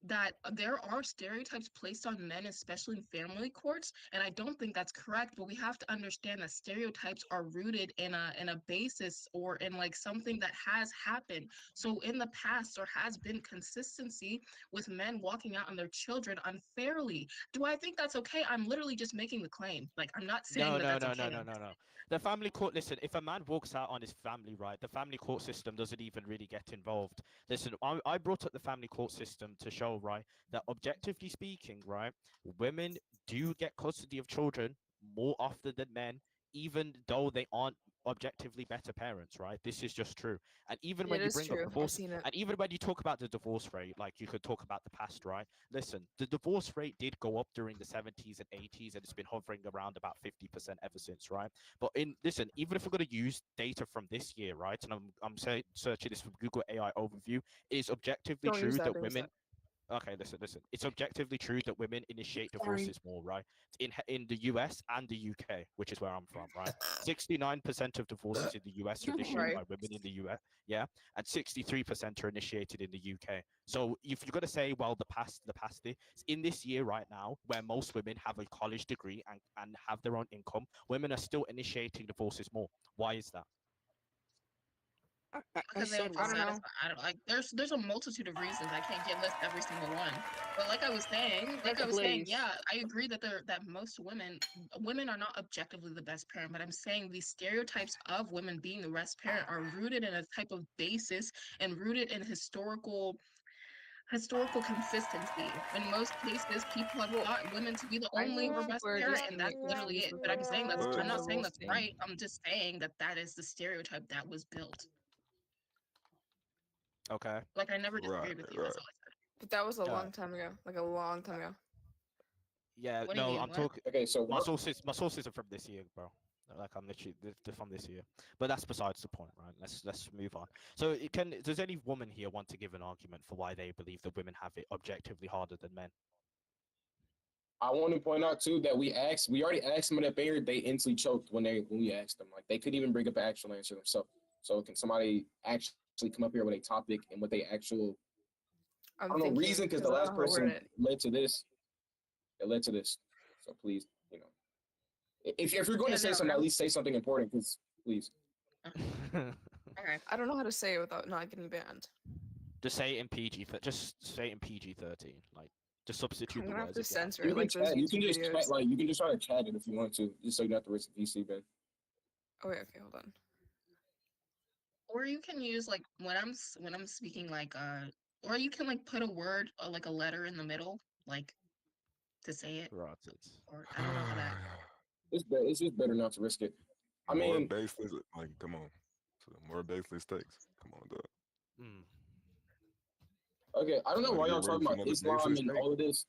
[SPEAKER 11] that there are stereotypes placed on men, especially in family courts, and I don't think that's correct. But we have to understand that stereotypes are rooted in a basis or in like something that has happened. So in the past, there has been consistency with men walking out on their children unfairly. Do I think that's okay? I'm literally just making the claim. Like I'm not saying
[SPEAKER 13] No,
[SPEAKER 11] that
[SPEAKER 13] no,
[SPEAKER 11] that's
[SPEAKER 13] no,
[SPEAKER 11] okay.
[SPEAKER 13] no, no, no, no. The family court. Listen, if a man walks out on his family, right, the family court system doesn't even really get involved. Listen, I brought up the family court system to show, right, that objectively speaking, right, women do get custody of children more often than men, even though they aren't objectively better parents, right? This is just true. And even when
[SPEAKER 15] It
[SPEAKER 13] you
[SPEAKER 15] is
[SPEAKER 13] bring up
[SPEAKER 15] true. I've
[SPEAKER 13] divorce,
[SPEAKER 15] seen it.
[SPEAKER 13] and even when you talk about the divorce rate, like you could talk about the past, right? Listen, the divorce rate did go up during the 70s and 80s, and it's been hovering around about 50% ever since, right? But listen, even if we're going to use data from this year, right, and I'm searching this from Google AI overview, it is objectively
[SPEAKER 15] Don't
[SPEAKER 13] true
[SPEAKER 15] use that.
[SPEAKER 13] that
[SPEAKER 15] Don't use
[SPEAKER 13] women.
[SPEAKER 15] that.
[SPEAKER 13] Okay, listen. It's objectively true that women initiate
[SPEAKER 15] Sorry.
[SPEAKER 13] divorces more, right? In the US and the UK, which is where I'm from, right? 69% of divorces in the US are initiated
[SPEAKER 15] Right.
[SPEAKER 13] by women in the US, yeah, and 63% are initiated in the UK. So if you're gonna say, well, the past, in this year right now, where most women have a college degree and have their own income, women are still initiating divorces more. Why is that?
[SPEAKER 11] Because they don't feel
[SPEAKER 15] I don't know.
[SPEAKER 11] satisfied. I don't like. There's a multitude of reasons. I can't get list every single one. But like I was saying,
[SPEAKER 9] Please.
[SPEAKER 11] yeah, I agree that most women are not objectively the best parent. But I'm saying these stereotypes of women being the best parent are rooted in a type of basis and rooted in historical consistency. In most cases, people have thought women to be the
[SPEAKER 15] I
[SPEAKER 11] only
[SPEAKER 15] think
[SPEAKER 11] or best
[SPEAKER 15] we're
[SPEAKER 11] parent,
[SPEAKER 15] just
[SPEAKER 11] and that's literally
[SPEAKER 15] confused
[SPEAKER 11] it.
[SPEAKER 15] with
[SPEAKER 11] But
[SPEAKER 15] the
[SPEAKER 11] I'm not
[SPEAKER 15] gender
[SPEAKER 11] saying
[SPEAKER 15] roles
[SPEAKER 11] that's
[SPEAKER 15] thing.
[SPEAKER 11] right. I'm just saying that is the stereotype that was built.
[SPEAKER 13] Okay.
[SPEAKER 11] Like I never disagreed with you. That's all I said.
[SPEAKER 15] But that was a
[SPEAKER 13] Yeah.
[SPEAKER 15] long time ago. Like a long time ago.
[SPEAKER 13] Yeah,
[SPEAKER 11] What do you
[SPEAKER 13] no,
[SPEAKER 11] mean,
[SPEAKER 13] I'm
[SPEAKER 11] what?
[SPEAKER 13] talking.
[SPEAKER 10] Okay, so
[SPEAKER 13] My sources are from this year, bro. Like I'm literally they're from this year, but that's besides the point, right? Let's move on. So does any woman here want to give an argument for why they believe that women have it objectively harder than men?
[SPEAKER 10] I want to point out too that we already asked them that they instantly choked when we asked them. Like they couldn't even bring up an actual answer themselves. So can somebody actually come up here with a topic and what they actual I don't know reason, because the last person led to this. It led to this. So please, If you're going
[SPEAKER 11] Yeah,
[SPEAKER 10] to say
[SPEAKER 11] no,
[SPEAKER 10] something, at
[SPEAKER 11] I'm
[SPEAKER 10] least say something important, please.
[SPEAKER 11] okay.
[SPEAKER 15] I don't know how to say it without not getting banned.
[SPEAKER 13] Just say it in PG. Just say it in PG-13. Like, just substitute
[SPEAKER 15] I'm
[SPEAKER 13] the
[SPEAKER 15] gonna have
[SPEAKER 13] words
[SPEAKER 15] to
[SPEAKER 13] if you have
[SPEAKER 15] censor
[SPEAKER 13] to.
[SPEAKER 15] it like those
[SPEAKER 10] You can
[SPEAKER 15] YouTube
[SPEAKER 10] just chat,
[SPEAKER 15] videos.
[SPEAKER 10] like you can just try to chat it if you want to, just so you don't have to risk the VC ban.
[SPEAKER 15] Oh wait, okay, hold on.
[SPEAKER 11] Or you can use like when I'm speaking like or you can like put a word or like a letter in the middle, like to say it.
[SPEAKER 13] Rotted.
[SPEAKER 11] Or I don't know how that.
[SPEAKER 10] It's just better not to risk it. I
[SPEAKER 16] More
[SPEAKER 10] mean,
[SPEAKER 16] baseless, like, come on. So more baseless takes. Come on, dog.
[SPEAKER 10] okay, I don't know
[SPEAKER 16] Trying to
[SPEAKER 10] why
[SPEAKER 16] get
[SPEAKER 10] y'all
[SPEAKER 16] ready
[SPEAKER 10] talking
[SPEAKER 16] for
[SPEAKER 10] about
[SPEAKER 16] another
[SPEAKER 10] Islam
[SPEAKER 16] baseless
[SPEAKER 10] and
[SPEAKER 16] take.
[SPEAKER 10] all of this.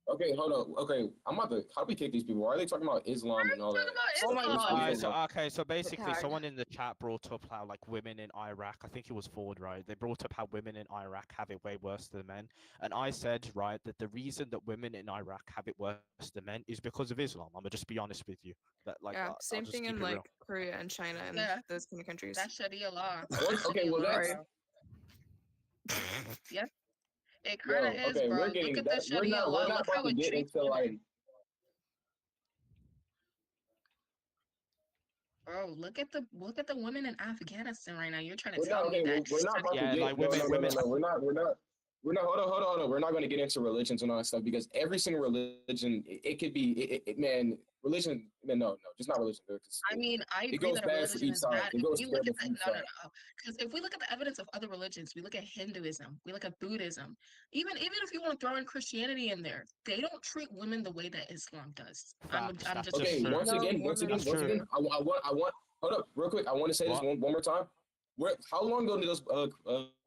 [SPEAKER 10] Okay, hold on. Okay, I'm about to. How do we kick these people? Why are they talking about Islam and all that?
[SPEAKER 15] Oh my
[SPEAKER 10] What's
[SPEAKER 15] god.
[SPEAKER 10] going
[SPEAKER 13] So
[SPEAKER 10] on?
[SPEAKER 13] okay, so basically,
[SPEAKER 15] tag.
[SPEAKER 13] someone in the chat brought up how like women in Iraq. I think it was Ford, right? They brought up how women in Iraq have it way worse than men, and I said, right, that the reason that women in Iraq have it worse than men is because of Islam. I'm gonna just be honest with you. That like,
[SPEAKER 15] Yeah,
[SPEAKER 13] I'll
[SPEAKER 15] same
[SPEAKER 13] just
[SPEAKER 15] thing
[SPEAKER 13] keep
[SPEAKER 15] in
[SPEAKER 13] it real.
[SPEAKER 15] like Korea and China and
[SPEAKER 11] Yeah,
[SPEAKER 15] those kind of countries.
[SPEAKER 11] that's Sharia law.
[SPEAKER 10] Okay, well
[SPEAKER 11] Sharia law,
[SPEAKER 10] that's
[SPEAKER 11] bro. Yeah, it kind of
[SPEAKER 10] yo.
[SPEAKER 11] is,
[SPEAKER 10] Okay,
[SPEAKER 11] bro.
[SPEAKER 10] we're
[SPEAKER 11] Look
[SPEAKER 10] getting
[SPEAKER 11] at the
[SPEAKER 10] that.
[SPEAKER 11] Sharia
[SPEAKER 10] We're
[SPEAKER 11] law.
[SPEAKER 10] not
[SPEAKER 11] Look
[SPEAKER 10] about
[SPEAKER 11] how
[SPEAKER 10] to
[SPEAKER 11] it
[SPEAKER 10] get
[SPEAKER 11] treats
[SPEAKER 10] into like.
[SPEAKER 11] women. Bro, look at the women in Afghanistan right now. You're trying to
[SPEAKER 10] We're not
[SPEAKER 11] tell me
[SPEAKER 10] okay.
[SPEAKER 11] that
[SPEAKER 10] We're not about to
[SPEAKER 13] Yeah,
[SPEAKER 10] get
[SPEAKER 13] like women, women.
[SPEAKER 10] no. We're not. Hold on. We're not going to get into religions and all that stuff because every single religion, it could be, man. Religion, man. No, just not religion.
[SPEAKER 11] I mean, I
[SPEAKER 10] It
[SPEAKER 11] agree
[SPEAKER 10] goes
[SPEAKER 11] that a
[SPEAKER 10] bad for
[SPEAKER 11] religion
[SPEAKER 10] each
[SPEAKER 11] is
[SPEAKER 10] side.
[SPEAKER 11] bad.
[SPEAKER 10] It
[SPEAKER 11] If
[SPEAKER 10] goes
[SPEAKER 11] we look
[SPEAKER 10] terrible
[SPEAKER 11] at
[SPEAKER 10] for
[SPEAKER 11] the
[SPEAKER 10] each
[SPEAKER 11] no,
[SPEAKER 10] side.
[SPEAKER 11] because if we look at the evidence of other religions, we look at Hinduism, we look at Buddhism, even if you want to throw in Christianity in there, they don't treat women the way that Islam does.
[SPEAKER 13] Facts.
[SPEAKER 11] I'm
[SPEAKER 13] That's
[SPEAKER 11] just
[SPEAKER 13] just
[SPEAKER 10] Okay,
[SPEAKER 11] being
[SPEAKER 13] true.
[SPEAKER 11] honest.
[SPEAKER 10] once
[SPEAKER 13] That's
[SPEAKER 10] again,
[SPEAKER 13] true.
[SPEAKER 10] I want. Hold up, real quick. I want to say this
[SPEAKER 13] What?
[SPEAKER 10] one more time. How long ago did those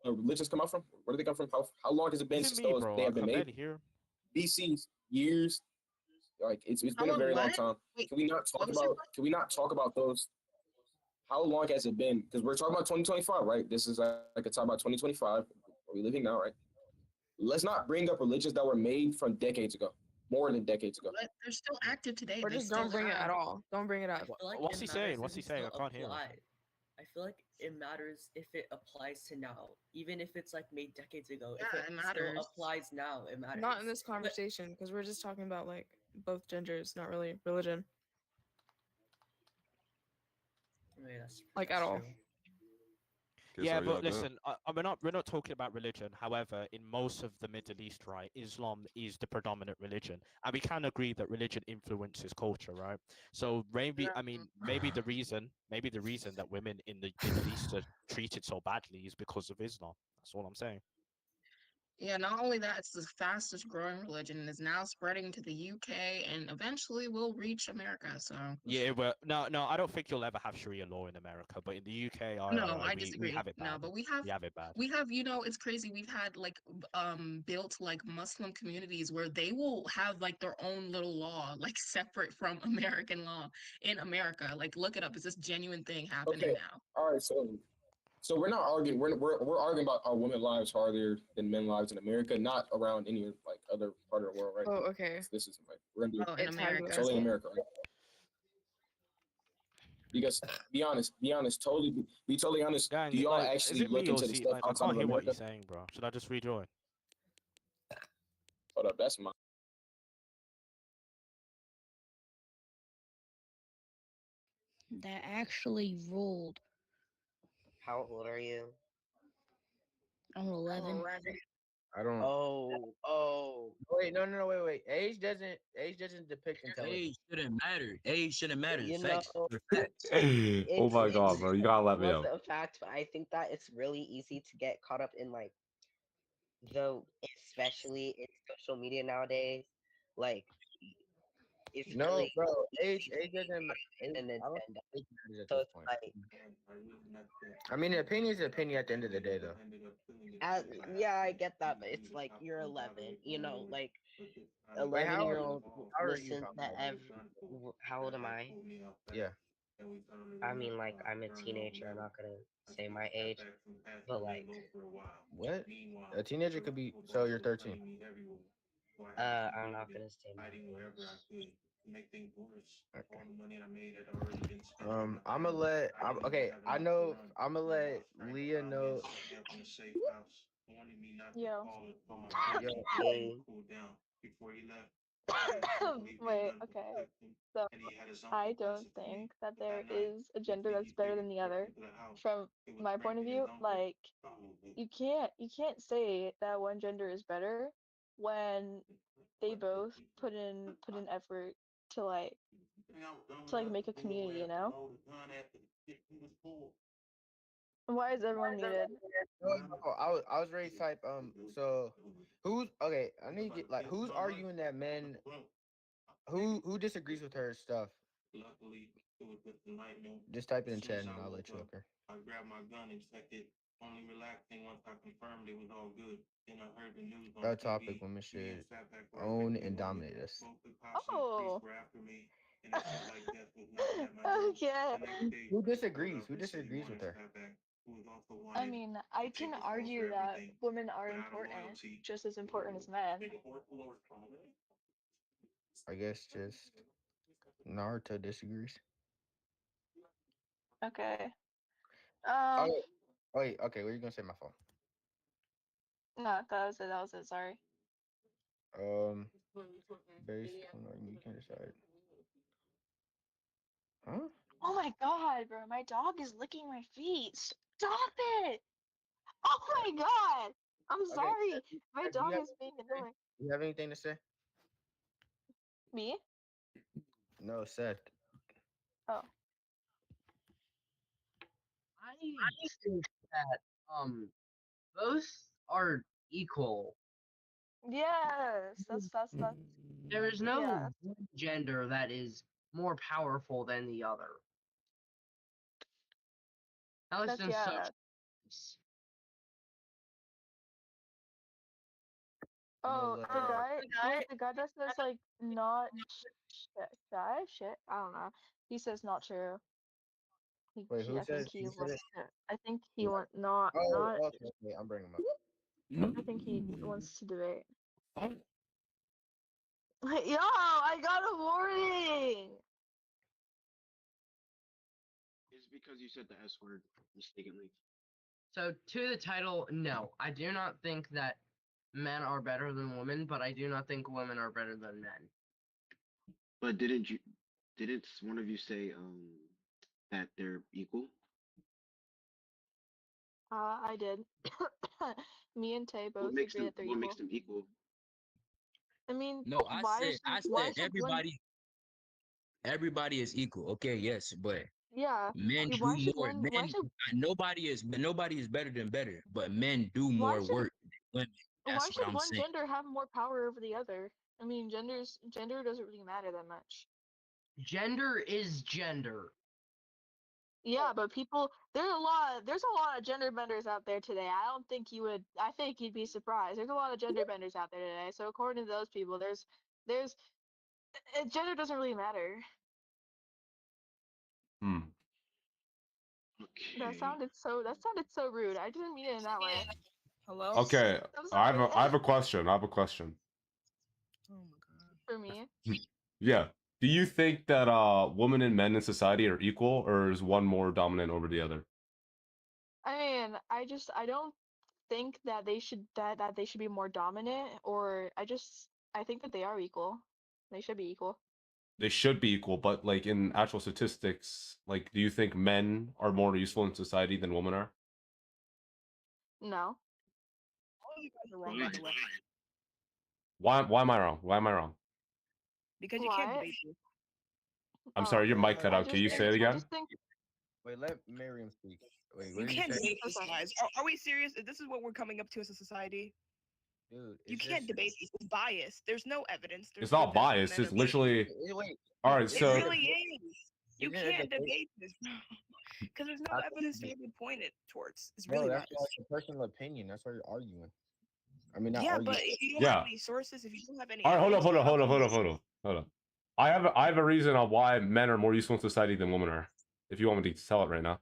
[SPEAKER 10] religions come out from? Where did they come from? How long has it been
[SPEAKER 13] Is it
[SPEAKER 10] since
[SPEAKER 13] me,
[SPEAKER 10] those
[SPEAKER 13] bro?
[SPEAKER 10] they
[SPEAKER 13] I
[SPEAKER 10] have been
[SPEAKER 13] can
[SPEAKER 10] made?
[SPEAKER 13] barely hear.
[SPEAKER 10] BC, years. Like it's
[SPEAKER 11] How
[SPEAKER 10] been a
[SPEAKER 11] long?
[SPEAKER 10] very long
[SPEAKER 11] What?
[SPEAKER 10] time.
[SPEAKER 11] Wait,
[SPEAKER 10] Can we not
[SPEAKER 11] what
[SPEAKER 10] talk
[SPEAKER 11] was your
[SPEAKER 10] about? Can we not talk about those? How long has it been? Because we're talking about 2025, right? This is like a talk about 2025. Are we living now, right? Let's not bring up religions that were made from decades ago, more than decades ago.
[SPEAKER 11] What? They're still active today.
[SPEAKER 15] Or
[SPEAKER 11] They
[SPEAKER 15] just
[SPEAKER 11] still
[SPEAKER 15] don't bring it
[SPEAKER 11] have.
[SPEAKER 15] at all. Don't bring it
[SPEAKER 17] I
[SPEAKER 15] up.
[SPEAKER 17] feel like
[SPEAKER 13] What's
[SPEAKER 17] it
[SPEAKER 13] he
[SPEAKER 17] matters
[SPEAKER 13] saying?
[SPEAKER 17] if
[SPEAKER 13] What's he
[SPEAKER 17] it's
[SPEAKER 13] saying? I
[SPEAKER 17] still
[SPEAKER 13] can't hear him.
[SPEAKER 17] applied. I feel like it matters if it applies to now, even if it's like made decades ago.
[SPEAKER 11] Yeah,
[SPEAKER 17] If
[SPEAKER 11] it
[SPEAKER 17] it still
[SPEAKER 11] matters.
[SPEAKER 17] applies now, it matters.
[SPEAKER 15] Not in this
[SPEAKER 17] But
[SPEAKER 15] conversation, because we're just talking about like both genders, not really religion.
[SPEAKER 17] I mean, that's
[SPEAKER 15] Like at all.
[SPEAKER 17] true.
[SPEAKER 16] Okay,
[SPEAKER 13] Yeah,
[SPEAKER 16] so
[SPEAKER 13] but
[SPEAKER 16] yeah,
[SPEAKER 13] listen, we're not talking about religion. However, in most of the Middle East, right, Islam is the predominant religion, and we can agree that religion influences culture, right? So maybe, I mean, maybe the reason that women in the Middle East are treated so badly is because of Islam. That's all I'm saying.
[SPEAKER 11] Yeah, not only that, it's the fastest growing religion and is now spreading to the UK and eventually will reach America. So
[SPEAKER 13] Yeah, but no, I don't think you'll ever have Sharia law in America, but in the UK,
[SPEAKER 11] no, I
[SPEAKER 13] we
[SPEAKER 11] disagree.
[SPEAKER 13] have it
[SPEAKER 11] No,
[SPEAKER 13] bad.
[SPEAKER 11] but
[SPEAKER 13] We have it bad.
[SPEAKER 11] you know, it's crazy. We've had like built like Muslim communities where they will have like their own little law, like separate from American law in America. Like look it up. It's this genuine thing happening
[SPEAKER 10] Okay,
[SPEAKER 11] now.
[SPEAKER 10] all right. So we're not arguing. We're arguing about are women lives harder than men lives in America, not around any like other part of the world, right?
[SPEAKER 15] Oh, okay.
[SPEAKER 10] This is like we're gonna do
[SPEAKER 11] Oh, in America.
[SPEAKER 10] solely in America, right? Because be honest, be totally honest.
[SPEAKER 13] Gang,
[SPEAKER 10] Do y'all
[SPEAKER 13] like, is
[SPEAKER 10] actually
[SPEAKER 13] it me
[SPEAKER 10] look
[SPEAKER 13] or
[SPEAKER 10] into
[SPEAKER 13] is
[SPEAKER 10] the
[SPEAKER 13] he,
[SPEAKER 10] stuff
[SPEAKER 13] like, I
[SPEAKER 10] outside
[SPEAKER 13] can't
[SPEAKER 10] of
[SPEAKER 13] hear what
[SPEAKER 10] America?
[SPEAKER 13] you're saying, bro. Should I just rejoin?
[SPEAKER 10] Hold up, that's my.
[SPEAKER 18] That actually ruled.
[SPEAKER 19] How old are you?
[SPEAKER 18] I'm 11.
[SPEAKER 20] I don't.
[SPEAKER 19] Oh.
[SPEAKER 20] Wait, no, wait. Age doesn't depict intelligence.
[SPEAKER 21] Age shouldn't matter. Age shouldn't matter.
[SPEAKER 19] You
[SPEAKER 21] Facts.
[SPEAKER 19] know,
[SPEAKER 21] They're facts.
[SPEAKER 1] Oh my
[SPEAKER 19] it's
[SPEAKER 1] god, bro, you gotta let me
[SPEAKER 19] was
[SPEAKER 1] know.
[SPEAKER 19] a fact, but I think that it's really easy to get caught up in like especially in social media nowadays. Like it's
[SPEAKER 20] No,
[SPEAKER 19] really
[SPEAKER 20] bro. Age doesn't.
[SPEAKER 19] and
[SPEAKER 20] I don't
[SPEAKER 19] Nintendo.
[SPEAKER 20] think age matters at
[SPEAKER 19] So
[SPEAKER 20] this
[SPEAKER 19] it's
[SPEAKER 20] point.
[SPEAKER 19] like
[SPEAKER 20] I mean, an opinion is an opinion at the end of the day, though.
[SPEAKER 19] yeah, I get that, but it's like you're 11, you know, like
[SPEAKER 20] Wait, how
[SPEAKER 19] 11-year-old
[SPEAKER 20] how are you?
[SPEAKER 19] listen to how old am I?
[SPEAKER 20] Yeah.
[SPEAKER 19] I mean, like I'm a teenager. I'm not gonna say my age, but like
[SPEAKER 20] What? A teenager could be. So you're 13.
[SPEAKER 19] I'm not gonna say my
[SPEAKER 20] I'm gonna let. Okay, I know. I'm gonna let Leah know.
[SPEAKER 6] Yo.
[SPEAKER 20] Yo,
[SPEAKER 19] age.
[SPEAKER 2] Wait, okay. So I don't think that there is a gender that's better than the other. From my point of view, like you can't say that one gender is better when they both put in effort to like make a community, you know? Why is everyone muted?
[SPEAKER 20] I was ready to type so who's okay, I need to get like who's arguing that men who disagrees with her stuff? Just type it in chat and I'll let you up here.
[SPEAKER 7] I grabbed my gun and checked it, only relaxing once I confirmed it was all good. Then I heard the news on
[SPEAKER 20] That
[SPEAKER 7] TV.
[SPEAKER 20] topic women should own and dominate us.
[SPEAKER 2] Oh.
[SPEAKER 7] And it felt like death was knocking at my door.
[SPEAKER 2] Okay.
[SPEAKER 7] The next day,
[SPEAKER 20] Who disagrees? Who disagrees with her?
[SPEAKER 7] who was also
[SPEAKER 2] I
[SPEAKER 7] wanted
[SPEAKER 2] mean, I
[SPEAKER 7] to
[SPEAKER 2] can
[SPEAKER 7] take us home
[SPEAKER 2] argue
[SPEAKER 7] for
[SPEAKER 2] that
[SPEAKER 7] everything,
[SPEAKER 2] women are
[SPEAKER 7] but out of
[SPEAKER 2] important,
[SPEAKER 7] loyalty,
[SPEAKER 2] just as important as men.
[SPEAKER 20] I guess just Naruto disagrees.
[SPEAKER 2] Okay.
[SPEAKER 20] Oh wait, okay, what are you gonna say, my fault?
[SPEAKER 2] No, that was it. That was it. Sorry.
[SPEAKER 20] Based on you can decide. Huh?
[SPEAKER 2] Oh my god, bro! My dog is licking my feet. Stop it! Oh my god! I'm
[SPEAKER 20] Okay,
[SPEAKER 2] sorry. My
[SPEAKER 20] do you
[SPEAKER 2] dog
[SPEAKER 20] have
[SPEAKER 2] is being annoying.
[SPEAKER 20] do you have anything to say?
[SPEAKER 2] Me?
[SPEAKER 20] No, Seth.
[SPEAKER 2] Oh.
[SPEAKER 22] I think that both are equal.
[SPEAKER 2] Yes. That's.
[SPEAKER 22] There is no
[SPEAKER 2] Yeah.
[SPEAKER 22] one gender that is more powerful than the other. At least in social.
[SPEAKER 2] Oh, the guy that says like not shit. I don't know. He says not true.
[SPEAKER 20] Wait, who
[SPEAKER 2] I think
[SPEAKER 20] says
[SPEAKER 2] he
[SPEAKER 20] who said
[SPEAKER 2] wants
[SPEAKER 20] it?
[SPEAKER 2] to. I think he want not.
[SPEAKER 20] Oh, okay, I'm bringing him up.
[SPEAKER 2] I think he wants to debate. Yo, I got a warning.
[SPEAKER 23] It's because you said the S word mistakenly.
[SPEAKER 22] So to the title, no, I do not think that men are better than women, but I do not think women are better than men.
[SPEAKER 23] But didn't one of you say that they're equal?
[SPEAKER 2] I did. Me and Tay both
[SPEAKER 23] What makes
[SPEAKER 2] agree
[SPEAKER 23] them
[SPEAKER 2] that they're
[SPEAKER 23] what
[SPEAKER 2] equal.
[SPEAKER 23] makes them equal?
[SPEAKER 2] I mean,
[SPEAKER 21] No, I
[SPEAKER 2] why
[SPEAKER 21] said
[SPEAKER 2] should one?
[SPEAKER 21] everybody is equal. Okay, yes, but
[SPEAKER 2] Yeah.
[SPEAKER 21] men do
[SPEAKER 2] Why should
[SPEAKER 21] more.
[SPEAKER 2] one? Why should?
[SPEAKER 21] Nobody is better than better, but men do
[SPEAKER 2] Why
[SPEAKER 21] more
[SPEAKER 2] should?
[SPEAKER 21] work than women.
[SPEAKER 2] Why
[SPEAKER 21] That's what
[SPEAKER 2] should
[SPEAKER 21] I'm
[SPEAKER 2] one
[SPEAKER 21] saying.
[SPEAKER 2] gender have more power over the other? I mean, gender doesn't really matter that much.
[SPEAKER 22] Gender is gender.
[SPEAKER 2] Yeah, but there's a lot of gender benders out there today. I think you'd be surprised. There's a lot of gender benders out there today. So according to those people, gender doesn't really matter.
[SPEAKER 23] Okay.
[SPEAKER 2] That sounded so rude. I didn't mean it in that way.
[SPEAKER 15] Hello?
[SPEAKER 1] Okay,
[SPEAKER 2] I'm
[SPEAKER 1] I
[SPEAKER 2] sorry.
[SPEAKER 1] have a question. I have a question.
[SPEAKER 15] Oh my god.
[SPEAKER 2] For me?
[SPEAKER 1] Yeah. Do you think that women and men in society are equal, or is one more dominant over the other?
[SPEAKER 2] I mean, I don't think that they should be more dominant, or I think that they are equal. They should be equal.
[SPEAKER 1] They should be equal, but like in actual statistics, like do you think men are more useful in society than women are?
[SPEAKER 2] No.
[SPEAKER 15] All you guys are wrong, by the way.
[SPEAKER 1] Why am I wrong? Why am I wrong?
[SPEAKER 15] Because you can't debate me.
[SPEAKER 1] I'm sorry, your mic cut
[SPEAKER 2] I
[SPEAKER 1] out. Can
[SPEAKER 2] just
[SPEAKER 1] you
[SPEAKER 2] think-
[SPEAKER 1] say it
[SPEAKER 2] I
[SPEAKER 1] again?
[SPEAKER 2] just think
[SPEAKER 20] Wait, let Miriam speak. Wait,
[SPEAKER 15] You
[SPEAKER 20] what did
[SPEAKER 15] can't
[SPEAKER 20] you say?
[SPEAKER 15] debate this, guys. Are we serious? This is what we're coming up to as a society?
[SPEAKER 20] Dude,
[SPEAKER 15] You
[SPEAKER 20] it's
[SPEAKER 15] can't
[SPEAKER 20] just-
[SPEAKER 15] debate this. It's biased. There's no evidence.
[SPEAKER 1] It's not biased. It's literally.
[SPEAKER 20] Wait.
[SPEAKER 1] All right,
[SPEAKER 15] It
[SPEAKER 1] so
[SPEAKER 15] really is. You
[SPEAKER 20] Isn't it
[SPEAKER 15] can't
[SPEAKER 20] debate?
[SPEAKER 15] debate this, because there's no
[SPEAKER 20] I think
[SPEAKER 15] evidence to
[SPEAKER 20] you-
[SPEAKER 15] even point it towards. It's
[SPEAKER 20] Bro,
[SPEAKER 15] really
[SPEAKER 20] that's
[SPEAKER 15] biased.
[SPEAKER 20] like a personal opinion. That's why you're arguing. I mean, not
[SPEAKER 15] Yeah,
[SPEAKER 20] arguing.
[SPEAKER 15] but if you don't
[SPEAKER 1] Yeah.
[SPEAKER 15] have any sources, if you don't have any
[SPEAKER 1] all right, hold
[SPEAKER 15] evidence,
[SPEAKER 1] up.
[SPEAKER 15] how can you-
[SPEAKER 1] I have a reason on why men are more useful in society than women are. If you want me to tell it right now.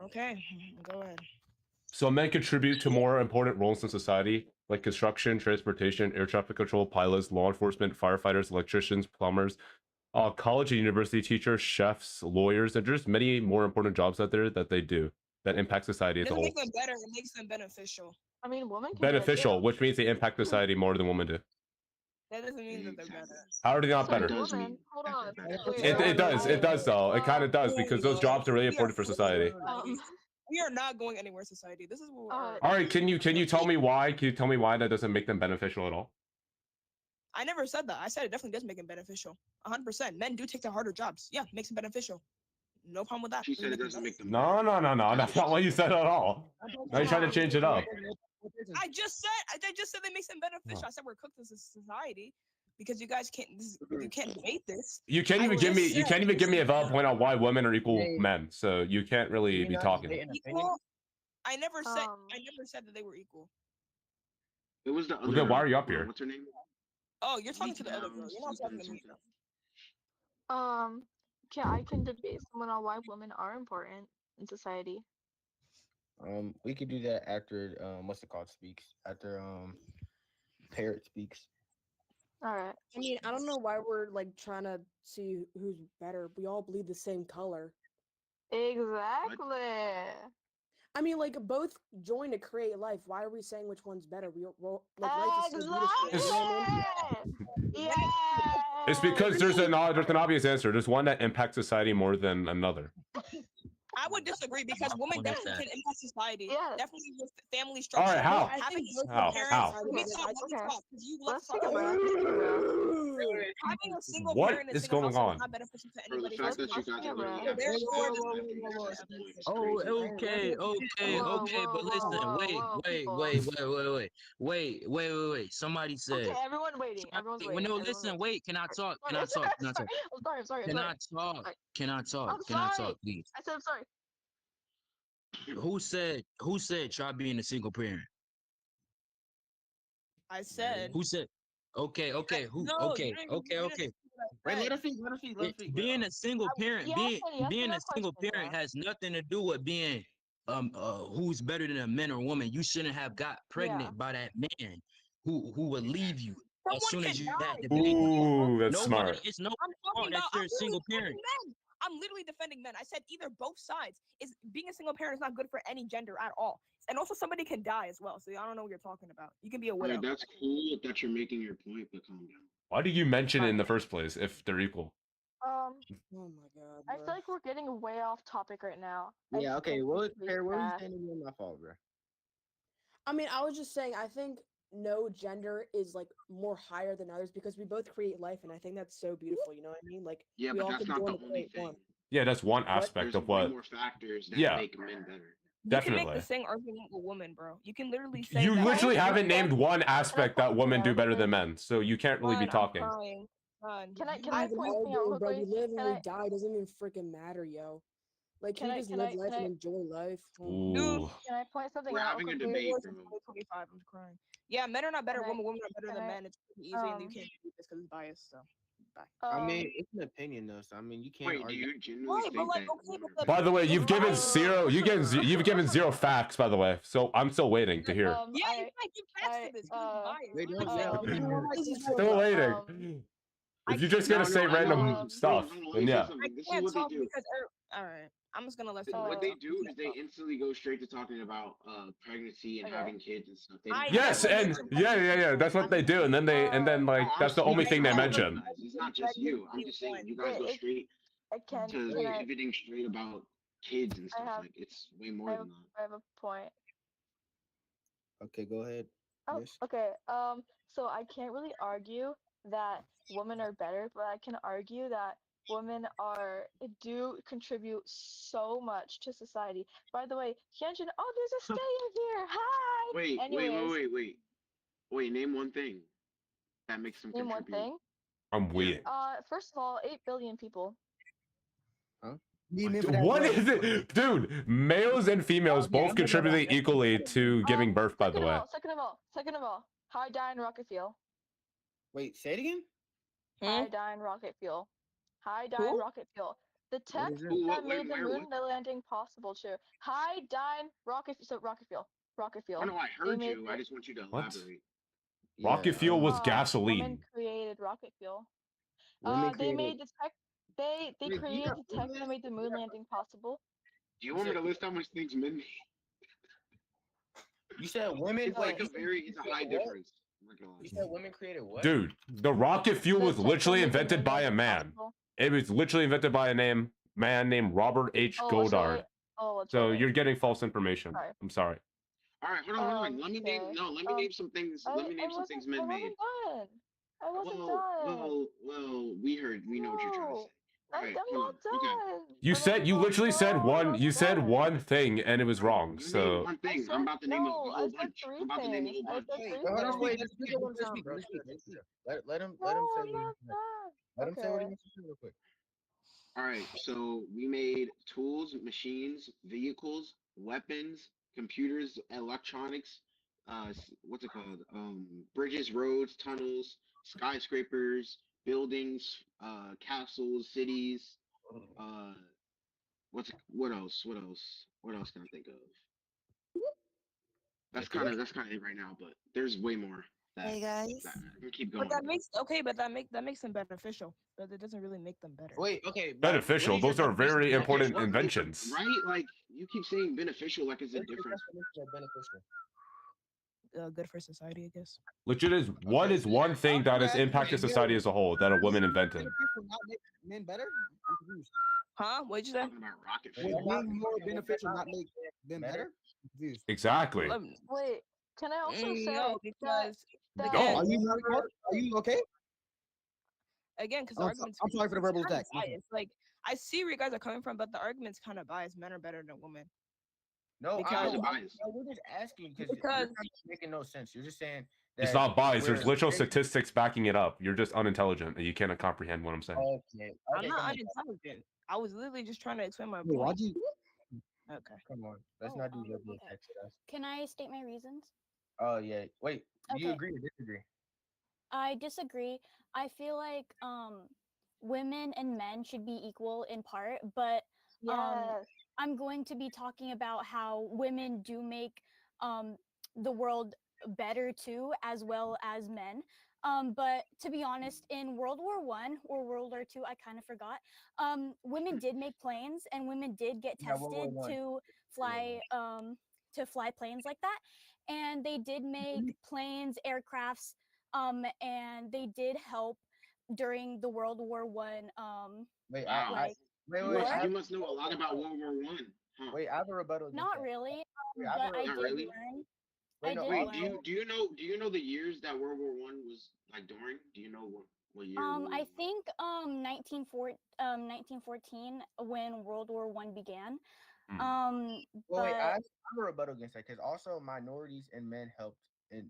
[SPEAKER 15] Okay, go ahead.
[SPEAKER 1] So men contribute to more important roles in society, like construction, transportation, air traffic control, pilots, law enforcement, firefighters, electricians, plumbers, college and university teachers, chefs, lawyers, and just many more important jobs out there that they do that impact society
[SPEAKER 15] It
[SPEAKER 1] as a
[SPEAKER 15] doesn't
[SPEAKER 1] whole.
[SPEAKER 15] make them better. It makes them beneficial.
[SPEAKER 2] I mean, women can
[SPEAKER 1] Beneficial, which means they impact society more than women do.
[SPEAKER 15] That doesn't mean that they're better.
[SPEAKER 1] How are they not
[SPEAKER 2] So
[SPEAKER 1] better?
[SPEAKER 2] women, hold on. Wait,
[SPEAKER 1] It does. It does though. It kind of does
[SPEAKER 15] There
[SPEAKER 1] because
[SPEAKER 15] we
[SPEAKER 1] those
[SPEAKER 15] go.
[SPEAKER 1] jobs are really
[SPEAKER 15] We are
[SPEAKER 1] important for
[SPEAKER 15] flipping
[SPEAKER 1] society.
[SPEAKER 15] society. We are not going anywhere, society. This is what we are.
[SPEAKER 1] All right, can you tell me why? Can you tell me why that doesn't make them beneficial at all?
[SPEAKER 15] I never said that. I said it definitely does make them beneficial. 100%. Men do take the harder jobs. Yeah, makes them beneficial. No problem with that.
[SPEAKER 23] She said it doesn't make them.
[SPEAKER 1] No. That's not what you said at all. Now you're trying to change it up.
[SPEAKER 15] I just said that makes them beneficial. I said we're cooked as a society because you guys can't. You can't debate this.
[SPEAKER 1] You can't even give me. You can't even give me a valid point on why women are equal men. So you can't really be talking.
[SPEAKER 15] Equal? I never said that they were equal.
[SPEAKER 23] It was the other.
[SPEAKER 1] Well, then why are you up here?
[SPEAKER 23] What's her name?
[SPEAKER 15] Oh, you're talking to the other girl. You're not talking to me.
[SPEAKER 2] I can debate someone on why women are important in society.
[SPEAKER 20] We could do that after what's it called speaks. After Parrot speaks.
[SPEAKER 2] All right.
[SPEAKER 4] I mean, I don't know why we're like trying to see who's better. We all bleed the same color.
[SPEAKER 2] Exactly.
[SPEAKER 4] I mean, like both join to create life. Why are we saying which one's better? Like life is so beautiful. You know what I mean?
[SPEAKER 2] Yeah.
[SPEAKER 1] It's because there's an obvious answer. There's one that impacts society more than another.
[SPEAKER 15] I would disagree because women definitely can impact society.
[SPEAKER 2] Yeah.
[SPEAKER 15] Definitely with family
[SPEAKER 1] All
[SPEAKER 15] structure.
[SPEAKER 1] right, how?
[SPEAKER 15] Having
[SPEAKER 1] How?
[SPEAKER 15] Let me talk. Because you love to talk about having a single
[SPEAKER 1] What
[SPEAKER 15] parent in a
[SPEAKER 1] is
[SPEAKER 15] single
[SPEAKER 1] going
[SPEAKER 15] household
[SPEAKER 1] on?
[SPEAKER 15] is not beneficial to anybody.
[SPEAKER 23] The fact that you guys are already having
[SPEAKER 21] Okay, but listen, wait. Somebody said.
[SPEAKER 2] Okay, everyone waiting. Everyone's waiting.
[SPEAKER 21] No, listen, wait. Can I talk? Can I talk? Can I talk?
[SPEAKER 2] I'm sorry.
[SPEAKER 21] Can I talk? Can I talk?
[SPEAKER 2] I'm
[SPEAKER 21] Can I
[SPEAKER 2] sorry.
[SPEAKER 21] talk, please?
[SPEAKER 2] I said I'm sorry.
[SPEAKER 21] Who said try being a single parent?
[SPEAKER 15] I said.
[SPEAKER 21] Who said? Okay. Who?
[SPEAKER 15] No,
[SPEAKER 21] Okay.
[SPEAKER 20] Wait, let us speak.
[SPEAKER 21] Being a single parent,
[SPEAKER 2] Yes
[SPEAKER 21] being
[SPEAKER 2] or no
[SPEAKER 21] a single
[SPEAKER 2] question,
[SPEAKER 21] parent
[SPEAKER 2] bro.
[SPEAKER 21] has nothing to do with being who's better than a man or woman. You shouldn't have got pregnant by that man who would leave you as soon as you had the baby.
[SPEAKER 1] Ooh, that's smart.
[SPEAKER 21] It's no
[SPEAKER 15] I'm talking
[SPEAKER 21] fault that
[SPEAKER 15] about.
[SPEAKER 21] you're a single parent.
[SPEAKER 15] I'm literally defending men. I said either both sides is being a single parent is not good for any gender at all. And also somebody can die as well. So I don't know what you're talking about. You can be a widow.
[SPEAKER 23] Alright, that's cool that you're making your point, but calm down.
[SPEAKER 1] Why did you mention it in the first place if they're equal?
[SPEAKER 4] Oh my god.
[SPEAKER 2] I feel like we're getting way off topic right now.
[SPEAKER 20] Yeah, okay. What
[SPEAKER 2] really
[SPEAKER 20] were you
[SPEAKER 2] fast.
[SPEAKER 20] saying again? My fault, bro.
[SPEAKER 4] I mean, I was just saying, I think no gender is like more higher than others because we both create life, and I think that's so beautiful. You know what I mean? Like,
[SPEAKER 23] Yeah,
[SPEAKER 4] we
[SPEAKER 23] but
[SPEAKER 4] all
[SPEAKER 23] that's
[SPEAKER 4] can
[SPEAKER 23] not
[SPEAKER 4] join
[SPEAKER 23] the
[SPEAKER 4] to
[SPEAKER 23] only
[SPEAKER 4] create
[SPEAKER 23] thing.
[SPEAKER 4] one.
[SPEAKER 1] Yeah, that's one aspect
[SPEAKER 23] There's
[SPEAKER 1] of
[SPEAKER 23] way
[SPEAKER 1] what.
[SPEAKER 23] more factors that
[SPEAKER 1] Yeah.
[SPEAKER 23] make men better.
[SPEAKER 15] You
[SPEAKER 1] Definitely.
[SPEAKER 15] can make the same argument with women, bro. You can literally say
[SPEAKER 1] You
[SPEAKER 15] that
[SPEAKER 1] literally haven't named one aspect that women do better than
[SPEAKER 2] quickly?
[SPEAKER 1] men, so you can't really be
[SPEAKER 15] I'm
[SPEAKER 1] talking.
[SPEAKER 15] crying.
[SPEAKER 2] Can I
[SPEAKER 4] Even
[SPEAKER 2] point something out
[SPEAKER 4] arguing,
[SPEAKER 2] real
[SPEAKER 4] bro. We
[SPEAKER 2] quickly?
[SPEAKER 4] live and
[SPEAKER 2] Can
[SPEAKER 4] we
[SPEAKER 2] I-
[SPEAKER 4] die doesn't even freaking matter, yo. Like, can we just live life and enjoy life?
[SPEAKER 1] Ooh.
[SPEAKER 2] Can I point something
[SPEAKER 23] We're
[SPEAKER 2] out
[SPEAKER 23] having
[SPEAKER 2] real
[SPEAKER 23] a
[SPEAKER 2] quickly?
[SPEAKER 23] debate, bro.
[SPEAKER 15] 2025, I'm crying. Yeah, men are not better. Women are better than
[SPEAKER 2] can I-
[SPEAKER 15] men. It's pretty easy, and you can't do this because it's biased. So, bye.
[SPEAKER 20] I mean, it's an opinion though, so I mean, you can't
[SPEAKER 23] Wait, do
[SPEAKER 20] argue.
[SPEAKER 23] you genuinely
[SPEAKER 15] Right, but
[SPEAKER 23] think
[SPEAKER 15] like,
[SPEAKER 23] that?
[SPEAKER 15] okay, but
[SPEAKER 1] By the way, you've given zero. You've given zero facts. By the way, so I'm still waiting to hear.
[SPEAKER 15] Yeah, you can't give facts to this.
[SPEAKER 20] Wait,
[SPEAKER 15] You're biased.
[SPEAKER 1] Still waiting. If you're just gonna say random stuff, then yeah.
[SPEAKER 23] This
[SPEAKER 15] I
[SPEAKER 23] is
[SPEAKER 15] can't
[SPEAKER 23] what they
[SPEAKER 15] talk
[SPEAKER 23] do.
[SPEAKER 15] because all right, I'm just gonna let somebody.
[SPEAKER 23] What they do is they instantly go straight to talking about pregnancy and having kids and stuff. They don't
[SPEAKER 1] Yes, and yeah. That's what they do, and then like that's the only thing they mention.
[SPEAKER 23] It's not just you. I'm just saying you guys go straight to pivoting straight about kids and stuff. Like it's way more than that.
[SPEAKER 2] I have a point.
[SPEAKER 20] Okay, go ahead.
[SPEAKER 2] Oh,
[SPEAKER 20] Yes.
[SPEAKER 2] okay. So I can't really argue that women are better, but I can argue that women do contribute so much to society. By the way, Hyunjin, oh, there's a stay in here. Hi.
[SPEAKER 23] Wait. Wait, name one thing that makes them
[SPEAKER 2] Name one
[SPEAKER 23] contribute.
[SPEAKER 2] thing.
[SPEAKER 1] I'm weird.
[SPEAKER 2] First of all, 8 billion people.
[SPEAKER 20] Huh?
[SPEAKER 1] What is it, dude? Males and females both contributing equally to giving birth. By the way.
[SPEAKER 2] Second of all, high dye and rocket fuel.
[SPEAKER 20] Wait, say it again.
[SPEAKER 2] High dye and rocket fuel. High dye and rocket fuel. The tech that made the moon landing possible. Sure. High dye rocket. So rocket fuel. Rocket fuel.
[SPEAKER 23] Oh no, I heard you.
[SPEAKER 2] I
[SPEAKER 23] I just want you to
[SPEAKER 1] What?
[SPEAKER 23] elaborate.
[SPEAKER 1] Rocket fuel was gasoline.
[SPEAKER 2] Women created rocket fuel.
[SPEAKER 20] Women
[SPEAKER 2] They
[SPEAKER 20] created-
[SPEAKER 2] made the tech. They
[SPEAKER 23] Wait,
[SPEAKER 2] created the tech that made the moon landing possible.
[SPEAKER 23] Do you want me to list how much things men make?
[SPEAKER 20] You said women.
[SPEAKER 23] It's like it's a high difference. marginalized.
[SPEAKER 20] You said women created what?
[SPEAKER 1] Dude, the rocket fuel
[SPEAKER 2] To
[SPEAKER 1] was
[SPEAKER 2] take
[SPEAKER 1] literally
[SPEAKER 2] as many
[SPEAKER 1] invented by a
[SPEAKER 2] women as
[SPEAKER 1] man.
[SPEAKER 2] possible.
[SPEAKER 1] It was literally invented by a man named Robert H.
[SPEAKER 2] Oh, what's
[SPEAKER 1] Goddard.
[SPEAKER 2] right? Oh, what's
[SPEAKER 1] So
[SPEAKER 2] right?
[SPEAKER 1] you're getting false information.
[SPEAKER 2] Sorry.
[SPEAKER 1] I'm sorry.
[SPEAKER 23] All right, hold on. Let me name.
[SPEAKER 2] Okay.
[SPEAKER 23] No, let me name some things. Let me name some things men
[SPEAKER 2] I
[SPEAKER 23] made.
[SPEAKER 2] wasn't done. I wasn't done.
[SPEAKER 23] Well. We heard. We know what you're trying to say. All right,
[SPEAKER 2] I'm
[SPEAKER 23] hold
[SPEAKER 2] not
[SPEAKER 23] on. Okay.
[SPEAKER 2] done.
[SPEAKER 1] You literally said
[SPEAKER 2] I'm
[SPEAKER 1] one.
[SPEAKER 2] not
[SPEAKER 1] You said
[SPEAKER 2] done.
[SPEAKER 1] one thing and it was wrong.
[SPEAKER 23] You named
[SPEAKER 1] So
[SPEAKER 23] one thing. I'm about to name a whole bunch. I'm about to name a whole bunch.
[SPEAKER 20] Hold on, wait. Let him speak. Let him say what he wants to say. Let him say what he wants to say real quick.
[SPEAKER 23] All right, so we made tools, machines, vehicles, weapons, computers, electronics. What's it called? Bridges, roads, tunnels, skyscrapers, buildings, castles, cities. What else? What else can I think of? That's kind of it right now, but there's way more.
[SPEAKER 15] Hey guys.
[SPEAKER 23] That I can keep going.
[SPEAKER 15] But that makes them beneficial, but it doesn't really make them better.
[SPEAKER 20] Wait, okay.
[SPEAKER 1] beneficial. Those are very important inventions.
[SPEAKER 23] Right? Like you keep saying beneficial, like it's a difference.
[SPEAKER 20] Beneficial.
[SPEAKER 15] Good for society, I guess.
[SPEAKER 1] Legit is what is one thing that has impacted society as a whole that a woman invented?
[SPEAKER 20] Not make men better? I'm confused.
[SPEAKER 15] Huh? What'd you say?
[SPEAKER 20] Would being more beneficial not make men better? I'm confused.
[SPEAKER 1] Exactly.
[SPEAKER 2] Wait, can I also say
[SPEAKER 15] no, because
[SPEAKER 2] that
[SPEAKER 1] No.
[SPEAKER 20] Are you okay?
[SPEAKER 15] Again, because the
[SPEAKER 20] I'm
[SPEAKER 15] argument's
[SPEAKER 20] sorry for the verbal attack.
[SPEAKER 15] biased. Like I see where you guys are coming from, but the argument's kind of biased. Men are better than women.
[SPEAKER 20] No,
[SPEAKER 15] Because-
[SPEAKER 20] we're just asking because you're not making no sense. You're just saying that
[SPEAKER 1] It's not biased. There's
[SPEAKER 20] we're-
[SPEAKER 1] literal statistics backing it up. You're just unintelligent and you cannot comprehend what I'm saying.
[SPEAKER 20] Okay.
[SPEAKER 15] I'm not unintelligent. I was literally just trying to explain my
[SPEAKER 20] Wait,
[SPEAKER 15] point.
[SPEAKER 20] why'd you?
[SPEAKER 15] Okay.
[SPEAKER 20] Come on. Let's not do verbal attacks to us.
[SPEAKER 5] Can I state my reasons?
[SPEAKER 20] Oh yeah. Wait. Do you
[SPEAKER 5] Okay.
[SPEAKER 20] agree or disagree?
[SPEAKER 5] I disagree. I feel like women and men should be equal in part, but
[SPEAKER 2] Yes.
[SPEAKER 5] I'm going to be talking about how women do make the world better too, as well as men. But to be honest, in World War I or World War II, I kind of forgot. Women did make planes, and women did get
[SPEAKER 20] Yeah, World
[SPEAKER 5] tested
[SPEAKER 20] War I.
[SPEAKER 5] to fly planes like that. And they did make planes, aircrafts, and they did help during the World War One.
[SPEAKER 20] Wait,
[SPEAKER 5] war.
[SPEAKER 23] You must know a lot about World War One. Huh?
[SPEAKER 20] Wait, I have a rebuttal. against
[SPEAKER 5] Not
[SPEAKER 20] that.
[SPEAKER 5] really,
[SPEAKER 20] Wait, I have
[SPEAKER 5] but I
[SPEAKER 23] Not
[SPEAKER 5] did
[SPEAKER 23] really?
[SPEAKER 5] learn.
[SPEAKER 20] Wait,
[SPEAKER 5] I
[SPEAKER 20] no,
[SPEAKER 5] did
[SPEAKER 23] Wait,
[SPEAKER 5] learn.
[SPEAKER 23] do you know the years that World War One was like during? Do you know what year?
[SPEAKER 5] I think 1914 when World War One began.
[SPEAKER 20] Well,
[SPEAKER 5] But
[SPEAKER 20] wait, I have a rebuttal against that because also minorities and men helped and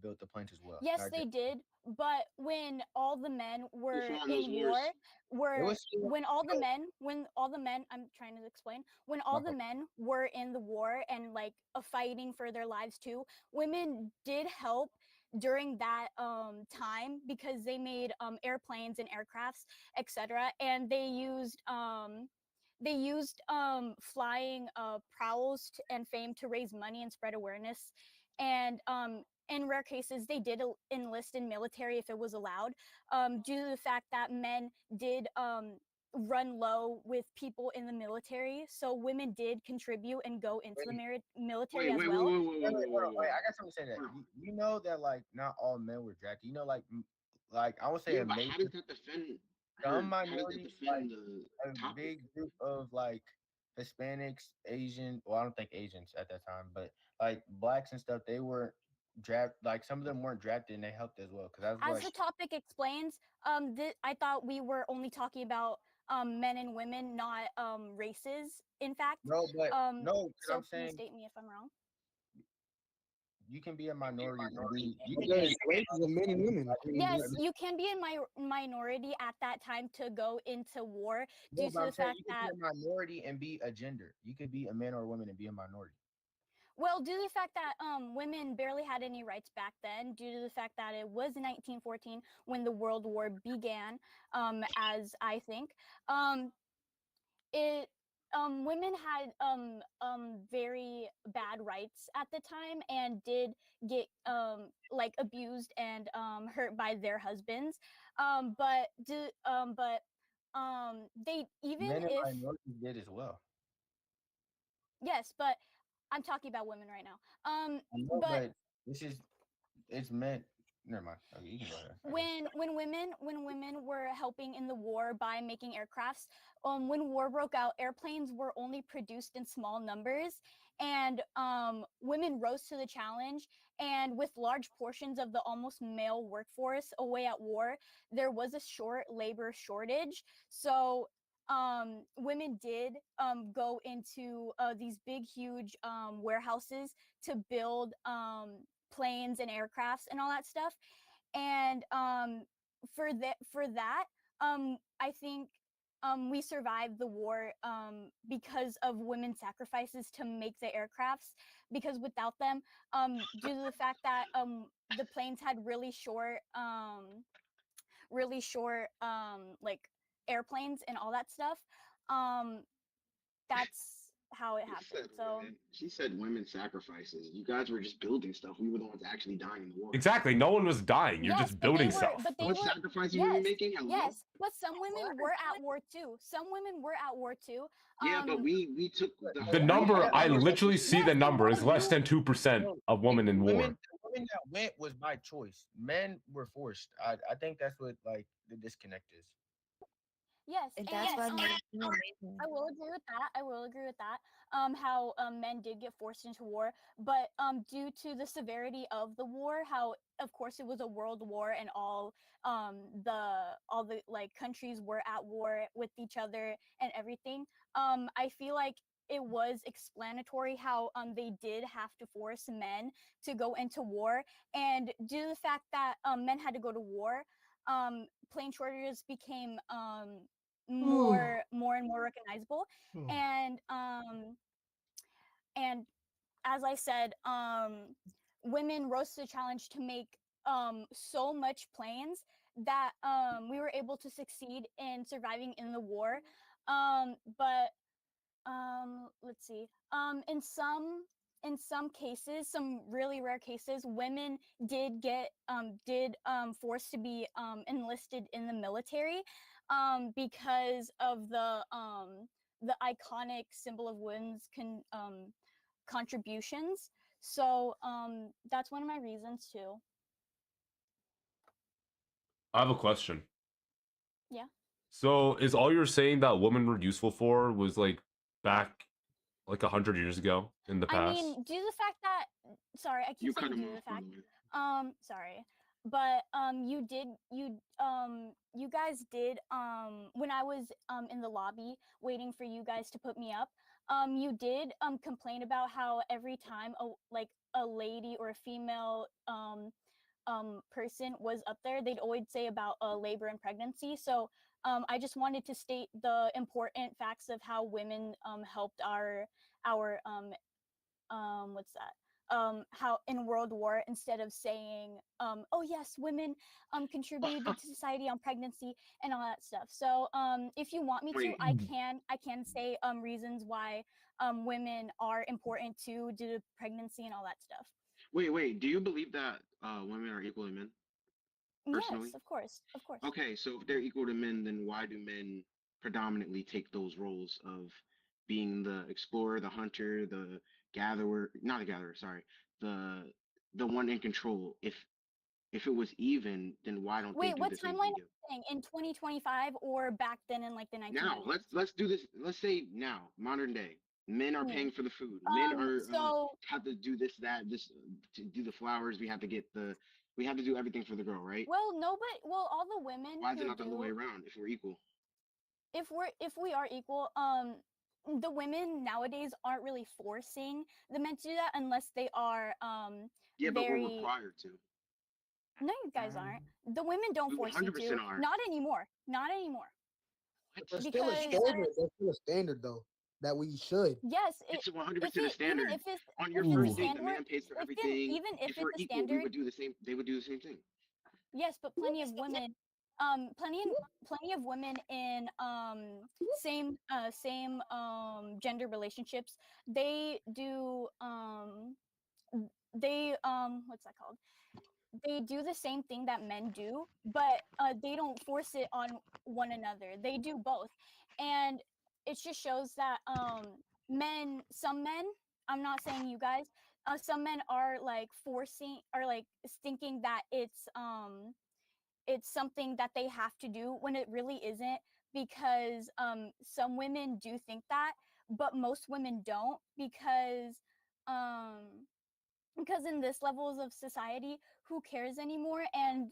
[SPEAKER 20] built the planes as well.
[SPEAKER 5] yes,
[SPEAKER 20] not
[SPEAKER 5] they
[SPEAKER 20] just-
[SPEAKER 5] did. But when all the men were
[SPEAKER 23] fought in those
[SPEAKER 5] in
[SPEAKER 23] wars?
[SPEAKER 5] war, when all the men, I'm trying to explain, when all the
[SPEAKER 20] Okay.
[SPEAKER 5] men were in the war and like fighting for their lives too, women did help during that time because they made airplanes and aircrafts, etc. And they used flying prowls and fame to raise money and spread awareness. And in rare cases, they did enlist in military if it was allowed, due to the fact that men did run low with people in the military. So women did contribute and go into the military as well.
[SPEAKER 20] Wait, I got something to say that. You know that like not all men were drafted. You know, like I would say
[SPEAKER 23] Yeah,
[SPEAKER 20] a
[SPEAKER 23] but
[SPEAKER 20] major.
[SPEAKER 23] how does that defend?
[SPEAKER 20] Some
[SPEAKER 23] How does that
[SPEAKER 20] minorities,
[SPEAKER 23] defend
[SPEAKER 20] like
[SPEAKER 23] the
[SPEAKER 20] a
[SPEAKER 23] topic?
[SPEAKER 20] big group of like Hispanics, Asian. Well, I don't think Asians at that time, but like blacks and stuff. They were drafted. Like some of them weren't drafted, and they helped as well. Because I was
[SPEAKER 5] As the topic explains, I thought we were only talking about men and women, not races. In fact,
[SPEAKER 20] no, but no. Because
[SPEAKER 5] so
[SPEAKER 20] I'm
[SPEAKER 5] please
[SPEAKER 20] saying
[SPEAKER 5] state me if I'm wrong.
[SPEAKER 20] you can be a minority. And be, you can be
[SPEAKER 8] races of men and women.
[SPEAKER 5] Yes, you can be in my minority at that time to go into war
[SPEAKER 20] No,
[SPEAKER 5] due to
[SPEAKER 20] but I'm
[SPEAKER 5] the
[SPEAKER 20] saying
[SPEAKER 5] fact
[SPEAKER 20] you
[SPEAKER 5] that,
[SPEAKER 20] can be a minority and be a gender. You could be a man or a woman and be a minority.
[SPEAKER 5] well, due to the fact that women barely had any rights back then, due to the fact that it was 1914 when the World War began, as I think, it women had very bad rights at the time and did get like abused and hurt by their husbands, but they, even
[SPEAKER 20] Men and
[SPEAKER 5] if,
[SPEAKER 20] minorities did as well.
[SPEAKER 5] yes, but I'm talking about women right now.
[SPEAKER 20] I know,
[SPEAKER 5] But
[SPEAKER 20] but it's meant Never mind. Okay, you can go ahead.
[SPEAKER 5] when women were helping in the war by making aircrafts, when war broke out, airplanes were only produced in small numbers, and women rose to the challenge. And with large portions of the almost male workforce away at war, there was a labor shortage. So women did go into these big, huge warehouses to build planes and aircrafts and all that stuff. And for that, I think we survived the war because of women's sacrifices to make the aircrafts. Because without them, due to the fact that the planes had really short like airplanes and all that stuff, that's how it happened. So
[SPEAKER 23] She said women sacrifices. You guys were just building stuff. We were the ones actually dying in the war.
[SPEAKER 1] Exactly. No one was dying. You're
[SPEAKER 5] yes,
[SPEAKER 1] just
[SPEAKER 5] but they
[SPEAKER 1] building
[SPEAKER 5] were,
[SPEAKER 1] stuff.
[SPEAKER 5] but they
[SPEAKER 23] What
[SPEAKER 5] were,
[SPEAKER 23] sacrifices were we making? Hello?
[SPEAKER 5] yes, but some women were at war too. Some women were at war too.
[SPEAKER 23] Yeah, but we took
[SPEAKER 1] The number, I literally see
[SPEAKER 5] Yes,
[SPEAKER 1] the
[SPEAKER 5] they
[SPEAKER 1] number,
[SPEAKER 5] were.
[SPEAKER 1] is less than 2% of women in war.
[SPEAKER 20] The women that went was by choice. Men were forced. I think that's what like the disconnect is.
[SPEAKER 5] Yes,
[SPEAKER 18] And
[SPEAKER 5] and
[SPEAKER 18] that's what made it feel amazing.
[SPEAKER 5] I will agree with that. I will agree with that. How men did get forced into war, but due to the severity of the war, how of course it was a world war, and all the like countries were at war with each other and everything. I feel like it was explanatory how they did have to force men to go into war, and due to the fact that men had to go to war, plane shortages became more and more recognizable. And as I said, women rose to the challenge to make so much planes that we were able to succeed in surviving in the war. But let's see, in some cases, some really rare cases, women did get forced to be enlisted in the military because of the iconic symbol of women's contributions. So that's one of my reasons too.
[SPEAKER 1] I have a question.
[SPEAKER 5] Yeah.
[SPEAKER 1] So is all you're saying that women were useful for was like back like 100 years ago in the past?
[SPEAKER 5] I mean, due to the fact that, sorry, I keep saying due to the fact, sorry, but you guys did when I was in the lobby waiting for you guys to put me up, you did complain about how every time a lady or a female person was up there, they'd always say about labor and pregnancy. So I just wanted to state the important facts of how women helped our what's that? How in World War, instead of saying, oh yes, women contributed to society on pregnancy and all that stuff. So if you want me to, I can say reasons why women are important too, due to pregnancy and all that stuff.
[SPEAKER 23] Wait. Do you believe that women are equal to men? Personally?
[SPEAKER 5] Yes, of course.
[SPEAKER 23] Okay, so if they're equal to men, then why do men predominantly take those roles of being the explorer, the hunter, the gatherer, not the gatherer, sorry, the one in control? If it was even, then why don't they
[SPEAKER 5] Wait,
[SPEAKER 23] do
[SPEAKER 5] what
[SPEAKER 23] the same
[SPEAKER 5] timeline
[SPEAKER 23] we
[SPEAKER 5] are you saying? In 2025 or back then in like the 1990s?
[SPEAKER 23] Now, let's do this. Let's say now, modern day. Men are paying for the food. Men are have to do this, that, this to do the flowers. We have to do everything for the girl, right?
[SPEAKER 5] Well, all the women.
[SPEAKER 23] Why is it
[SPEAKER 5] who
[SPEAKER 23] not the other way around if we're equal?
[SPEAKER 5] If we are equal, the women nowadays aren't really forcing the men to do that unless they are
[SPEAKER 23] Yeah, but
[SPEAKER 5] very.
[SPEAKER 23] we're required to.
[SPEAKER 5] No, you guys aren't. The women don't force you to.
[SPEAKER 23] are.
[SPEAKER 5] Not anymore. Not anymore.
[SPEAKER 20] There's still a standard. There's still a standard though that we should.
[SPEAKER 5] Yes,
[SPEAKER 23] it's 100% a standard.
[SPEAKER 5] Even if it's,
[SPEAKER 23] On your
[SPEAKER 5] if
[SPEAKER 23] first
[SPEAKER 5] it's a
[SPEAKER 23] date, the
[SPEAKER 5] standard,
[SPEAKER 23] man pays for
[SPEAKER 5] if
[SPEAKER 23] everything.
[SPEAKER 5] even if
[SPEAKER 23] we're
[SPEAKER 5] it's a
[SPEAKER 23] equal,
[SPEAKER 5] standard,
[SPEAKER 23] they would do the same thing.
[SPEAKER 5] Yes, but plenty of women, plenty of women in same gender relationships, they do what's that called? They do the same thing that men do, but they don't force it on one another. They do both, and it just shows that some men, I'm not saying you guys, some men are like forcing or like thinking that it's something that they have to do when it really isn't, because some women do think that, but most women don't, um because in this levels of society, who cares anymore? And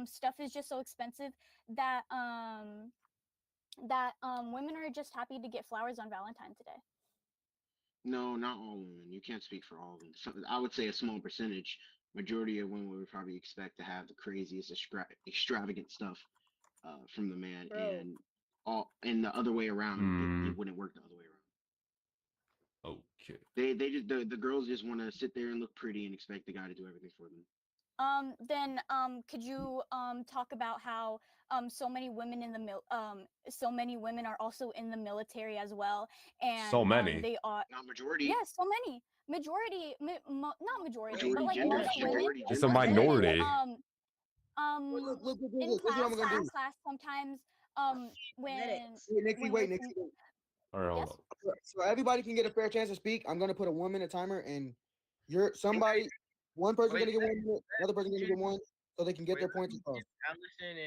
[SPEAKER 5] stuff is just so expensive that women are just happy to get flowers on Valentine's Day.
[SPEAKER 23] No, not all women. You can't speak for all of them. I would say a small percentage. Majority of women would probably expect to have the craziest extravagant stuff from the man,
[SPEAKER 4] Bro.
[SPEAKER 23] and the other way around,
[SPEAKER 1] Hmm.
[SPEAKER 23] it wouldn't work the other way around.
[SPEAKER 1] Okay.
[SPEAKER 23] They just the girls just want to sit there and look pretty and expect the guy to do everything for them.
[SPEAKER 5] Then could you talk about how so many women in the so many women are also in the military as well, and
[SPEAKER 1] So many.
[SPEAKER 5] they are
[SPEAKER 23] Not majority.
[SPEAKER 5] yeah, so many majority not majority, but
[SPEAKER 23] Majority
[SPEAKER 5] like
[SPEAKER 23] gender.
[SPEAKER 5] most women,
[SPEAKER 23] Majority
[SPEAKER 1] It's
[SPEAKER 23] gender.
[SPEAKER 1] a
[SPEAKER 5] most women
[SPEAKER 1] minority.
[SPEAKER 20] Look,
[SPEAKER 5] in
[SPEAKER 20] this is what I'm
[SPEAKER 5] class
[SPEAKER 20] gonna do.
[SPEAKER 5] sometimes when
[SPEAKER 20] Wait, Nixie, wait,
[SPEAKER 5] there's
[SPEAKER 20] Nixie.
[SPEAKER 1] All right, hold
[SPEAKER 5] yes
[SPEAKER 1] up.
[SPEAKER 20] So everybody can get a fair chance to speak. I'm gonna put a 1 minute timer, and one person gonna get 1 minute, another person gonna get one, so they can get their points across. Allison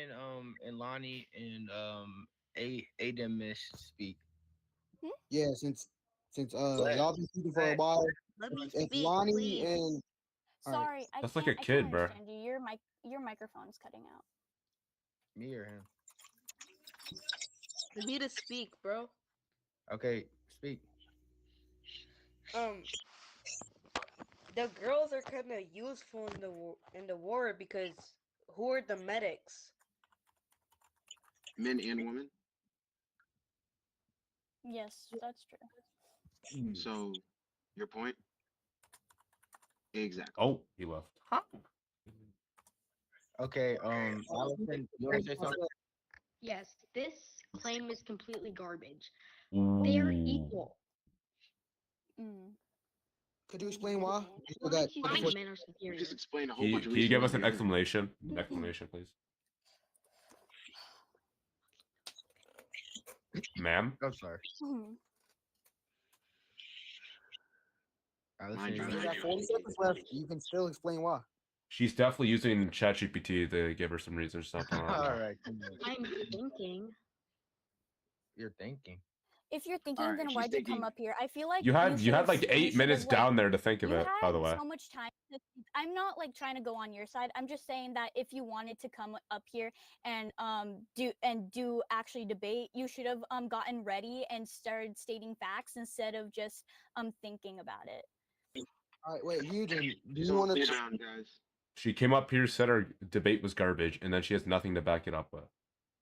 [SPEAKER 20] and Lonnie and Adamus speak. Yeah, since y'all been speaking for a while.
[SPEAKER 6] Let me
[SPEAKER 20] If
[SPEAKER 6] speak,
[SPEAKER 20] Lonnie
[SPEAKER 6] please.
[SPEAKER 20] and all right,
[SPEAKER 5] sorry,
[SPEAKER 1] That's like a
[SPEAKER 5] I can't
[SPEAKER 1] kid, bro.
[SPEAKER 5] understand you. Your microphone's cutting out.
[SPEAKER 20] me or him.
[SPEAKER 6] Let me to speak, bro.
[SPEAKER 20] Okay, speak.
[SPEAKER 3] The girls are kind of useful in the war because who are the medics?
[SPEAKER 23] Men and women.
[SPEAKER 5] Yes, that's true.
[SPEAKER 23] So, your point? Exactly.
[SPEAKER 1] Oh, he left.
[SPEAKER 20] Okay, Allison, you want to say something?
[SPEAKER 8] Yes, this claim is completely garbage. They are
[SPEAKER 1] Ooh.
[SPEAKER 8] equal.
[SPEAKER 20] Could you explain why?
[SPEAKER 8] What makes you think men are superior?
[SPEAKER 23] Just explain a whole
[SPEAKER 1] Can
[SPEAKER 23] bunch of
[SPEAKER 1] you give us
[SPEAKER 23] reasons
[SPEAKER 1] an
[SPEAKER 23] why.
[SPEAKER 1] explanation? Explanation, please. Ma'am?
[SPEAKER 20] I'm sorry. Allison, you got 40 seconds left. You can still explain why.
[SPEAKER 1] She's definitely using ChatGPT to give her some reasons or something. I don't know.
[SPEAKER 20] All right.
[SPEAKER 8] I'm thinking.
[SPEAKER 20] You're thinking.
[SPEAKER 5] If you're thinking,
[SPEAKER 23] Alright,
[SPEAKER 5] then
[SPEAKER 23] she's
[SPEAKER 5] why'd you come
[SPEAKER 23] thinking.
[SPEAKER 5] up here? I feel like
[SPEAKER 1] You had
[SPEAKER 5] should've-
[SPEAKER 1] like
[SPEAKER 5] you
[SPEAKER 1] 8
[SPEAKER 5] should've,
[SPEAKER 1] minutes
[SPEAKER 5] like,
[SPEAKER 1] down there to think of
[SPEAKER 5] you
[SPEAKER 1] it, by the
[SPEAKER 5] had
[SPEAKER 1] way.
[SPEAKER 5] so much time. I'm not like trying to go on your side. I'm just saying that if you wanted to come up here and do actually debate, you should have gotten ready and started stating facts instead of just thinking about it.
[SPEAKER 20] All right, wait, Eugene, do you
[SPEAKER 23] So
[SPEAKER 20] want
[SPEAKER 23] cool
[SPEAKER 20] to?
[SPEAKER 23] down, guys.
[SPEAKER 1] She came up here, said her debate was garbage, and then she has nothing to back it up with.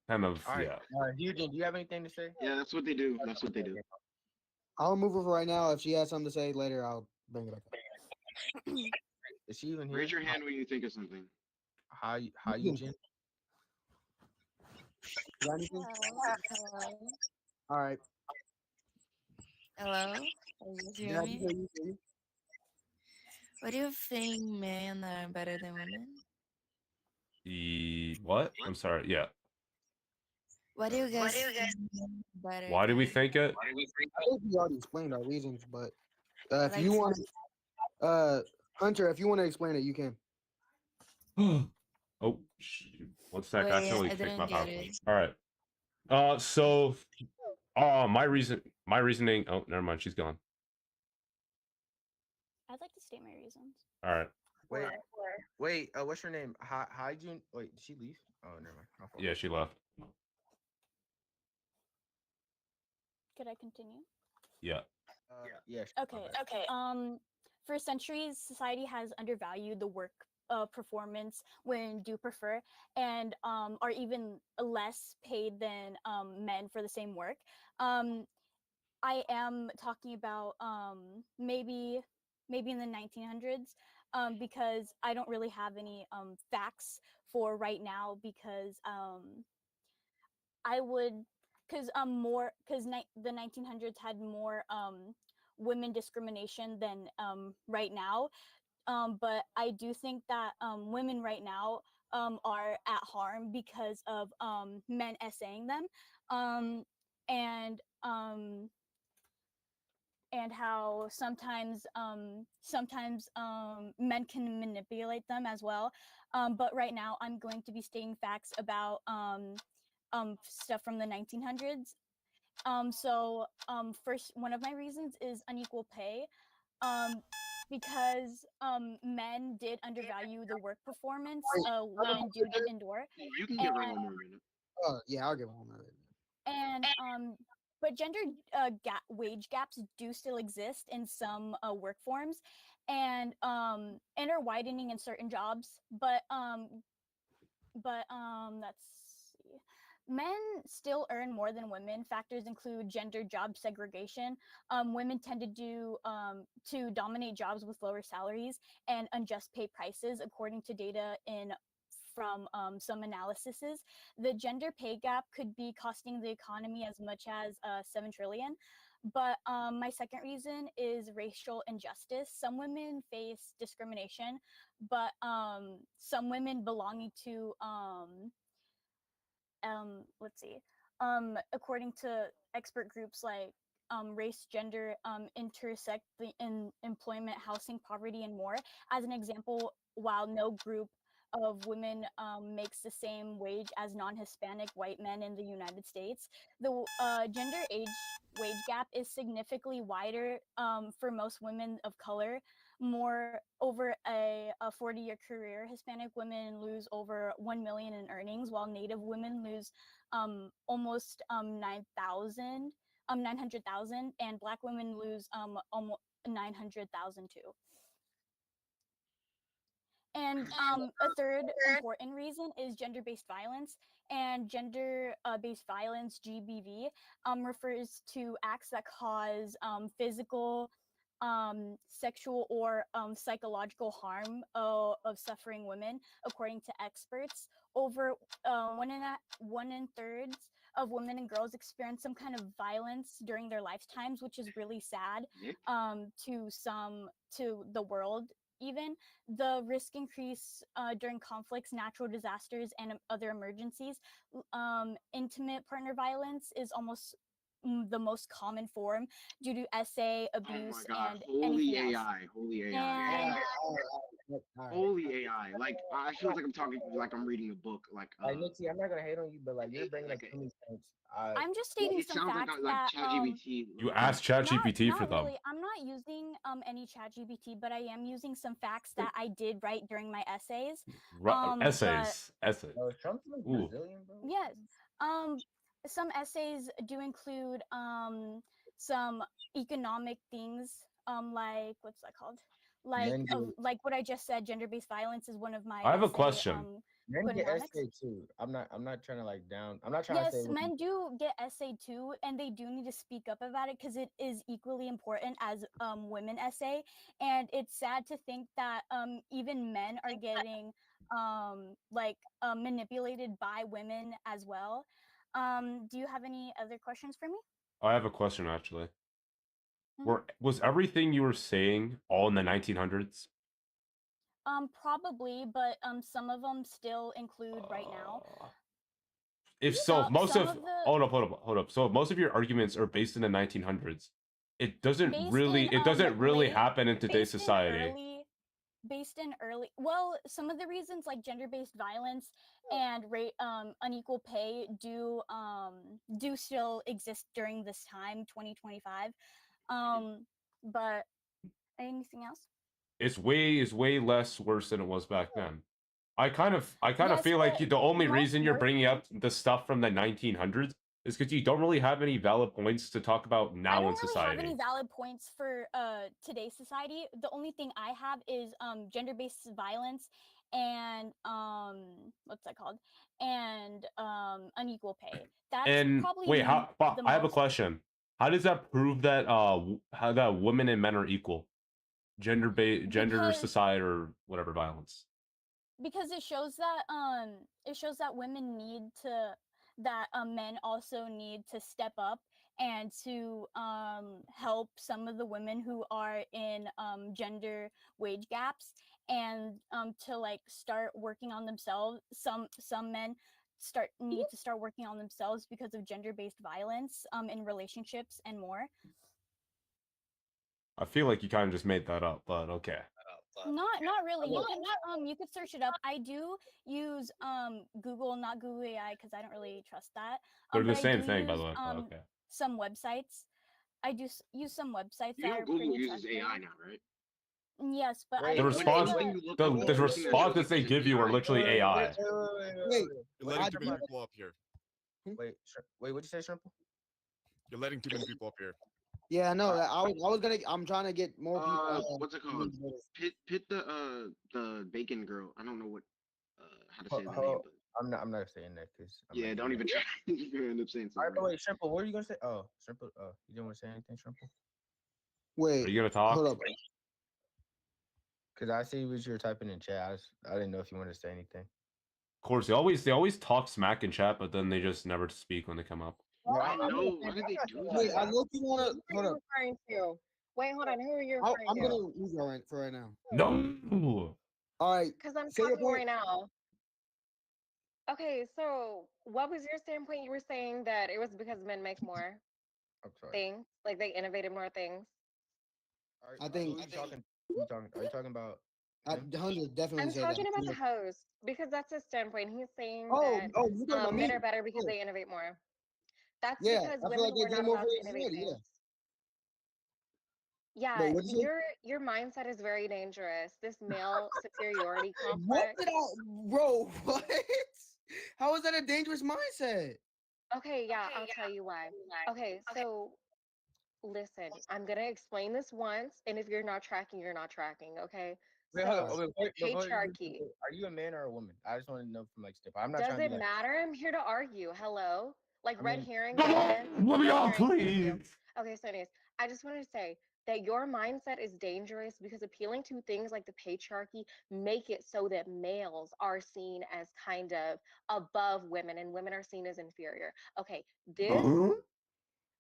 [SPEAKER 1] Kind of,
[SPEAKER 20] All right,
[SPEAKER 1] yeah.
[SPEAKER 20] Eugene, do you have anything to say?
[SPEAKER 23] Yeah, that's what they do. That's what they do.
[SPEAKER 20] I'll remove her for right now. If she has something to say later, I'll bring it up. Is she even here?
[SPEAKER 23] Raise your hand when you think of something.
[SPEAKER 20] Hi, Eugene. Got anything?
[SPEAKER 6] Hello.
[SPEAKER 20] All right.
[SPEAKER 12] Hello? Can you hear me?
[SPEAKER 20] hear you.
[SPEAKER 12] What do you think men are better than women?
[SPEAKER 1] What? I'm sorry. Yeah.
[SPEAKER 12] What do you guys think men are better
[SPEAKER 1] Why do we
[SPEAKER 12] than-
[SPEAKER 1] think it?
[SPEAKER 20] I think we already explained our reasons, but if
[SPEAKER 12] Like
[SPEAKER 20] you want, Hunter, if you want to explain it, you can.
[SPEAKER 1] Oh, shoot. One sec. I
[SPEAKER 12] Wait,
[SPEAKER 1] accidentally
[SPEAKER 12] I
[SPEAKER 1] kicked
[SPEAKER 12] didn't
[SPEAKER 1] my
[SPEAKER 12] get
[SPEAKER 1] PowerPoint.
[SPEAKER 12] it.
[SPEAKER 1] All right. So, my reasoning. Oh, never mind. She's gone.
[SPEAKER 5] I'd like to state my reasons.
[SPEAKER 1] All right.
[SPEAKER 20] Wait. What's your name? Hi, June. Wait, did she leave? Oh, never mind. My fault.
[SPEAKER 1] Yeah, she left.
[SPEAKER 5] Could I continue?
[SPEAKER 1] Yeah.
[SPEAKER 20] Yeah.
[SPEAKER 5] Okay. For centuries, society has undervalued the work performance women do prefer, and are even less paid than men for the same work. I am talking about maybe in the 1900s, because I don't really have any facts for right now, because I would because the 1900s had more women discrimination than right now. But I do think that women right now are at harm because of men essaying them, and and how sometimes men can manipulate them as well. But right now, I'm going to be stating facts about stuff from the 1900s. First, one of my reasons is unequal pay. Because men did undervalue the work performance women do get indoor,
[SPEAKER 23] You can give her one more minute.
[SPEAKER 20] Yeah, I'll give one more minute.
[SPEAKER 5] and but gender wage gaps do still exist in some work forms, and are widening in certain jobs. Let's see. Men still earn more than women. Factors include gender job segregation. Women tend to dominate jobs with lower salaries and unjust pay prices, according to data from some analyses. The gender pay gap could be costing the economy as much as 7 trillion. But my second reason is racial injustice. Some women face discrimination, but some women belonging to let's see, according to expert groups like race, gender, intersect in employment, housing, poverty, and more. As an example, while no group of women makes the same wage as non-Hispanic white men in the United States, the gender wage gap is significantly wider for most women of color. More over a 40-year career, Hispanic women lose over 1 million in earnings, while Native women lose almost 900,000, and Black women lose almost 900,000 too. And a third important reason is gender-based violence. And gender-based violence, GBV, refers to acts that cause physical, sexual, or psychological harm of suffering women, according to experts. Over one in thirds of women and girls experience some kind of violence during their lifetimes, which is really sad to the world. Even the risk increase during conflicts, natural disasters, and other emergencies. Intimate partner violence is almost the most common form due to SA, abuse,
[SPEAKER 23] Oh my God,
[SPEAKER 5] and
[SPEAKER 23] holy
[SPEAKER 5] anything else.
[SPEAKER 23] AI, holy AI.
[SPEAKER 5] And
[SPEAKER 23] Holy AI. Like I feel like I'm talking like I'm reading a book. Like
[SPEAKER 9] Nixie, I'm not gonna hate on you, but like you're bringing up too many points.
[SPEAKER 5] I'm just stating
[SPEAKER 23] it
[SPEAKER 5] some
[SPEAKER 23] sounds
[SPEAKER 5] facts
[SPEAKER 23] like
[SPEAKER 5] that
[SPEAKER 23] ChatGPT.
[SPEAKER 1] You ask ChatGPT for
[SPEAKER 5] not
[SPEAKER 1] them.
[SPEAKER 5] really. I'm not using any ChatGPT, but I am using some facts that I did write during my essays.
[SPEAKER 1] Essays.
[SPEAKER 9] Bro, is Trump even
[SPEAKER 1] Ooh.
[SPEAKER 9] Brazilian, bro?
[SPEAKER 5] Yes. Some essays do include some economic things, like what's that called? Like what I just said, gender-based violence is one of my
[SPEAKER 1] I have a
[SPEAKER 5] essay,
[SPEAKER 1] question.
[SPEAKER 9] Men
[SPEAKER 5] put in
[SPEAKER 9] get
[SPEAKER 5] comics.
[SPEAKER 9] essay too. I'm not trying to like down. I'm not trying to
[SPEAKER 5] Yes,
[SPEAKER 9] say.
[SPEAKER 5] men do get essay too, and they do need to speak up about it because it is equally important as women essay. And it's sad to think that even men are getting manipulated by women as well. Do you have any other questions for me?
[SPEAKER 1] I have a question actually.
[SPEAKER 5] Mhm.
[SPEAKER 1] Was everything you were saying all in the 1900s?
[SPEAKER 5] Probably, but some of them still include right now.
[SPEAKER 1] If so, most
[SPEAKER 5] some
[SPEAKER 1] of
[SPEAKER 5] of the
[SPEAKER 1] hold up. So if most of your arguments are based in the 1900s, it doesn't
[SPEAKER 5] based
[SPEAKER 1] really
[SPEAKER 5] in
[SPEAKER 1] happen in today's society.
[SPEAKER 5] Based in early, well, some of the reasons like gender-based violence and unequal pay do still exist during this time, 2025. But anything else?
[SPEAKER 1] It's way less worse than it was back then. I kind of
[SPEAKER 5] Yes,
[SPEAKER 1] feel like
[SPEAKER 5] but
[SPEAKER 1] the only
[SPEAKER 5] the most
[SPEAKER 1] reason you're
[SPEAKER 5] worst
[SPEAKER 1] bringing up the stuff from the 1900s is because you don't really have any valid points to talk about
[SPEAKER 5] I
[SPEAKER 1] now
[SPEAKER 5] don't
[SPEAKER 1] in
[SPEAKER 5] really have
[SPEAKER 1] society.
[SPEAKER 5] any valid points for today's society. The only thing I have is gender-based violence and what's that called? And unequal pay. That's
[SPEAKER 1] And
[SPEAKER 5] probably
[SPEAKER 1] wait,
[SPEAKER 5] the
[SPEAKER 1] I have a
[SPEAKER 5] most,
[SPEAKER 1] question. How does that prove that how that women and men are equal? Gender
[SPEAKER 5] because
[SPEAKER 1] society or whatever violence.
[SPEAKER 5] because it shows that women need to that men also need to step up and to help some of the women who are in gender wage gaps, and to like start working on themselves. Some men need to start working on themselves because of gender-based violence in relationships and more.
[SPEAKER 1] I feel like you kind of just made that up, but okay.
[SPEAKER 5] Not really. You could search it up. I do use Google, not Google AI, because I don't really trust that.
[SPEAKER 1] They're the
[SPEAKER 5] But I
[SPEAKER 1] same
[SPEAKER 5] do
[SPEAKER 1] thing, by
[SPEAKER 5] use
[SPEAKER 1] the way. But okay.
[SPEAKER 5] some websites. I do use some websites
[SPEAKER 23] You
[SPEAKER 5] that
[SPEAKER 23] know
[SPEAKER 5] are
[SPEAKER 23] Google
[SPEAKER 5] pretty
[SPEAKER 23] uses
[SPEAKER 5] trustworthy.
[SPEAKER 23] AI now, right?
[SPEAKER 5] Yes, but I
[SPEAKER 21] Wait,
[SPEAKER 1] The
[SPEAKER 5] don't
[SPEAKER 23] When,
[SPEAKER 5] use
[SPEAKER 1] response,
[SPEAKER 23] when
[SPEAKER 5] the.
[SPEAKER 23] you look
[SPEAKER 1] the
[SPEAKER 23] up
[SPEAKER 1] the
[SPEAKER 23] something that
[SPEAKER 1] response
[SPEAKER 23] shows
[SPEAKER 1] that they
[SPEAKER 23] it's an
[SPEAKER 1] give you are
[SPEAKER 23] AI,
[SPEAKER 1] literally AI.
[SPEAKER 20] Wait,
[SPEAKER 14] You're letting
[SPEAKER 20] I
[SPEAKER 14] too
[SPEAKER 20] do
[SPEAKER 14] many
[SPEAKER 20] have-
[SPEAKER 14] people up here.
[SPEAKER 9] Wait, what'd you say, Shrimple?
[SPEAKER 14] You're letting too many people up here.
[SPEAKER 20] Yeah, no, I'm trying to get more people.
[SPEAKER 23] what's it called? Pit the bacon girl. I don't know what how to say the name, but
[SPEAKER 9] I'm not saying that because
[SPEAKER 23] yeah, don't even try. You're gonna end up saying
[SPEAKER 9] All right,
[SPEAKER 23] something.
[SPEAKER 9] but wait, Shrimple, what were you gonna say? Oh, Shrimple, you didn't want to say anything, Shrimple?
[SPEAKER 20] Wait,
[SPEAKER 1] Are you gonna talk?
[SPEAKER 20] hold up.
[SPEAKER 9] Because I see what you were typing in chat. I didn't know if you wanted to say anything.
[SPEAKER 1] Of course, they always talk smack in chat, but then they just never speak when they come up.
[SPEAKER 23] I know. Why did they do
[SPEAKER 20] Wait, I
[SPEAKER 23] that?
[SPEAKER 20] look you wanna
[SPEAKER 16] Who are
[SPEAKER 20] hold
[SPEAKER 16] you
[SPEAKER 20] up.
[SPEAKER 16] referring to? Wait, hold on. Who are you referring
[SPEAKER 20] I'm
[SPEAKER 16] to?
[SPEAKER 20] gonna move you for right now.
[SPEAKER 1] No.
[SPEAKER 20] All right.
[SPEAKER 16] Because I'm
[SPEAKER 20] Say your
[SPEAKER 16] talking
[SPEAKER 20] point.
[SPEAKER 16] right now. Okay, so what was your standpoint? You were saying that it was because men make more
[SPEAKER 9] I'm sorry.
[SPEAKER 16] things, like they innovated more things.
[SPEAKER 20] I think.
[SPEAKER 9] Who are you talking? Are you talking about?
[SPEAKER 20] Hunter definitely
[SPEAKER 16] I'm
[SPEAKER 20] said that.
[SPEAKER 16] talking about the host because that's his standpoint. He's saying
[SPEAKER 20] Oh,
[SPEAKER 16] that
[SPEAKER 20] you talking about
[SPEAKER 16] men
[SPEAKER 20] me?
[SPEAKER 16] are better because
[SPEAKER 20] Oh.
[SPEAKER 16] they innovate more. That's
[SPEAKER 20] Yeah,
[SPEAKER 16] because
[SPEAKER 20] I feel
[SPEAKER 16] women
[SPEAKER 20] like they
[SPEAKER 16] were
[SPEAKER 20] get
[SPEAKER 16] not
[SPEAKER 20] more
[SPEAKER 16] allowed to innovate
[SPEAKER 20] creativity.
[SPEAKER 16] things.
[SPEAKER 20] Yeah.
[SPEAKER 16] Yeah,
[SPEAKER 20] Wait, what did you say?
[SPEAKER 16] your mindset is very dangerous. This male superiority
[SPEAKER 20] What
[SPEAKER 16] complex.
[SPEAKER 20] did I, bro? What? How is that a dangerous mindset?
[SPEAKER 16] Okay, yeah, I'll tell you why. Okay, so listen, I'm gonna explain this once, and if you're not tracking, you're not tracking, okay?
[SPEAKER 9] Wait, hold
[SPEAKER 16] So,
[SPEAKER 9] on.
[SPEAKER 16] patriarchy
[SPEAKER 9] Are you a man or a woman? I just want to know from like step. I'm not trying to
[SPEAKER 16] doesn't
[SPEAKER 9] be like.
[SPEAKER 16] matter. I'm here to argue. Hello? Like
[SPEAKER 9] I
[SPEAKER 16] red
[SPEAKER 9] mean,
[SPEAKER 16] herring
[SPEAKER 1] Come
[SPEAKER 16] statements.
[SPEAKER 1] on, let me
[SPEAKER 16] Red
[SPEAKER 1] on,
[SPEAKER 16] herring, thank you.
[SPEAKER 1] please.
[SPEAKER 16] Okay, so anyways, I just wanted to say that your mindset is dangerous because appealing to things like the patriarchy make it so that males are seen as kind of above women and women are seen as inferior. Okay, this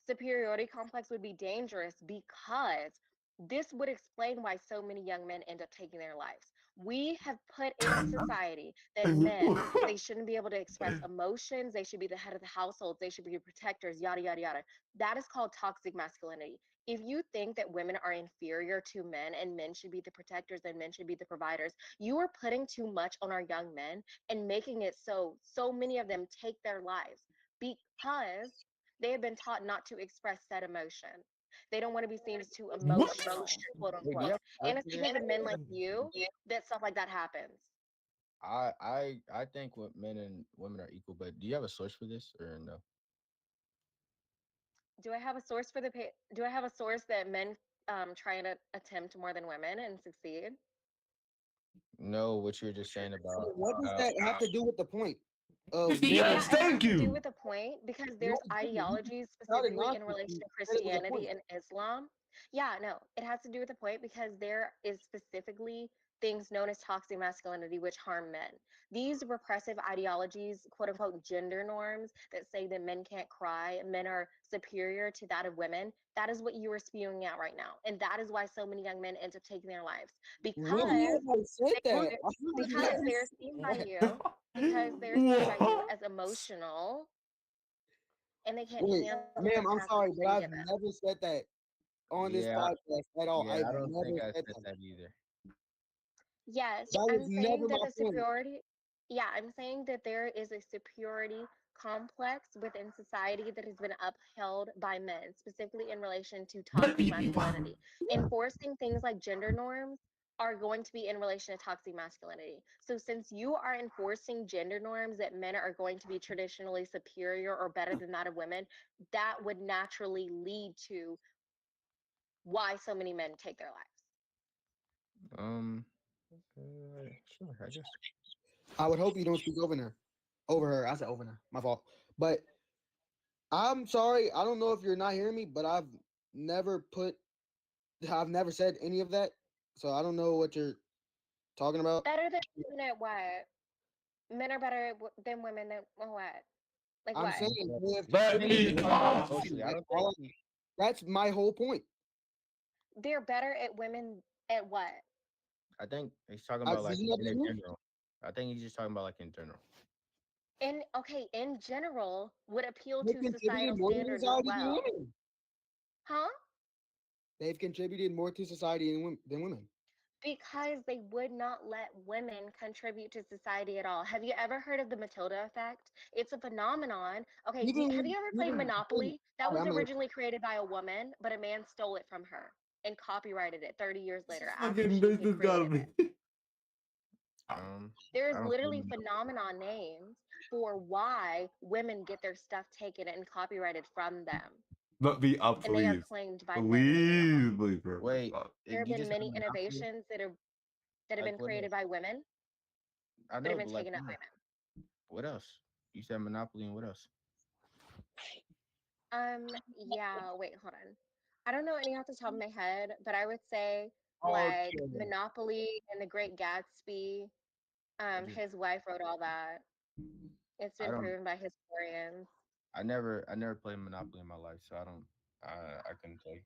[SPEAKER 16] superiority complex would be dangerous because this would explain why so many young men end up taking their lives. We have put into society that men, they shouldn't be able to express emotions, they should be the head of the household, they should be protectors, yada, yada, yada. That is called toxic masculinity. If you think that women are inferior to men and men should be the protectors and men should be the providers, you are putting too much on our young men and making it so many of them take their lives because they have been taught not to express said emotion. They don't want to be seen as too emotional, quote
[SPEAKER 9] Wait, do you
[SPEAKER 16] unquote.
[SPEAKER 9] have
[SPEAKER 16] And it's
[SPEAKER 9] for
[SPEAKER 16] because
[SPEAKER 9] this?
[SPEAKER 16] of men like you that stuff like that happens.
[SPEAKER 9] I think what men and women are equal, but do you have a source for this or no?
[SPEAKER 16] Do I have a source for do I have a source that men try to attempt more than women and succeed?
[SPEAKER 9] No, what you were just saying about.
[SPEAKER 20] What does that have to do with the point of men?
[SPEAKER 16] Yeah,
[SPEAKER 1] Yes,
[SPEAKER 16] it has
[SPEAKER 1] thank
[SPEAKER 16] to do
[SPEAKER 1] you.
[SPEAKER 16] with a point because
[SPEAKER 20] No,
[SPEAKER 16] there's
[SPEAKER 20] it doesn't. You
[SPEAKER 16] ideologies
[SPEAKER 20] started
[SPEAKER 16] specifically
[SPEAKER 20] not
[SPEAKER 16] in
[SPEAKER 20] to.
[SPEAKER 16] relation
[SPEAKER 20] You
[SPEAKER 16] to
[SPEAKER 20] said it was a
[SPEAKER 16] Christianity
[SPEAKER 20] point.
[SPEAKER 16] and Islam. Yeah, no, it has to do with a point because there is specifically things known as toxic masculinity which harm men. These repressive ideologies, quote unquote, gender norms that say that men can't cry, men are superior to that of women, that is what you are spewing out right now. And that is why so many young men end up taking their lives.
[SPEAKER 20] When have I said that?
[SPEAKER 16] Because they're seen by you, because they're seen by you as emotional and they can't
[SPEAKER 20] Wait,
[SPEAKER 16] handle
[SPEAKER 20] ma'am, I'm
[SPEAKER 16] the
[SPEAKER 20] sorry,
[SPEAKER 16] tasks
[SPEAKER 20] but
[SPEAKER 16] being
[SPEAKER 20] I've
[SPEAKER 16] given.
[SPEAKER 20] never said that on this
[SPEAKER 9] Yeah,
[SPEAKER 20] podcast at all.
[SPEAKER 9] yeah,
[SPEAKER 20] I've
[SPEAKER 9] I don't
[SPEAKER 20] never
[SPEAKER 9] think I
[SPEAKER 20] said
[SPEAKER 9] said
[SPEAKER 20] that.
[SPEAKER 9] that either.
[SPEAKER 16] Yes,
[SPEAKER 20] That was
[SPEAKER 16] I'm
[SPEAKER 20] never
[SPEAKER 16] saying that
[SPEAKER 20] my
[SPEAKER 16] the
[SPEAKER 20] point.
[SPEAKER 16] superiority, yeah, I'm saying that there is a superiority complex within society that has been upheld by men, specifically in relation to toxic masculinity. Enforcing things like gender norms are going to be in relation to toxic masculinity. So since you are enforcing gender norms that men are going to be traditionally superior or better than that of women, that would naturally lead to why so many men take their lives.
[SPEAKER 9] Sure, I guess.
[SPEAKER 20] I would hope you don't speak over her. Over her. I said over her. My fault. But I'm sorry. I don't know if you're not hearing me, but I've never said any of that. So I don't know what you're talking about.
[SPEAKER 16] Better than women at what? Men are better than women at what? Like
[SPEAKER 20] I'm
[SPEAKER 16] what?
[SPEAKER 20] saying if
[SPEAKER 1] Let
[SPEAKER 20] men
[SPEAKER 1] me
[SPEAKER 20] are
[SPEAKER 1] talk.
[SPEAKER 9] Socially, I don't
[SPEAKER 20] all-
[SPEAKER 9] think.
[SPEAKER 20] that's my whole point.
[SPEAKER 16] They're better at women at what?
[SPEAKER 9] I think he's talking about like
[SPEAKER 20] Isn't that
[SPEAKER 9] in
[SPEAKER 20] true?
[SPEAKER 9] general. I think he's just talking about like in general.
[SPEAKER 16] In okay, in general, would appeal
[SPEAKER 20] They
[SPEAKER 16] to
[SPEAKER 20] contribute
[SPEAKER 16] societal
[SPEAKER 20] more to
[SPEAKER 16] standards as
[SPEAKER 20] society than
[SPEAKER 16] well.
[SPEAKER 20] women.
[SPEAKER 16] Huh?
[SPEAKER 20] They've contributed more to society than women.
[SPEAKER 16] Because they would not let women contribute to society at all. Have you ever heard of the Matilda effect? It's a phenomenon. Okay, have you ever played Monopoly? That was originally created by a woman, but a man stole it from her and copyrighted it 30 years later after
[SPEAKER 1] Fucking
[SPEAKER 16] she
[SPEAKER 1] this
[SPEAKER 16] had
[SPEAKER 1] has gotta
[SPEAKER 16] created it.
[SPEAKER 1] be.
[SPEAKER 16] There's
[SPEAKER 9] I don't
[SPEAKER 16] literally
[SPEAKER 9] really-
[SPEAKER 16] phenomenon names for why women get their stuff taken and copyrighted from them.
[SPEAKER 1] Let me up,
[SPEAKER 16] And they are
[SPEAKER 1] please.
[SPEAKER 16] claimed by men.
[SPEAKER 1] Please, bro.
[SPEAKER 9] Wait,
[SPEAKER 16] There have
[SPEAKER 9] you
[SPEAKER 16] been
[SPEAKER 9] just said
[SPEAKER 16] many
[SPEAKER 9] Monopoly?
[SPEAKER 16] innovations that have
[SPEAKER 9] Like
[SPEAKER 16] been
[SPEAKER 9] what
[SPEAKER 16] created
[SPEAKER 9] else?
[SPEAKER 16] by women
[SPEAKER 9] I
[SPEAKER 16] that have
[SPEAKER 9] know,
[SPEAKER 16] been
[SPEAKER 9] but like
[SPEAKER 16] taken up by men.
[SPEAKER 9] what else? You said Monopoly and what else?
[SPEAKER 16] Yeah, wait, hold on. I don't know any off the top of my head, but I would say like
[SPEAKER 9] Okay.
[SPEAKER 16] Monopoly and The Great Gatsby.
[SPEAKER 9] just-
[SPEAKER 16] His wife wrote all that. It's
[SPEAKER 9] I
[SPEAKER 16] been
[SPEAKER 9] don't.
[SPEAKER 16] proven by historians.
[SPEAKER 9] I never played Monopoly in my life, so I don't. I couldn't tell you.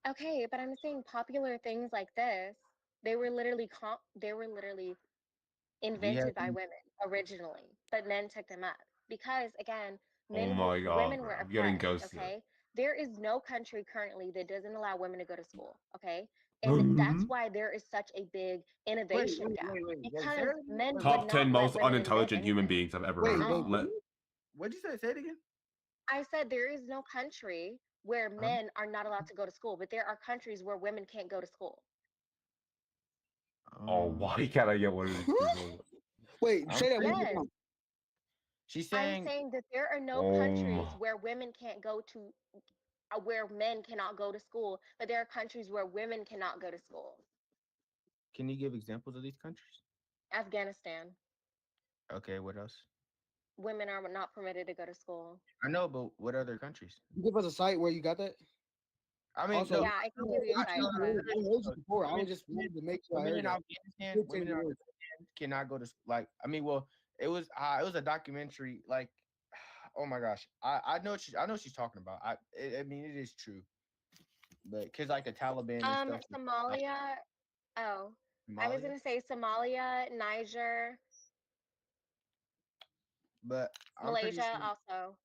[SPEAKER 16] Okay, but I'm saying popular things like this, they were literally
[SPEAKER 9] Do you have
[SPEAKER 16] invented by women originally, but men took them up because again,
[SPEAKER 1] Oh my god,
[SPEAKER 16] women
[SPEAKER 1] bro.
[SPEAKER 16] were
[SPEAKER 1] I'm getting
[SPEAKER 16] oppressed.
[SPEAKER 1] ghosted.
[SPEAKER 16] Okay, there is no country currently that doesn't allow women to go to school. Okay, and that's
[SPEAKER 1] Mhm.
[SPEAKER 16] why there is such a big innovation gap because
[SPEAKER 9] Sarah?
[SPEAKER 16] men would
[SPEAKER 1] Top
[SPEAKER 16] not
[SPEAKER 1] 10
[SPEAKER 16] let
[SPEAKER 1] most
[SPEAKER 16] women invent
[SPEAKER 1] unintelligent human
[SPEAKER 16] anything.
[SPEAKER 1] beings I've ever
[SPEAKER 20] Wait,
[SPEAKER 1] heard.
[SPEAKER 20] wait.
[SPEAKER 9] What'd you say? Say it again.
[SPEAKER 16] I said there is no country where
[SPEAKER 9] Huh?
[SPEAKER 16] men are not allowed to go to school, but there are countries where women can't go to school.
[SPEAKER 1] Oh, why can't I get one of these people?
[SPEAKER 20] Wait, say that one more
[SPEAKER 16] Yes.
[SPEAKER 20] time.
[SPEAKER 9] She's
[SPEAKER 16] I'm
[SPEAKER 9] saying.
[SPEAKER 16] saying that there are no countries where women can't go to, where men cannot go to school, but there are countries where women cannot go to school.
[SPEAKER 9] Can you give examples of these countries?
[SPEAKER 16] Afghanistan,
[SPEAKER 9] Okay. What else?
[SPEAKER 16] women are not permitted to go to school.
[SPEAKER 9] I know, but what other countries?
[SPEAKER 20] You give us a site where you got that.
[SPEAKER 9] I mean,
[SPEAKER 20] Also,
[SPEAKER 9] no.
[SPEAKER 16] Yeah, I can give you a site.
[SPEAKER 20] I heard you before. I was just wanted to make sure I
[SPEAKER 9] Women
[SPEAKER 20] heard
[SPEAKER 9] in
[SPEAKER 20] that.
[SPEAKER 9] Afghanistan, women in Afghanistan cannot go to like. I mean, well, it was a documentary. Like, oh my gosh, I know she's talking about. I mean, it is true, but because like the Taliban and stuff.
[SPEAKER 16] Somalia. Oh, I was
[SPEAKER 9] Somalia?
[SPEAKER 16] gonna say Somalia, Niger,
[SPEAKER 9] But I'm pretty
[SPEAKER 16] Malaysia
[SPEAKER 9] sure.
[SPEAKER 16] also.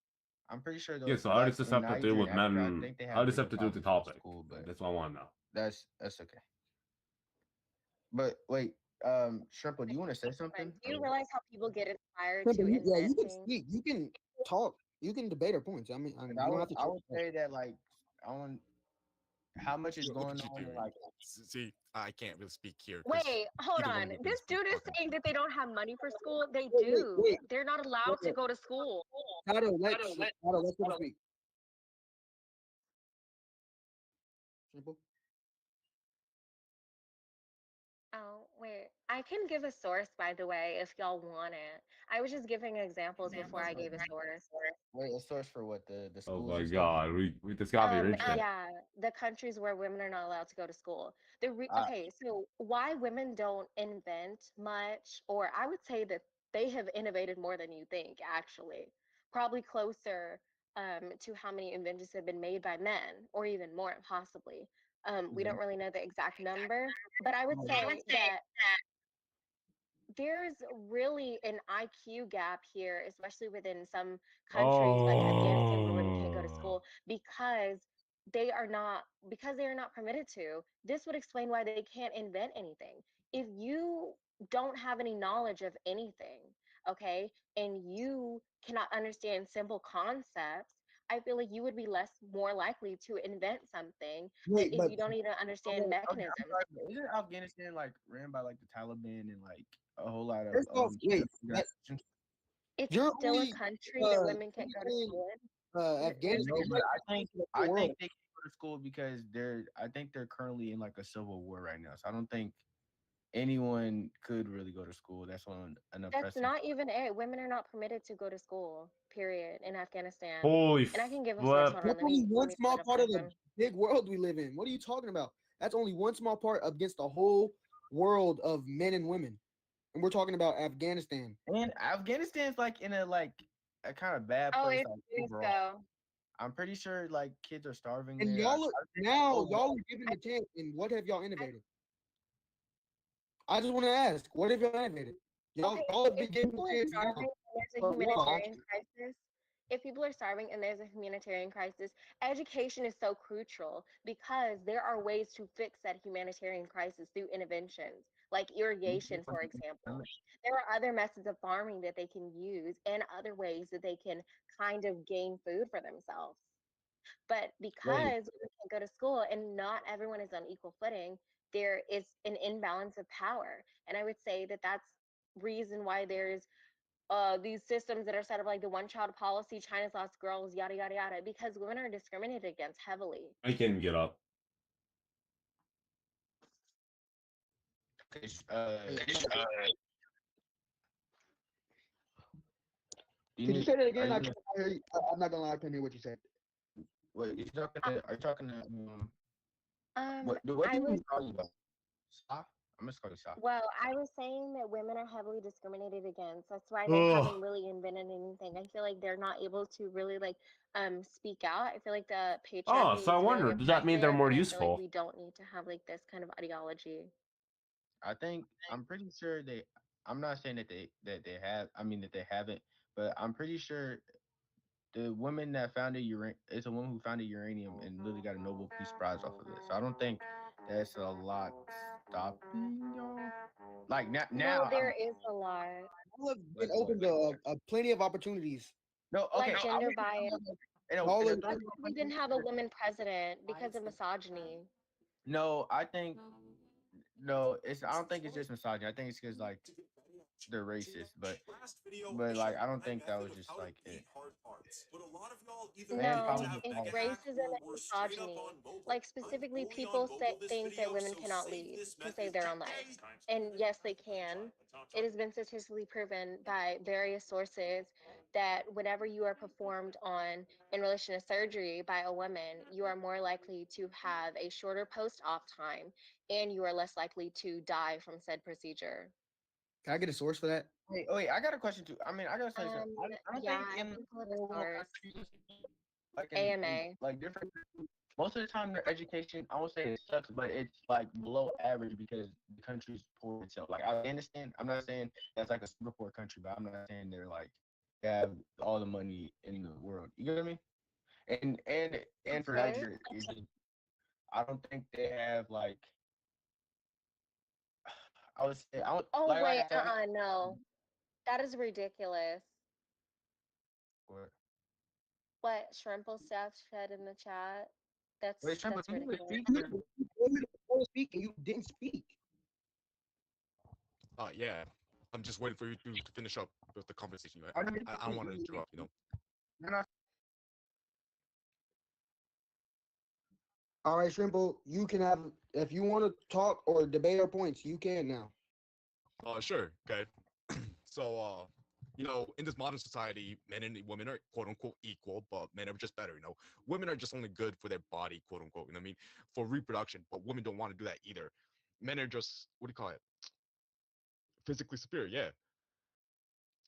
[SPEAKER 9] I'm pretty sure
[SPEAKER 1] Yeah,
[SPEAKER 9] those
[SPEAKER 1] so how
[SPEAKER 9] like
[SPEAKER 1] does this
[SPEAKER 9] in
[SPEAKER 1] have to do
[SPEAKER 9] Niger
[SPEAKER 1] with
[SPEAKER 9] and Africa, I
[SPEAKER 1] men?
[SPEAKER 9] think they
[SPEAKER 1] How
[SPEAKER 9] have
[SPEAKER 1] does this
[SPEAKER 9] bigger
[SPEAKER 1] have to do with the
[SPEAKER 9] problems
[SPEAKER 1] topic?
[SPEAKER 9] with school, but
[SPEAKER 1] That's what I want to know.
[SPEAKER 9] that's okay. But wait, Shrimple, do you want to say something?
[SPEAKER 16] Do you realize how people get inspired
[SPEAKER 20] Simple,
[SPEAKER 16] to
[SPEAKER 20] yeah,
[SPEAKER 16] invent
[SPEAKER 20] you can
[SPEAKER 16] things?
[SPEAKER 20] speak. You can talk. You can debate our points. I mean, you don't have to.
[SPEAKER 9] I would say that like on how much is
[SPEAKER 14] Look
[SPEAKER 9] going
[SPEAKER 14] at you
[SPEAKER 9] on in
[SPEAKER 14] doing.
[SPEAKER 9] like.
[SPEAKER 14] See, I can't really speak here. 'Cause
[SPEAKER 16] Wait, hold
[SPEAKER 14] either one
[SPEAKER 16] on.
[SPEAKER 14] of you
[SPEAKER 16] This
[SPEAKER 14] can
[SPEAKER 16] dude is
[SPEAKER 14] speak.
[SPEAKER 16] saying that they don't have money for school. They
[SPEAKER 20] Wait,
[SPEAKER 16] do.
[SPEAKER 20] wait.
[SPEAKER 16] They're not allowed to go to school.
[SPEAKER 20] Tato, let's people speak. Simple.
[SPEAKER 16] Oh, wait. I can give a source, by the way, if y'all want it. I was just giving examples before I gave a source.
[SPEAKER 9] Wait, a source for what the
[SPEAKER 1] Oh
[SPEAKER 9] schools
[SPEAKER 1] my
[SPEAKER 9] and stuff?
[SPEAKER 1] god, we this got me interesting.
[SPEAKER 16] Yeah, the countries where women are not allowed to go to school.
[SPEAKER 9] I-
[SPEAKER 16] Okay, so why women don't invent much, or I would say that they have innovated more than you think, actually. Probably closer to how many inventions have been made by men, or even more, possibly. We don't really know the exact number, but I would say that there's really an IQ gap here, especially within some countries like Afghanistan where women can't go to
[SPEAKER 1] Oh,
[SPEAKER 16] school because they are not permitted to. This would explain why they can't invent anything. If you don't have any knowledge of anything, okay, and you cannot understand simple concepts, I feel like you would be more likely to invent something that
[SPEAKER 20] Wait,
[SPEAKER 16] if
[SPEAKER 20] but
[SPEAKER 16] you don't even understand
[SPEAKER 9] okay, I'm
[SPEAKER 16] mechanisms.
[SPEAKER 9] sorry, but isn't Afghanistan like ran by like the Taliban and like a whole lot of
[SPEAKER 20] first off, wait.
[SPEAKER 16] It's
[SPEAKER 20] You're
[SPEAKER 16] still a
[SPEAKER 20] only
[SPEAKER 16] country that women can't go to school in.
[SPEAKER 20] Afghanistan.
[SPEAKER 9] No, but I
[SPEAKER 20] world.
[SPEAKER 9] think they can go to school because I think they're currently in like a civil war right now. So I don't think anyone could really go to school. That's on an
[SPEAKER 16] That's
[SPEAKER 9] oppressive.
[SPEAKER 16] not even it. Women are not permitted to go to school, period, in Afghanistan.
[SPEAKER 1] holy
[SPEAKER 16] And I can give a source.
[SPEAKER 1] flip.
[SPEAKER 16] Hold on,
[SPEAKER 20] That's only one
[SPEAKER 16] let me
[SPEAKER 20] small
[SPEAKER 16] pull it up
[SPEAKER 20] part
[SPEAKER 16] real
[SPEAKER 20] of the
[SPEAKER 16] quick.
[SPEAKER 20] big world we live in. What are you talking about? That's only one small part against the whole world of men and women. And we're talking about Afghanistan.
[SPEAKER 9] And Afghanistan's like in a kind of bad
[SPEAKER 16] Oh,
[SPEAKER 9] place
[SPEAKER 16] it's
[SPEAKER 9] like overall.
[SPEAKER 16] so.
[SPEAKER 9] I'm pretty sure like kids are starving
[SPEAKER 20] And
[SPEAKER 9] there.
[SPEAKER 20] y'all are
[SPEAKER 9] overall-
[SPEAKER 20] y'all are given the chance. And what have y'all innovated? I just want to ask, what have y'all innovated? Y'all have been
[SPEAKER 16] If
[SPEAKER 20] given
[SPEAKER 16] people
[SPEAKER 20] the
[SPEAKER 16] are
[SPEAKER 20] chance now.
[SPEAKER 16] starving and there's a
[SPEAKER 20] For what?
[SPEAKER 16] humanitarian crisis, if people are starving and there's a humanitarian crisis, education is so crucial because there are ways to fix that humanitarian crisis through interventions, like irrigation, for example. There are other methods of farming that they can use and other ways that they can kind of gain food for themselves. But
[SPEAKER 9] Wait,
[SPEAKER 16] because we can go to school and not everyone is on equal footing, there is an imbalance of power. And I would say that that's reason why there's these systems that are set up like the one child policy, China's lost girls, yada yada yada, because women are discriminated against heavily.
[SPEAKER 1] I can't get up.
[SPEAKER 9] Okay,
[SPEAKER 20] Can you say that again? I'm not gonna lie, I couldn't hear what you said.
[SPEAKER 9] Wait, are you talking to what do
[SPEAKER 16] I
[SPEAKER 9] you
[SPEAKER 16] was
[SPEAKER 9] call you about? Sa? I'm just calling you Sa.
[SPEAKER 16] well, I was saying that women are heavily discriminated against. That's why they haven't really invented anything. I feel like they're not able to really like speak out. I feel like the
[SPEAKER 1] Oh,
[SPEAKER 16] patriarchy
[SPEAKER 1] so I
[SPEAKER 16] is very
[SPEAKER 1] wonder, does that mean they're
[SPEAKER 16] oppressive,
[SPEAKER 1] more
[SPEAKER 16] and I feel like
[SPEAKER 1] useful?
[SPEAKER 16] we don't need to have like this kind of ideology.
[SPEAKER 9] I'm pretty sure they. I'm not saying that they have. I mean that they haven't, but I'm pretty sure the woman that founded uranium is a woman who founded uranium and literally got a Nobel Peace Prize off of it. So I don't think that's a lot stopping y'all. Like
[SPEAKER 16] Well,
[SPEAKER 9] now,
[SPEAKER 16] there is a lot.
[SPEAKER 20] Y'all have been open to plenty of opportunities.
[SPEAKER 9] No,
[SPEAKER 16] Like gender bias.
[SPEAKER 20] All of
[SPEAKER 16] We didn't have a woman president because of misogyny.
[SPEAKER 9] No, I think no. It's I don't think it's just misogyny. I think it's because like they're racist, but like I don't think that was just like it.
[SPEAKER 16] No, it's racism and misogyny. Like specifically, people say think that women cannot lead to save their own lives, and yes, they can. It has been statistically proven by various sources that whenever you are performed on in relation to surgery by a woman, you are more likely to have a shorter post-op time, and you are less likely to die from said procedure.
[SPEAKER 20] Can I get a source for that?
[SPEAKER 9] Wait, I got a question too. I mean, I gotta say something. I don't
[SPEAKER 16] Yeah,
[SPEAKER 9] think
[SPEAKER 16] I
[SPEAKER 9] in
[SPEAKER 16] can pull up a source.
[SPEAKER 9] like
[SPEAKER 16] AMA.
[SPEAKER 9] like different most of the time their education I won't say it sucks, but it's like below average because the country's poor itself. Like Afghanistan, I'm not saying that's like a super poor country, but I'm not saying they're like they have all the money in the world. You get what I mean? And for
[SPEAKER 16] Okay.
[SPEAKER 9] Nigeria, I don't think they have like I would say I don't
[SPEAKER 16] Oh
[SPEAKER 9] like
[SPEAKER 16] wait,
[SPEAKER 9] I said,
[SPEAKER 16] no. That is ridiculous.
[SPEAKER 9] what?
[SPEAKER 16] What Shrimple Staff said in the chat.
[SPEAKER 9] Wait, Trevor,
[SPEAKER 16] That's
[SPEAKER 9] can you
[SPEAKER 16] ridiculous.
[SPEAKER 9] repeat?
[SPEAKER 20] You told me to speak and you didn't speak.
[SPEAKER 14] Yeah. I'm just waiting for you to finish up with the conversation you
[SPEAKER 9] I
[SPEAKER 14] had.
[SPEAKER 9] know
[SPEAKER 14] I don't want to interrupt, you know.
[SPEAKER 9] No,
[SPEAKER 20] All right, Shrimple, you can have if you want to talk or debate our points, you can now.
[SPEAKER 14] Sure. Okay. So, you know, in this modern society, men and women are quote unquote equal, but men are just better. You know, women are just only good for their body, quote unquote. You know what I mean? For reproduction, but women don't want to do that either. Men are just what do you call it? Physically superior. Yeah.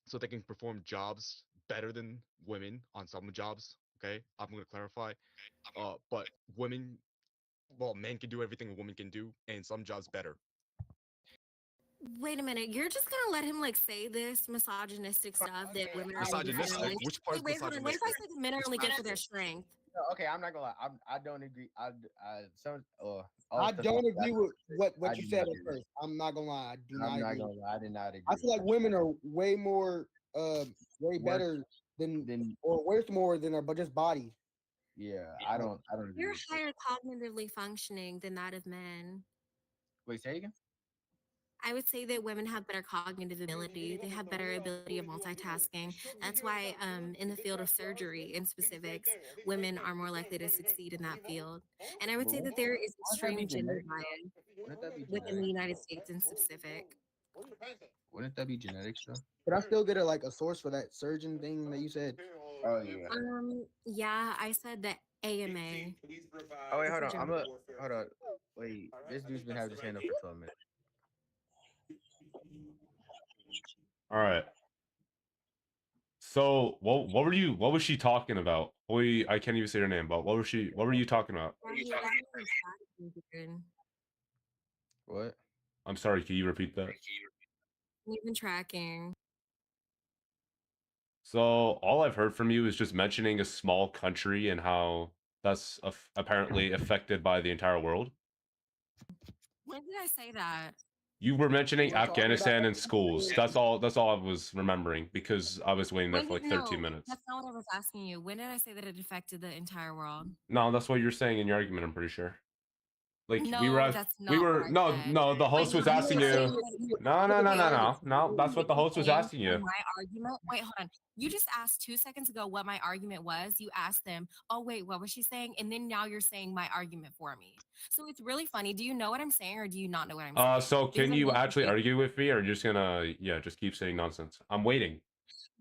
[SPEAKER 14] So they can perform jobs better than women on some jobs. Okay, I'm gonna clarify. But women, well, men can do everything a woman can do, and some jobs better.
[SPEAKER 12] Wait a minute, you're just gonna let him like say this misogynistic stuff that women are only good for their
[SPEAKER 14] Misogynistic?
[SPEAKER 12] length?
[SPEAKER 14] Which part is
[SPEAKER 12] Wait, hold on. What if I
[SPEAKER 14] misogynistic?
[SPEAKER 12] said men are only good for their strength?
[SPEAKER 9] no, okay, I'm not gonna lie. I don't agree. Some all
[SPEAKER 20] I
[SPEAKER 9] stuff
[SPEAKER 20] don't agree with
[SPEAKER 9] I
[SPEAKER 20] what you
[SPEAKER 9] do
[SPEAKER 20] said
[SPEAKER 9] not
[SPEAKER 20] at
[SPEAKER 9] agree.
[SPEAKER 20] first. I'm not gonna lie. I do not
[SPEAKER 9] I'm not
[SPEAKER 20] agree.
[SPEAKER 9] gonna lie. I did not agree.
[SPEAKER 20] I feel like women are way more, way
[SPEAKER 9] Worse
[SPEAKER 20] better than or worth more than our but just body.
[SPEAKER 9] Yeah, I don't agree.
[SPEAKER 12] You're
[SPEAKER 9] with that.
[SPEAKER 12] higher cognitively functioning than that of men.
[SPEAKER 9] Wait, say it again.
[SPEAKER 12] I would say that women have better cognitive ability. They have better ability of multitasking. That's why, in the field of surgery, in specifics, women are more likely to succeed in that field. And I would
[SPEAKER 9] But
[SPEAKER 12] say that there is
[SPEAKER 9] wouldn't that be
[SPEAKER 12] extreme gender
[SPEAKER 9] genetics?
[SPEAKER 12] bias
[SPEAKER 9] Wouldn't that be
[SPEAKER 12] within the
[SPEAKER 9] genetics?
[SPEAKER 12] United States in specific.
[SPEAKER 9] Wouldn't that be genetics though?
[SPEAKER 20] But I still get a source for that surgeon thing that you said.
[SPEAKER 9] Oh yeah.
[SPEAKER 12] Yeah, I said that AMA.
[SPEAKER 9] Oh wait,
[SPEAKER 12] It's
[SPEAKER 9] hold
[SPEAKER 12] a
[SPEAKER 9] on.
[SPEAKER 12] gender bias.
[SPEAKER 9] Hold on. Wait, this dude's been having his hand up for 12 minutes.
[SPEAKER 1] All right. So what was she talking about? Boy, I can't even say her name, but what were you talking about?
[SPEAKER 9] What?
[SPEAKER 1] I'm sorry, can you repeat that?
[SPEAKER 12] We've been tracking.
[SPEAKER 1] So all I've heard from you is just mentioning a small country and how that's apparently affected by the entire world.
[SPEAKER 12] When did I say that?
[SPEAKER 1] You were mentioning
[SPEAKER 20] We're talking about
[SPEAKER 1] Afghanistan in schools. That's all I was remembering because I was waiting there
[SPEAKER 12] When
[SPEAKER 1] for
[SPEAKER 12] did
[SPEAKER 1] like 13
[SPEAKER 12] no?
[SPEAKER 1] minutes.
[SPEAKER 12] That's not what I was asking you. When did I say that it affected the entire world?
[SPEAKER 1] No, that's what you're saying in your argument, I'm pretty sure. Like
[SPEAKER 12] No, that's
[SPEAKER 1] we
[SPEAKER 12] not what
[SPEAKER 1] were
[SPEAKER 12] I
[SPEAKER 1] no
[SPEAKER 12] said.
[SPEAKER 1] no the
[SPEAKER 12] Wait,
[SPEAKER 1] host was
[SPEAKER 12] hold on.
[SPEAKER 1] asking
[SPEAKER 12] Wait,
[SPEAKER 1] you.
[SPEAKER 12] hold on.
[SPEAKER 1] No no no
[SPEAKER 12] Wait,
[SPEAKER 1] no
[SPEAKER 12] hold on.
[SPEAKER 1] no no. That's what the
[SPEAKER 12] You're
[SPEAKER 1] host was
[SPEAKER 12] saying
[SPEAKER 1] asking
[SPEAKER 12] that
[SPEAKER 1] you.
[SPEAKER 12] my argument. Wait, hold on. You just asked 2 seconds ago what my argument was. You asked them, "Oh, wait, what was she saying?" And then now you're saying my argument for me. So it's really funny. Do you know what I'm saying, or do you not know what I'm saying?
[SPEAKER 1] So
[SPEAKER 12] Because
[SPEAKER 1] can
[SPEAKER 12] I'm
[SPEAKER 1] you
[SPEAKER 12] being
[SPEAKER 1] actually
[SPEAKER 12] confused.
[SPEAKER 1] argue with me, or you're just gonna just keep saying nonsense? I'm waiting.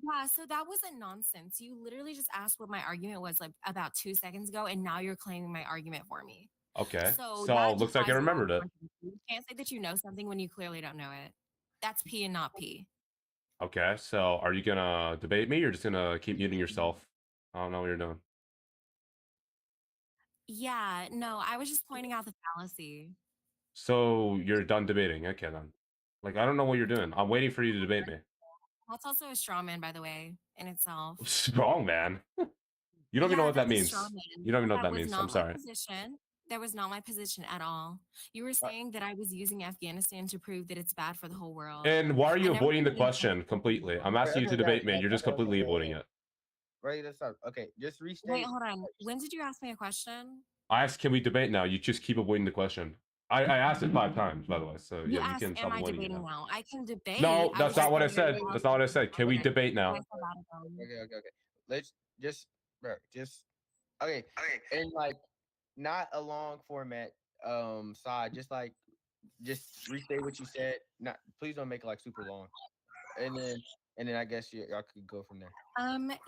[SPEAKER 12] Yeah, so that wasn't nonsense. You literally just asked what my argument was like about 2 seconds ago, and now you're claiming my argument for me.
[SPEAKER 1] Okay,
[SPEAKER 12] So
[SPEAKER 1] so
[SPEAKER 12] that
[SPEAKER 1] looks like I
[SPEAKER 12] defies the law of
[SPEAKER 1] remembered it.
[SPEAKER 12] contradiction. You can't say that you know something when you clearly don't know it. That's P and not P.
[SPEAKER 1] Okay, so are you gonna debate me, or just gonna keep muting yourself? I don't know what you're doing.
[SPEAKER 12] Yeah, no, I was just pointing out the fallacy.
[SPEAKER 1] So you're done debating. Okay then. Like I don't know what you're doing. I'm waiting for you to debate me.
[SPEAKER 12] That's also a straw man, by the way, in itself.
[SPEAKER 1] Strong man. You don't even know
[SPEAKER 12] Yeah,
[SPEAKER 1] what that
[SPEAKER 12] that's a straw
[SPEAKER 1] means.
[SPEAKER 12] man
[SPEAKER 1] You don't even
[SPEAKER 12] because
[SPEAKER 1] know what
[SPEAKER 12] that
[SPEAKER 1] that
[SPEAKER 12] was
[SPEAKER 1] means. I'm
[SPEAKER 12] not my
[SPEAKER 1] sorry.
[SPEAKER 12] position. That was not my position at all. You were saying that I was using Afghanistan to prove that it's bad for the whole world.
[SPEAKER 1] And why are
[SPEAKER 12] I
[SPEAKER 1] you
[SPEAKER 12] never
[SPEAKER 1] avoiding the
[SPEAKER 12] said it-
[SPEAKER 1] question completely? I'm
[SPEAKER 9] Okay,
[SPEAKER 1] asking you
[SPEAKER 9] okay,
[SPEAKER 1] to
[SPEAKER 9] guys,
[SPEAKER 1] debate me.
[SPEAKER 9] guys,
[SPEAKER 1] You're just
[SPEAKER 9] okay, okay,
[SPEAKER 1] completely
[SPEAKER 9] okay,
[SPEAKER 1] avoiding
[SPEAKER 9] okay.
[SPEAKER 1] it.
[SPEAKER 9] Ready to start. Okay, just
[SPEAKER 12] Wait,
[SPEAKER 9] restate.
[SPEAKER 12] hold on. When did you ask me a question?
[SPEAKER 1] I asked, can we debate now? You just keep avoiding the question. I asked it 5 times, by the way. So
[SPEAKER 12] You
[SPEAKER 1] yeah, you
[SPEAKER 12] asked,
[SPEAKER 1] can
[SPEAKER 12] "Am
[SPEAKER 1] stop
[SPEAKER 12] I
[SPEAKER 1] avoiding it
[SPEAKER 12] debating
[SPEAKER 1] now.
[SPEAKER 12] now?" I can debate.
[SPEAKER 1] No,
[SPEAKER 12] I
[SPEAKER 1] that's
[SPEAKER 12] was just
[SPEAKER 1] not what I
[SPEAKER 12] saying that
[SPEAKER 1] said.
[SPEAKER 12] you
[SPEAKER 1] That's
[SPEAKER 12] asked
[SPEAKER 1] not what I
[SPEAKER 12] me
[SPEAKER 1] said. Can we
[SPEAKER 12] okay.
[SPEAKER 1] debate
[SPEAKER 12] I
[SPEAKER 1] now?
[SPEAKER 12] said that again.
[SPEAKER 9] Okay. Let's just, bro, just okay. And like, not a long format side. Just restate what you said. Not, please don't make it like super long. And then I guess y'all could go from there.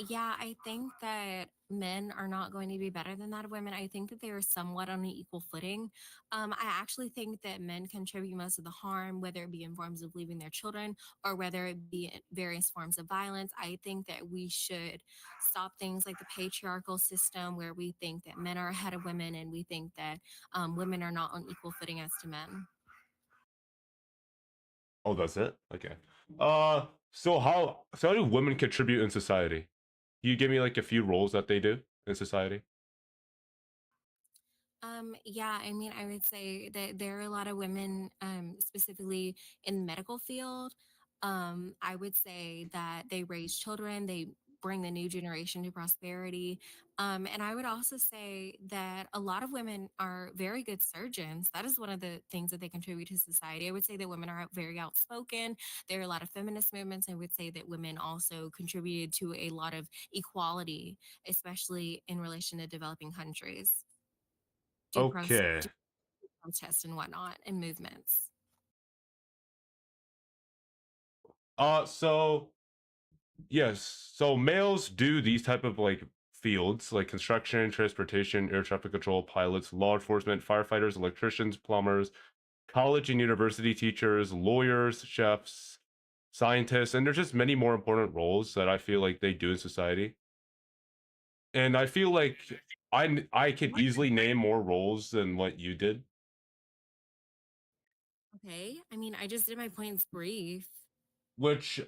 [SPEAKER 12] Yeah, I think that men are not going to be better than that of women. I think that they are somewhat on an equal footing. I actually think that men contribute most of the harm, whether it be in forms of leaving their children or whether it be in various forms of violence. I think that we should stop things like the patriarchal system where we think that men are ahead of women and we think that women are not on equal footing as to men.
[SPEAKER 1] Oh, that's it? Okay. So how do women contribute in society? Can you give me like a few roles that they do in society?
[SPEAKER 12] Yeah, I mean, I would say that there are a lot of women, specifically in the medical field. I would say that they raise children, they bring the new generation to prosperity. And I would also say that a lot of women are very good surgeons. That is one of the things that they contribute to society. I would say that women are very outspoken. There are a lot of feminist movements. I would say that women also contributed to a lot of equality, especially in relation to developing countries.
[SPEAKER 1] Okay.
[SPEAKER 12] Protests and whatnot and movements.
[SPEAKER 1] So yes, so males do these type of like fields like construction, transportation, air traffic control, pilots, law enforcement, firefighters, electricians, plumbers, college and university teachers, lawyers, chefs, scientists, and there's just many more important roles that I feel like they do in society. And I feel like I could easily name more roles than what you did.
[SPEAKER 12] Okay. I mean, I just did my points brief.
[SPEAKER 1] Which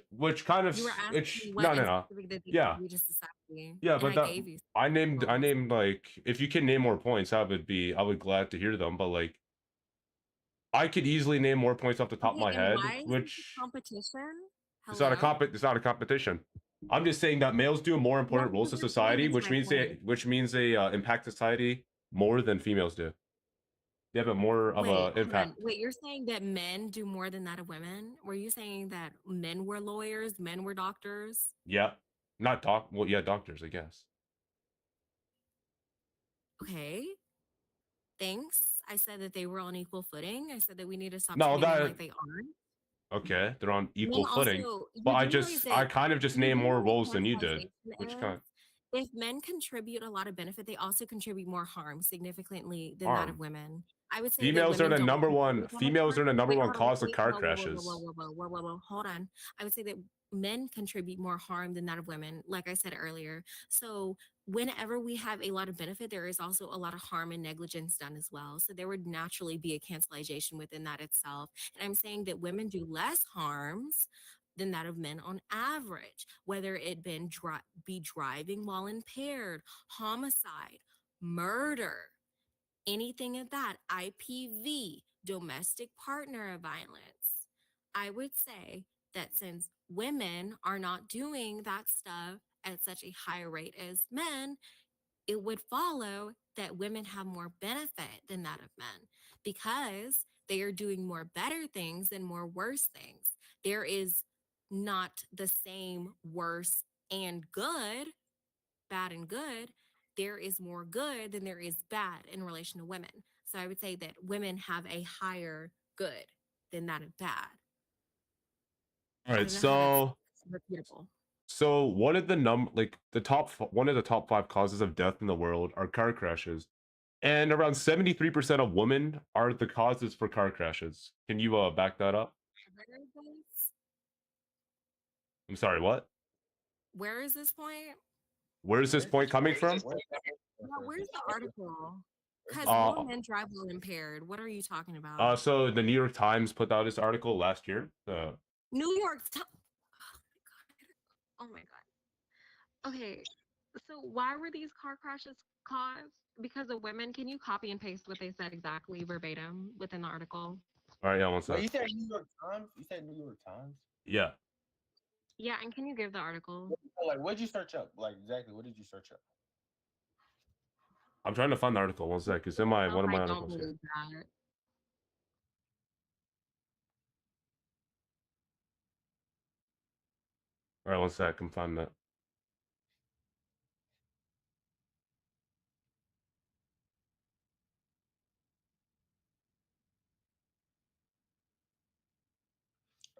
[SPEAKER 1] kind of
[SPEAKER 12] You were asking
[SPEAKER 1] it's
[SPEAKER 12] me
[SPEAKER 1] no
[SPEAKER 12] what
[SPEAKER 1] no
[SPEAKER 12] in
[SPEAKER 1] no.
[SPEAKER 12] specific that they
[SPEAKER 1] Yeah.
[SPEAKER 12] contribute to society.
[SPEAKER 1] Yeah,
[SPEAKER 12] And
[SPEAKER 1] but
[SPEAKER 12] I
[SPEAKER 1] that
[SPEAKER 12] gave you
[SPEAKER 1] I
[SPEAKER 12] roles.
[SPEAKER 1] named like if you can name more points, I would glad to hear them. But like I could easily name more points off the top of
[SPEAKER 12] Okay,
[SPEAKER 1] my
[SPEAKER 12] and
[SPEAKER 1] head,
[SPEAKER 12] why is this
[SPEAKER 1] which
[SPEAKER 12] a competition?
[SPEAKER 1] it's
[SPEAKER 12] Hello?
[SPEAKER 1] not a competition. I'm just saying that males do more
[SPEAKER 12] No,
[SPEAKER 1] important roles
[SPEAKER 12] because
[SPEAKER 1] in
[SPEAKER 12] you're saying
[SPEAKER 1] society,
[SPEAKER 12] it's my point.
[SPEAKER 1] which means they impact society more than females do. They have a more of
[SPEAKER 12] Wait,
[SPEAKER 1] a
[SPEAKER 12] hold on.
[SPEAKER 1] impact.
[SPEAKER 12] Wait, you're saying that men do more than that of women? Were you saying that men were lawyers, men were doctors?
[SPEAKER 1] Yeah, not well, yeah, doctors, I guess.
[SPEAKER 12] Okay. Thanks. I said that they were on equal footing. I said that we need to stop
[SPEAKER 1] No,
[SPEAKER 12] treating them
[SPEAKER 1] that
[SPEAKER 12] like they aren't.
[SPEAKER 1] okay, they're on
[SPEAKER 12] Men
[SPEAKER 1] equal footing.
[SPEAKER 12] also,
[SPEAKER 1] But
[SPEAKER 12] you do realize
[SPEAKER 1] I
[SPEAKER 12] that
[SPEAKER 1] kind of just
[SPEAKER 12] you
[SPEAKER 1] named
[SPEAKER 12] do know
[SPEAKER 1] more
[SPEAKER 12] what
[SPEAKER 1] roles than you did,
[SPEAKER 12] cancellation
[SPEAKER 1] which
[SPEAKER 12] is?
[SPEAKER 1] kind
[SPEAKER 12] If men contribute a lot of benefit, they also contribute more harm significantly than that of
[SPEAKER 1] harm.
[SPEAKER 12] women. I would say that women don't contribute that much
[SPEAKER 1] Females are
[SPEAKER 12] harm.
[SPEAKER 1] the number
[SPEAKER 12] Wait,
[SPEAKER 1] one
[SPEAKER 12] hold on.
[SPEAKER 1] cause of
[SPEAKER 12] Wait,
[SPEAKER 1] car
[SPEAKER 12] whoa, whoa, whoa, whoa, whoa,
[SPEAKER 1] crashes.
[SPEAKER 12] whoa, whoa, whoa, whoa, whoa. Hold on. I would say that men contribute more harm than that of women, like I said earlier. So whenever we have a lot of benefit, there is also a lot of harm and negligence done as well. So there would naturally be a cancellation within that itself. And I'm saying that women do less harms than that of men on average, whether it be driving while impaired, homicide, murder, anything of that, IPV, domestic partner violence. I would say that since women are not doing that stuff at such a high rate as men, it would follow that women have more benefit than that of men because they are doing more better things than more worse things. There is not the same worse and good, bad and good. There is more good than there is bad in relation to women. So I would say that women have a higher good than that of bad.
[SPEAKER 1] All
[SPEAKER 12] I
[SPEAKER 1] right,
[SPEAKER 12] don't know how
[SPEAKER 1] so
[SPEAKER 12] that's repeatable.
[SPEAKER 1] so one of the one of the top 5 causes of death in the world are car crashes, and around 73% of women are the causes for car crashes. Can you back that up? I'm sorry, what?
[SPEAKER 12] Where is this point?
[SPEAKER 1] Where is this point coming from?
[SPEAKER 12] Now, where's the article? Because
[SPEAKER 1] Uh,
[SPEAKER 12] more men drive while impaired. What are you talking about?
[SPEAKER 1] so the New York Times put out this article last year.
[SPEAKER 12] New York Times. Oh my God. Okay. So why were these car crashes caused? Because of women? Can you copy and paste what they said exactly verbatim within the article?
[SPEAKER 1] All right, yeah, one
[SPEAKER 9] Wait,
[SPEAKER 1] sec.
[SPEAKER 9] you said New York Times? You said New York Times?
[SPEAKER 1] Yeah,
[SPEAKER 12] Yeah, and can you give the article?
[SPEAKER 9] Like, what did you search up? Like, exactly, what did you search up?
[SPEAKER 1] I'm trying to find the article. One sec. It's in my one of
[SPEAKER 12] I
[SPEAKER 1] my
[SPEAKER 12] don't
[SPEAKER 1] articles here.
[SPEAKER 12] believe that.
[SPEAKER 1] All right, one sec. I'm finding that.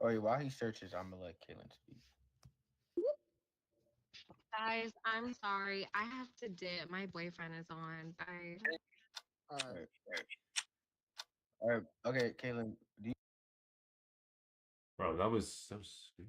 [SPEAKER 9] Oh, yeah, while he searches, I'm gonna let Kaylin speak.
[SPEAKER 12] Guys, I'm sorry. I have to dip. My boyfriend is on. Bye.
[SPEAKER 9] All right. Okay, Kaylin, do you
[SPEAKER 1] Bro, that was stupid.